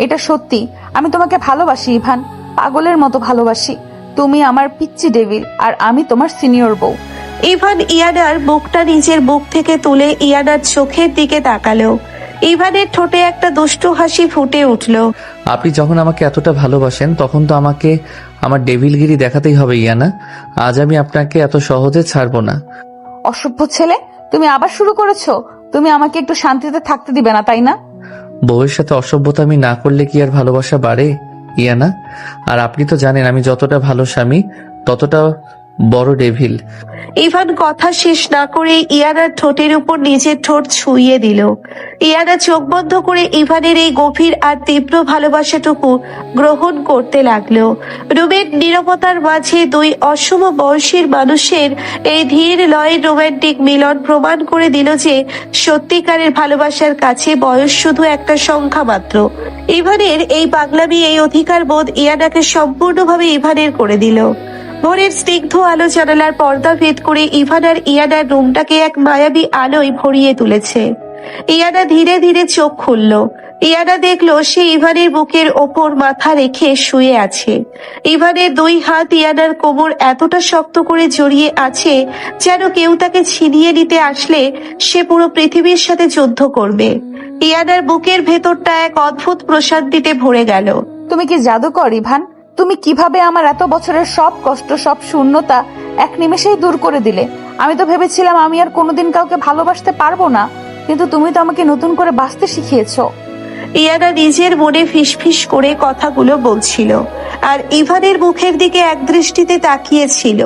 এটা সত্যি। আমি তোমাকে ভালোবাসি ইভান, পাগলের মতো ভালোবাসি। তুমি আমার পিচ্চি ডেভিল, আর আমি তোমার সিনিয়র বউ। ইভান ইয়ানার বুকটা নিজের বুক থেকে তুলে ইয়ানার চোখের দিকে তাকালো। ইভানের ঠোঁটে একটা দুষ্টু হাসি ফুটে উঠলো। আপনি যখন আমাকে এতটা ভালোবাসেন তখন তো আমাকে আমার ডেভিলগিরি দেখাতেই হবে ইয়ানা। আজ আমি আপনাকে এত সহজে ছাড়বো না। অসভ্য ছেলে, তুমি আবার শুরু করেছো। তুমি আমাকে একটু শান্তিতে থাকতে দিবে না, তাই না? বউয়ের সাথে অসভ্যতা আমি না করলে কি আর ভালোবাসা বাড়ে ইয়ানা? আর আপনি তো জানেন আমি যতটা ভালো স্বামী ততটা বড় ডেভিল। ইভান কথা শেষ না করে ইয়ানার ঠোঁটের উপর নিজের ঠোঁট ছুঁয়ে দিল। ইয়ানা চোখ বন্ধ করে ইভানের এই গভীর আর তীব্র ভালোবাসাটুকু গ্রহণ করতে লাগলো। রুমের নীরবতার মাঝে 2 অসম বয়সীর মানুষের এই ধীর লয়ের রোমান্টিক মিলন প্রমাণ করে দিল যে সত্যিকারের ভালোবাসার কাছে বয়স শুধু একটা সংখ্যা মাত্র। ইভানের এই পাগলামি, এই অধিকার বোধ ইয়ানাকে সম্পূর্ণভাবে ইভানের করে দিল। ভোরের স্নিগ্ধ আলো জানালার পর্দা ভেদ করে ইভান আর ইয়ানার রুমটাকে এক মায়াবী আলোয় ভরিয়ে তুলেছে। ইয়ানা ধীরে ধীরে চোখ খুলল। ইয়ানা দেখলো সে ইভানের বুকের ওপর মাথা রেখে শুয়ে আছে। ইভানের 2 হাত ইয়ানার কোমর এতটা শক্ত করে জড়িয়ে আছে যেন কেউ তাকে ছিনিয়ে নিতে আসলে সে পুরো পৃথিবীর সাথে যুদ্ধ করবে। ইয়ানার বুকের ভেতরটা এক অদ্ভুত প্রশান্তিতে ভরে গেল। তুমি কি জাদুকর ইভান? তুমি কিভাবে আমার এত বছরের সব কষ্ট, সব শূন্যতা এক নিমেষেই দূর করে দিলে। আমি তো ভেবেছিলাম আমি আর কোনোদিন কাউকে ভালোবাসতে পারবো না, কিন্তু তুমি তো আমাকে নতুন করে বাঁচতে শিখিয়েছো। ইয়ানা নিজের মনে ফিসফিস করে কথাগুলো বলছিল আর ইভানের মুখের দিকে একদৃষ্টিতে তাকিয়েছিল।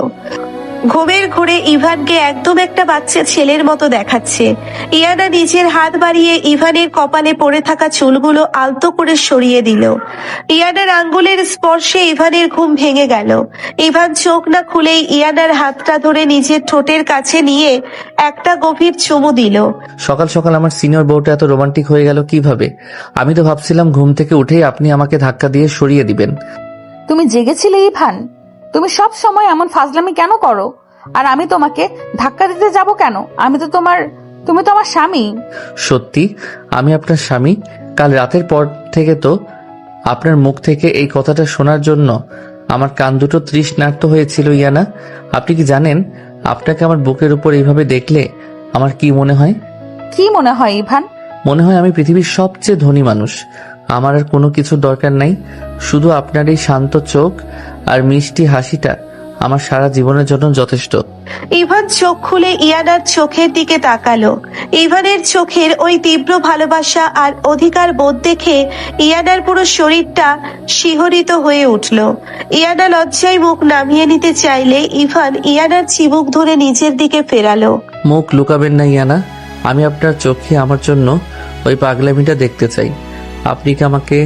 ঘুমের ঘোরে ইভানকে একদম একটা বাচ্চা ছেলের মতো দেখাচ্ছে। ইয়ানা নিজের হাত বাড়িয়ে ইভানের কপালে পড়ে থাকা চুলগুলো আলতো করে সরিয়ে দিল। ইয়ানার আঙ্গুলের স্পর্শে ইভানের ঘুম ভেঙে গেল। ইভান চোখ না খুলেই ইয়ানার হাতটা ধরে নিজের ঠোঁটের কাছে নিয়ে একটা গভীর চুমু দিল। সকাল সকাল আমার সিনিয়র বউটা এত রোমান্টিক হয়ে গেল কিভাবে? আমি তো ভাবছিলাম ঘুম থেকে উঠেই আপনি আমাকে ধাক্কা দিয়ে সরিয়ে দিবেন। তুমি জেগেছিলে ইভান? তুমি সব সময় এমন ফাজলামি কেন করো? আর আমি তোমাকে ধাক্কা দিতে যাব কেন? তুমি তো আমার স্বামী। সত্যি আমি আপনার স্বামী? কাল রাতের পর থেকে তো আপনার মুখ থেকে এই কথাটা শোনার জন্য আমার কান দুটো তৃষ্ণার্ত হয়েছিল ইয়ানা। আপনি কি জানেন আপনাকে আমার বুকের উপর এইভাবে দেখলে আমার কি মনে হয়? কি মনে হয় ইভান? মনে হয় আমি পৃথিবীর সবচেয়ে ধনী মানুষ। আমার আর কোনো কিছুর দরকার নাই, শুধু আপনার এই শান্ত চোখ আর মিষ্টি হাসিটা আমার সারা জীবনের জন্য যথেষ্ট। ইভান চোখ খুলে ইয়ানার চোখের দিকে তাকালো। ইভানের চোখের ওই তীব্র ভালোবাসা আর অধিকার বোধ দেখে ইয়ানার পুরো শরীরটা শিহরিত হয়ে উঠল। ইয়ানা লজ্জায় মুখ নামিয়ে নিতে চাইলে ইভান ইয়ানার চিবুক ধরে নিজের দিকে ফেরালো। মুখ লুকাবেন না ইয়ানা, আমি আপনার চোখে আমার জন্য ওই পাগলামিটা দেখতে চাই। আপনি কি আমাকে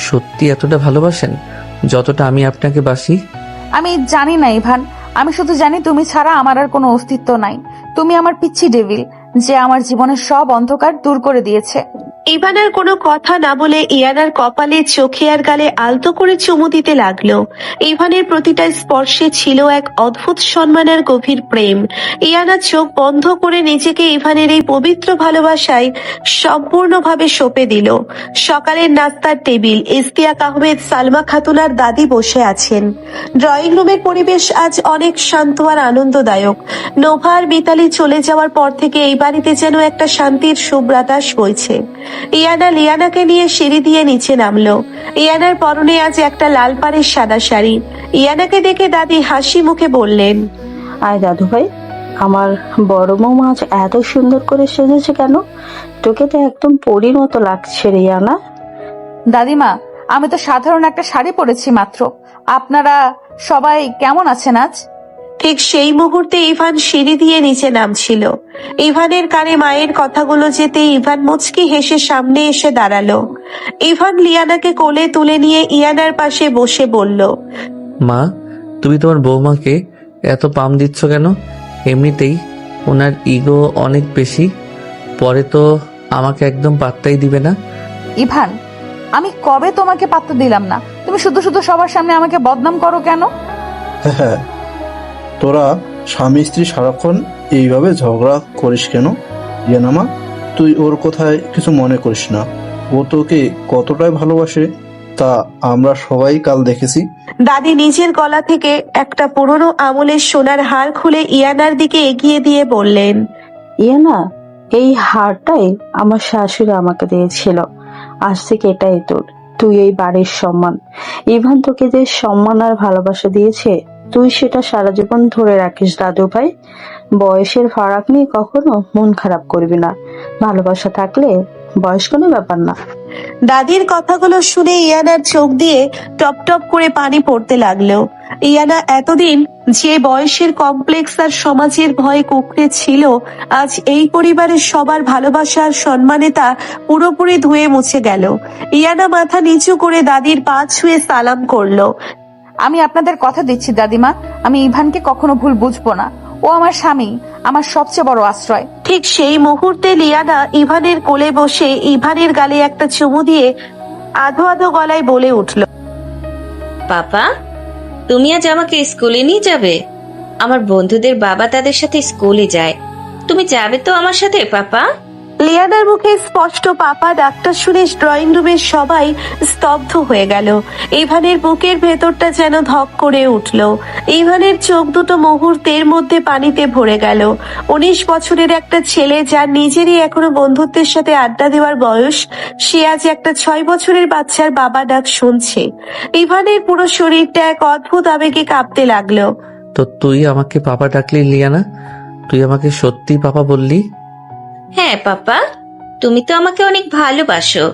সত্যি এতটা ভালোবাসেন যতটা আমি আপনাকে বাসি? আমি জানি না ইভান, আমি শুধু জানি তুমি ছাড়া আমার আর কোনো অস্তিত্ব নাই। তুমি আমার পিচ্ছি ডেভিল, যে আমার জীবনের সব অন্ধকার দূর করে দিয়েছে। ইভান আর কোনো কথা না বলে ইয়ানার কপালে, চোখে আর গালে আলতো করে চুমু দিতে লাগলো। ইভানের প্রতিটা স্পর্শে ছিল এক অদ্ভুত সম্মান আর গভীর প্রেম। ইয়ানা চোখ বন্ধ করে নিজেকে ইভানের এই পবিত্র ভালোবাসায় সম্পূর্ণভাবে সঁপে দিল। সকালের নাস্তার টেবিল, ইস্তিয়াক আহমেদ, সালমা খাতুন আর দাদি বসে আছেন। ড্রয়িং রুমের পরিবেশ আজ অনেক শান্ত আর আনন্দদায়ক। নোভা আর মিতালি চলে যাওয়ার পর থেকে এই বাড়িতে যেন একটা শান্তির সুবাতাস বইছে। ইয়ানা লিয়ানাকে নিয়ে সিঁড়ি দিয়ে নিচে নামলো। ইয়ানার পরনে আজ একটা লাল পাড়ের সাদা শাড়ি। ইয়ানাকে দেখে দাদি হাসি মুখে বললেন, আয় দাদু ভাই, আমার বড় বৌমা আজ এত সুন্দর করে সেজেছে কেন? তোকে তো একদম পরীর মতো লাগছে রে ইয়ানা। দাদিমা, আমি তো সাধারণ একটা শাড়ি পরেছি মাত্র। আপনারা সবাই কেমন আছেন আজ? ঠিক সেই মুহূর্তে ইভান সিঁড়ি দিয়ে নিচে নামছিল। ইভানের কানে মায়ের কথাগুলো যেতে ইভান মুচকি হেসে সামনে এসে দাঁড়ালো। ইভান লিয়ানাকে কোলে তুলে নিয়ে ইয়ানার পাশে বসে বলল, মা, তুমি তোমার বৌমাকে এত পাম দিচ্ছ কেন? এমনিতেই ওনার ইগো অনেক বেশি, পরে তো আমাকে একদম পাত্তাই দিবে না। ইভান, আমি কবে তোমাকে পাত্তা দিলাম না? তুমি শুধু শুধু সবার সামনে আমাকে বদনাম করো কেন? হ্যাঁ, তোরা স্বামী স্ত্রী সারাক্ষণ এইভাবে ঝগড়া করিস কেন? ইয়ানামা, তুই ওর কথায় কিছু মনে করিস না। ও তোকে কতটাই ভালোবাসে তা আমরা সবাই কাল দেখেছি। দাদি নিজের গলা থেকে একটা পুরনো আমলের সোনার হার খুলে ইয়ানার দিকে এগিয়ে দিয়ে বললেন, ইয়ানা, এই হারটাই আমার শাশুড়ি আমাকে দিয়েছিল। আজ থেকে এটাই তোর। তুই এই বাড়ির সম্মান। ইভান তোকে যে সম্মান আর ভালোবাসা দিয়েছে, তুই সেটা সারা জীবন ধরে রাখিস দাদু ভাই। বয়সের ফারাক নিয়ে কখনো মন খারাপ করবি না। ভালোবাসা থাকলে বয়স কোনো ব্যাপার না। দাদির কথাগুলো শুনে ইয়ানার চোখ দিয়ে টপ টপ করে পানি পড়তে লাগলো। ইয়ানা এতদিন যে বয়সের কমপ্লেক্স আর সমাজের ভয়ে কুঁকড়ে ছিল, আজ এই পরিবারের সবার ভালোবাসা আর সম্মানে তা পুরোপুরি ধুয়ে মুছে গেল। ইয়ানা মাথা নিচু করে দাদির পা ছুঁয়ে সালাম করলো। আমি আপনাদের কথা দিচ্ছি দাদিমা, আমি ইভানকে কখনো ভুল বুঝবো না। ও আমার স্বামী, আমার সবচেয়ে বড় আশ্রয়। ঠিক সেই মুহূর্তে লিয়ানা ইভানের কোলে বসে ইভানের গালে একটা চুমু দিয়ে আধো আধো গলায় বলে উঠল, পাপা, তুমি আজ আমাকে স্কুলে নিয়ে যাবে? আমার বন্ধুদের বাবা তাদের সাথে স্কুলে যায়, তুমি যাবে তো আমার সাথে পাপা? লিয়ানার মুখে স্পষ্ট পাপা ডাক্তার শুনে ড্রয়িং রুমের সবাই স্তব্ধ হয়ে গেল। ইভানের বুকের ভেতরটা যেন ধক করে উঠল। ইভানের চোখ দুটো মুহূর্তের মধ্যে পানিতে ভরে গেল। 19 বছরের একটা ছেলে, যার নিজেরই এখনো বন্ধুত্বের সাথে আড্ডা দেওয়ার বয়স, সে আজ একটা 6 বছরের বাচ্চার বাবা ডাক শুনছে। ইভানের পুরো শরীরটা এক অদ্ভুত আবেগে কাঁপতে লাগলো। তো তুই আমাকে পাপা ডাকলি লিয়ানা? তুই আমাকে সত্যি পাপা বললি? হ্যাঁ পাপা, তুমি তো আমাকে অনেক ভালোবাসো।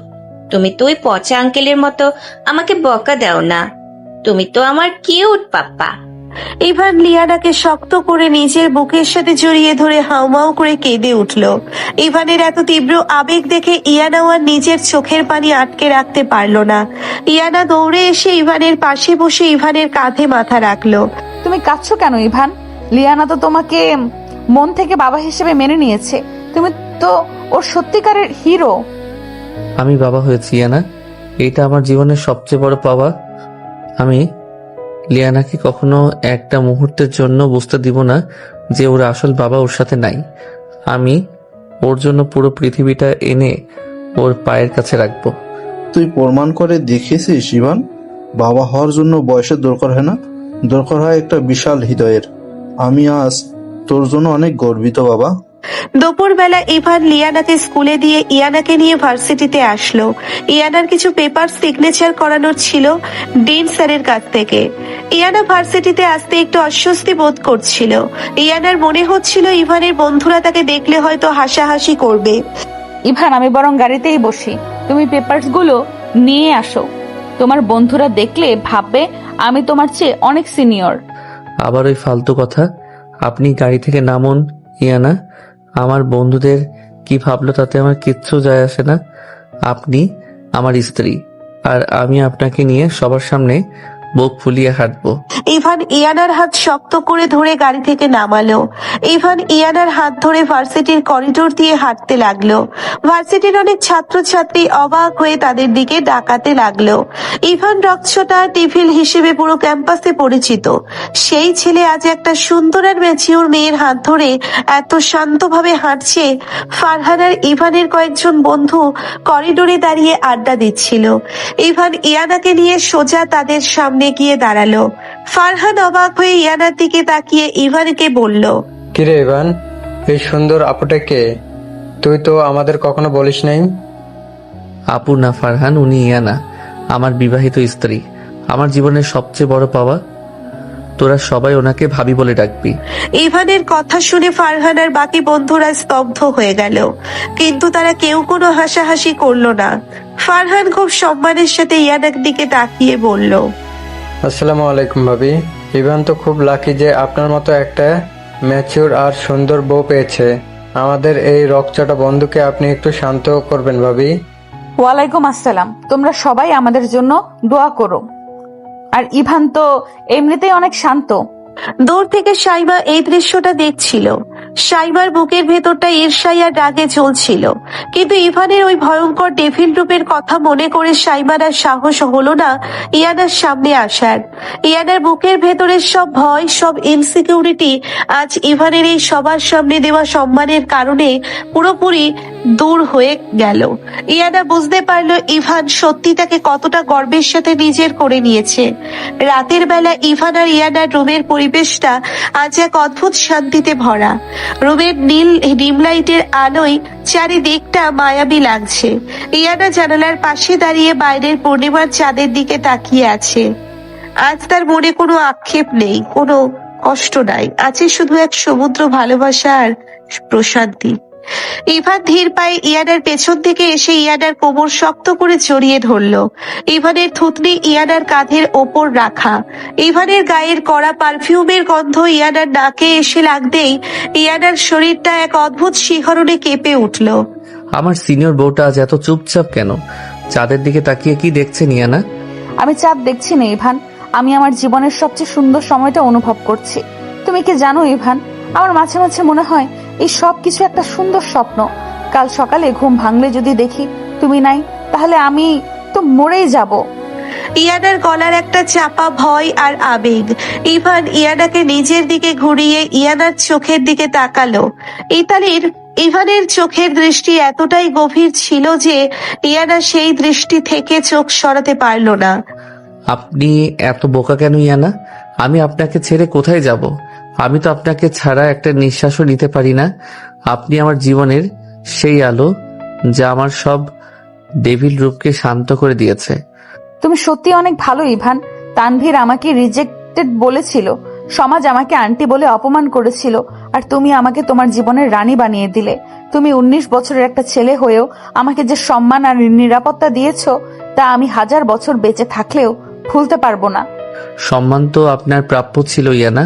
তুমি তো ওই পচা আঙ্কেলের মতো আমাকে বকা দাও না। তুমি তো আমার কিউট পাপা। ইভান লিয়ানাকে শক্ত করে নিজের বুকের সাথে জড়িয়ে ধরে হাউমাউ করে কেঁদে উঠল। ইভানের এত তীব্র আবেগ দেখে ইয়ানাও আর নিজের চোখের পানি আটকে রাখতে পারল না। ইয়ানা দৌড়ে এসে ইভানের পাশে বসে ইভানের কাঁধে মাথা রাখলো। তুমি কাঁদছো কেন ইভান? লিয়ানা তো তোমাকে মন থেকে বাবা হিসেবে মেনে নিয়েছে। তুমি তো ওর সত্যিকারের হিরো। আমি বাবা হয়েছি ইয়ানা, এইটা আমার জীবনের সবচেয়ে বড় পাওয়া। আমি লিয়ানাকে কখনো একটা মুহূর্তের জন্য বুঝতে দিব না যে ওর আসল বাবা ওর সাথে নাই। আমি ওর জন্য পুরো পৃথিবীটা এনে ওর পায়ের কাছে রাখবো। তুই প্রমাণ করে দেখিয়েছিস ইভান, বাবা হওয়ার জন্য বয়সের দরকার হয় না, দরকার হয় একটা বিশাল হৃদয়ের। আমি আজ তোর জন্য অনেক গর্বিত বাবা। দুপুরবেলা ইভান লিয়ানাকে স্কুলে দিয়ে ইয়ানাকে নিয়ে ভার্সিটিতে আসলো। ইয়ানার কিছু পেপার সিগনেচার করানোর ছিল ডিন স্যারের কাছ থেকে। ইয়ানা ভার্সিটিতে আসতে একটু অস্বস্তি বোধ করছিল। ইয়ানার মনে হচ্ছিল ইভানের বন্ধুরা তাকে দেখলে হয়তো হাসাহাসি করবে। ইভান, আমি বরং গাড়িতেই বসি, তুমি পেপারস গুলো নিয়ে আসো। তোমার বন্ধুরা দেখলে ভাববে আমি তোমার চেয়ে অনেক সিনিয়র। আবার ওই ফালতু কথা। আপনি গাড়ি থেকে নামুন ইয়ানা। আমার বন্ধুদের কি ভাবলো তাতে আমার কিচ্ছু যায় আসে না। আপনি আমার স্ত্রী, আর আমি আপনাকে নিয়ে সবার সামনে বুক ফুলিয়ে হাঁটবো। ইভান ইয়ানার হাত শক্ত করে ধরে গাড়ি থেকে নামালো। ইভান ইয়ানার হাত ধরে ভার্সিটির করিডোর দিয়ে হাঁটতে লাগলো। ভার্সিটির অনেক ছাত্রছাত্রী অবাক হয়ে তাদের দিকে ডাকাতে লাগলো। ইভান রকচটা টিফিল হিসেবে পুরো ক্যাম্পাসে পরিচিত। সেই ছেলে আজ একটা সুন্দর আর ম্যাচিওর মেয়ের হাত ধরে এত শান্তভাবে হাঁটছে। ফারহান আর ইভানের কয়েকজন বন্ধু করিডোরে দাঁড়িয়ে আড্ডা দিচ্ছিল। ইভান ইয়ানাকে নিয়ে সোজা তাদের সামনে গিয়ে দাঁড়ালো। ফারহান অবাক হয়ে ইয়ানার দিকে তাকিয়ে ইভানকে বলল, কিরে ইভান, এই সুন্দর আপুটা কে? তুই তো আমাদের কখনো বলিস নাই। আপু না ফারহান, উনি ইয়ানা, আমার বিবাহিত স্ত্রী, আমার জীবনের সবচেয়ে বড় পাওয়া। তোরা সবাই ওনাকে ভাবি বলে ডাকবি। ইভানের কথা শুনে ফারহান আর বাকি বন্ধুরা স্তব্ধ হয়ে গেল, কিন্তু তারা কেউ কোনো হাসাহাসি করলো না। ফারহান খুব সম্মানের সাথে ইয়ানার দিকে তাকিয়ে বলল, আসসালামু আলাইকুম ভাবি। ইভান তো খুব লাকি যে আপনার মতো একটা ম্যাচিউর আর সুন্দর বউ পেয়েছে। আমাদের এই রকচটা বন্ধুকে আপনি একটু শান্ত করবেন ভাবি। ওয়ালাইকুম আসসালাম। তোমরা সবাই আমাদের জন্য দোয়া করো। আর ইভান তো এমনিতেই অনেক শান্ত। দূর থেকে সাইমা এই দৃশ্যটা দেখছিল। সাইমার বুকের ভেতরটা ঈর্ষায় আর রাগে চলছিল, কিন্তু ইভানের ওই ভয়ঙ্কর ডেভিল রূপের কথা মনে করে সাইমার আর সাহস হলো না ইয়ানার সামনে আসার। ইয়ানার বুকের ভেতরের সব ভয়, সব ইনসিকিউরিটি আজ ইভানের এই সবার সামনে দেওয়া সম্মানের কারণে পুরোপুরি দূর হয়ে গেল। ইয়ানা বুঝতে পারলো ইভান সত্যি তাকে কতটা গর্বের সাথে নিজের করে নিয়েছে। রাতের বেলা ইভান আর ইয়ানার রুমের পরিবেশটা আজ এক অদ্ভুত শান্তিতে ভরা। রুমের নীল ডিম লাইটের আলোয় চারিদিকটা মায়াবী লাগছে। ইয়ানা জানালার পাশে দাঁড়িয়ে বাইরের পূর্ণিমার চাঁদের দিকে তাকিয়ে আছে। আজ তার মনে কোনো আক্ষেপ নেই, কোনো কষ্ট নাই, আছে শুধু এক সমুদ্র ভালোবাসা আর প্রশান্তি। ইভান ধীর পায়ে ইয়ানার পেছন থেকে এসে ইয়ানার কোমর শক্ত করে জড়িয়ে ধরলো। ইভানের থুতনি ইয়ানার কাঁধের ওপর রাখা। ইভানের গায়ের কড়া পারফিউমের গন্ধ ইয়ানার নাকে এসে লাগতেই ইয়ানার শরীরটা এক অদ্ভুত শিহরণে কেঁপে উঠল। আমার সিনিয়র বউটা আজ এত চুপচাপ কেন? চাঁদের দিকে তাকিয়ে কি দেখছেন ইয়ানা? আমি চাঁদ দেখছি না ইভান, আমি আমার জীবনের সবচেয়ে সুন্দর সময়টা অনুভব করছি। তুমি কি জানো ইভান, আমার মাঝে মাঝে মনে হয় এই সব কিছু একটা সুন্দর স্বপ্ন। কাল সকালে ঘুম ভাঙলে যদি দেখি তুমি নাই, তাহলে আমি তো মরেই যাব। ইয়ানার গলার একটা চাপা ভয় আর আবেগ। ইভান ইয়ানাকে নিজের দিকে ঘুরিয়ে ইয়ানার চোখের দিকে তাকালো। ইভানের চোখের দৃষ্টি এতটাই গভীর ছিল যে ইয়ানা সেই দৃষ্টি থেকে চোখ সরাতে পারল না। আপনি এত বোকা কেন ইয়ানা? আমি আপনাকে ছেড়ে কোথায় যাব? আমি তো আপনাকে ছাড়া একটা নিঃশ্বাসও নিতে পারি না। আপনি আমার জীবনের সেই আলো যা আমার সব ডেভিল রূপকে শান্ত করে দিয়েছে। তুমি সত্যি অনেক ভালো ইভান। তানভীর আমাকে রিজেক্টেড বলেছিল, সমাজ আমাকে আন্টি বলে অপমান করেছিল, আর তুমি আমাকে তোমার জীবনের রানী বানিয়ে দিলে। তুমি 19 বছরের একটা ছেলে হয়েও আমাকে যে সম্মান আর নিরাপত্তা দিয়েছো, তা আমি 1000 বছর বেঁচে থাকলেও ভুলতে পারবো না। সম্মান তো আপনার প্রাপ্য ছিল ইয়ানা।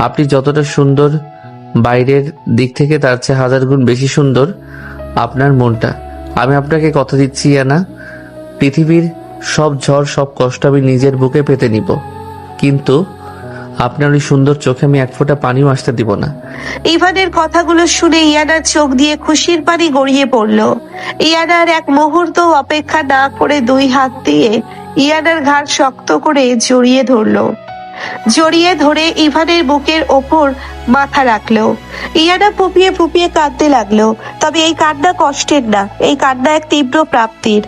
আপনি যতটা সুন্দর বাইরের দিক থেকে, তার চেয়ে 1000 গুণ বেশি সুন্দর আপনার মনটা। আমি আপনাকে কথা দিচ্ছি ইয়ানা, পৃথিবীর সব ঝড়, সব কষ্ট আমি নিজের বুকে পেতে নিব, কিন্তু আপনার ওই সুন্দর চোখে আমি এক ফোঁটা পানিও আসতে দিব না। ইভানের কথাগুলো শুনে ইয়ানার চোখ দিয়ে খুশির পানি গড়িয়ে পড়ল। ইয়ানার এক মুহূর্ত অপেক্ষা না করে 2 হাত দিয়ে ইয়ানার ঘাড় শক্ত করে জড়িয়ে ধরে ইভানের বুকের ওপর মাথা রাখলো। ইয়ানা ফুপিয়ে ফুপিয়ে কাঁদতে লাগলো। তবে এই কান্না কষ্টের না, এই কান্না এক তীব্র প্রাপ্তির।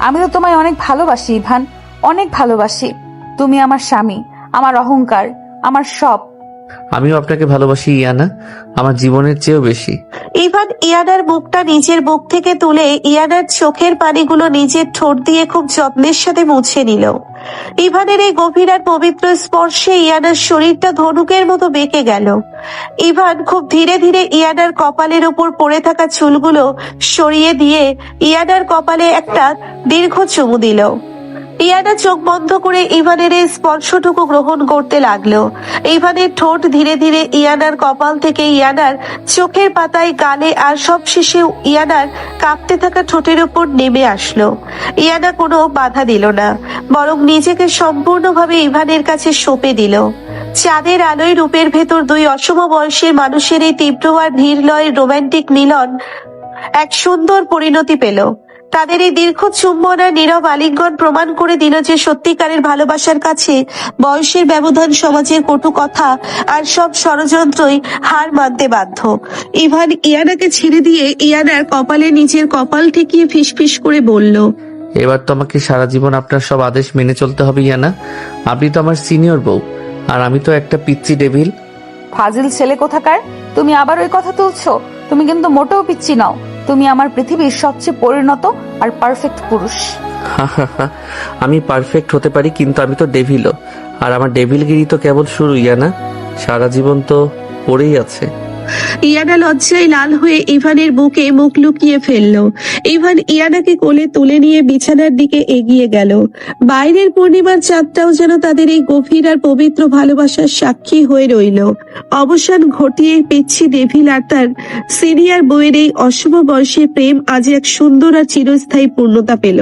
আমি তো তোমায় অনেক ভালোবাসি ইভান, অনেক ভালোবাসি। তুমি আমার স্বামী, আমার অহংকার, আমার সব। আমিও আপনাকে ভালোবাসি ইয়ানা, আমার জীবনের চেয়েও বেশি। ইভান ইয়ানার মুখটা নিজের বুক থেকে তুলে ইয়ানার চোখের পানিগুলো নিজের ঠোঁট দিয়ে খুব যত্নের সাথে মুছে নিল। ইভানের এই গভীর আর পবিত্র স্পর্শে ইয়ানার শরীরটা ধনুকের মতো বেঁকে গেল। ইভান খুব ধীরে ধীরে ইয়ানার কপালের উপর পড়ে থাকা চুলগুলো সরিয়ে দিয়ে ইয়ানার কপালে একটা দীর্ঘ চুমু দিল। ইয়ানা চোখ বন্ধ করে ইভানের এই স্পর্শটুকু গ্রহণ করতে লাগলো। ইভানের ঠোঁট ধীরে ধীরে ইয়ানার কপাল থেকে ইয়ানার চোখের পাতায়, গালে আর সবশেষে ইয়ানার কাঁপতে থাকা ঠোঁটের উপর নেমে আসলো। ইয়ানা কোনো বাধা দিল না, বরং নিজেকে সম্পূর্ণভাবে ইভানের কাছে সঁপে দিল। চাঁদের আলোয় রূপের ভেতর দুই অসম বয়সের মানুষের এই তীব্র আর ধীরলয়ের রোমান্টিক মিলন এক সুন্দর পরিণতি পেল। তাদের এই দীর্ঘ চুম্বন আর নীরব আলিঙ্গন প্রমাণ করে দিল যে সত্যিকারের ভালোবাসার কাছে বয়সের ব্যবধান, সমাজের কটু কথা আর সব ষড়যন্ত্রই হার মানতে বাধ্য। ইভান ইয়ানাকে ছেড়ে দিয়ে ইয়ানার কপালে নিজের কপাল ঠেকিয়ে ফিসফিস করে বলল, এবার তো আমাকে সারা জীবন আপনার সব আদেশ মেনে চলতে হবে ইয়ানা। আপনি তো আমার সিনিয়র বউ, আর আমি তো একটা পিচ্চি ডেভিল। ফাজিল ছেলে কোথাকার, তুমি আবার ওই কথা তুলছো? তুমি কিন্তু মোটেও পিচ্ছি নাও, তুমি আমার পৃথিবীর সবচেয়ে পরিণত আর পারফেক্ট পুরুষ। আমি পারফেক্ট হতে পারি, কিন্তু আমি তো ডেভিলও, আর আমার ডেভিলগিরি তো কেবল শুরু ইয়ানা, সারা জীবন তো পড়েই আছে। ইয়ানা লজ্জায় লাল হয়ে ইভানের বুকে মুখ লুকিয়ে ফেললো। ইভান ইয়ানাকে কোলে তুলে নিয়ে বিছানার দিকে এগিয়ে গেল। বাইরের পূর্ণিমার চাঁদটাও যেন তাদের এই গভীর আর পবিত্র ভালোবাসার সাক্ষী হয়ে রইল। অবসান ঘটিয়ে পিচ্ছি ডেভিল আর তার সিনিয়র বউয়ের এই অশুভ বয়সে প্রেম আজ এক সুন্দর আর চিরস্থায়ী পূর্ণতা পেল।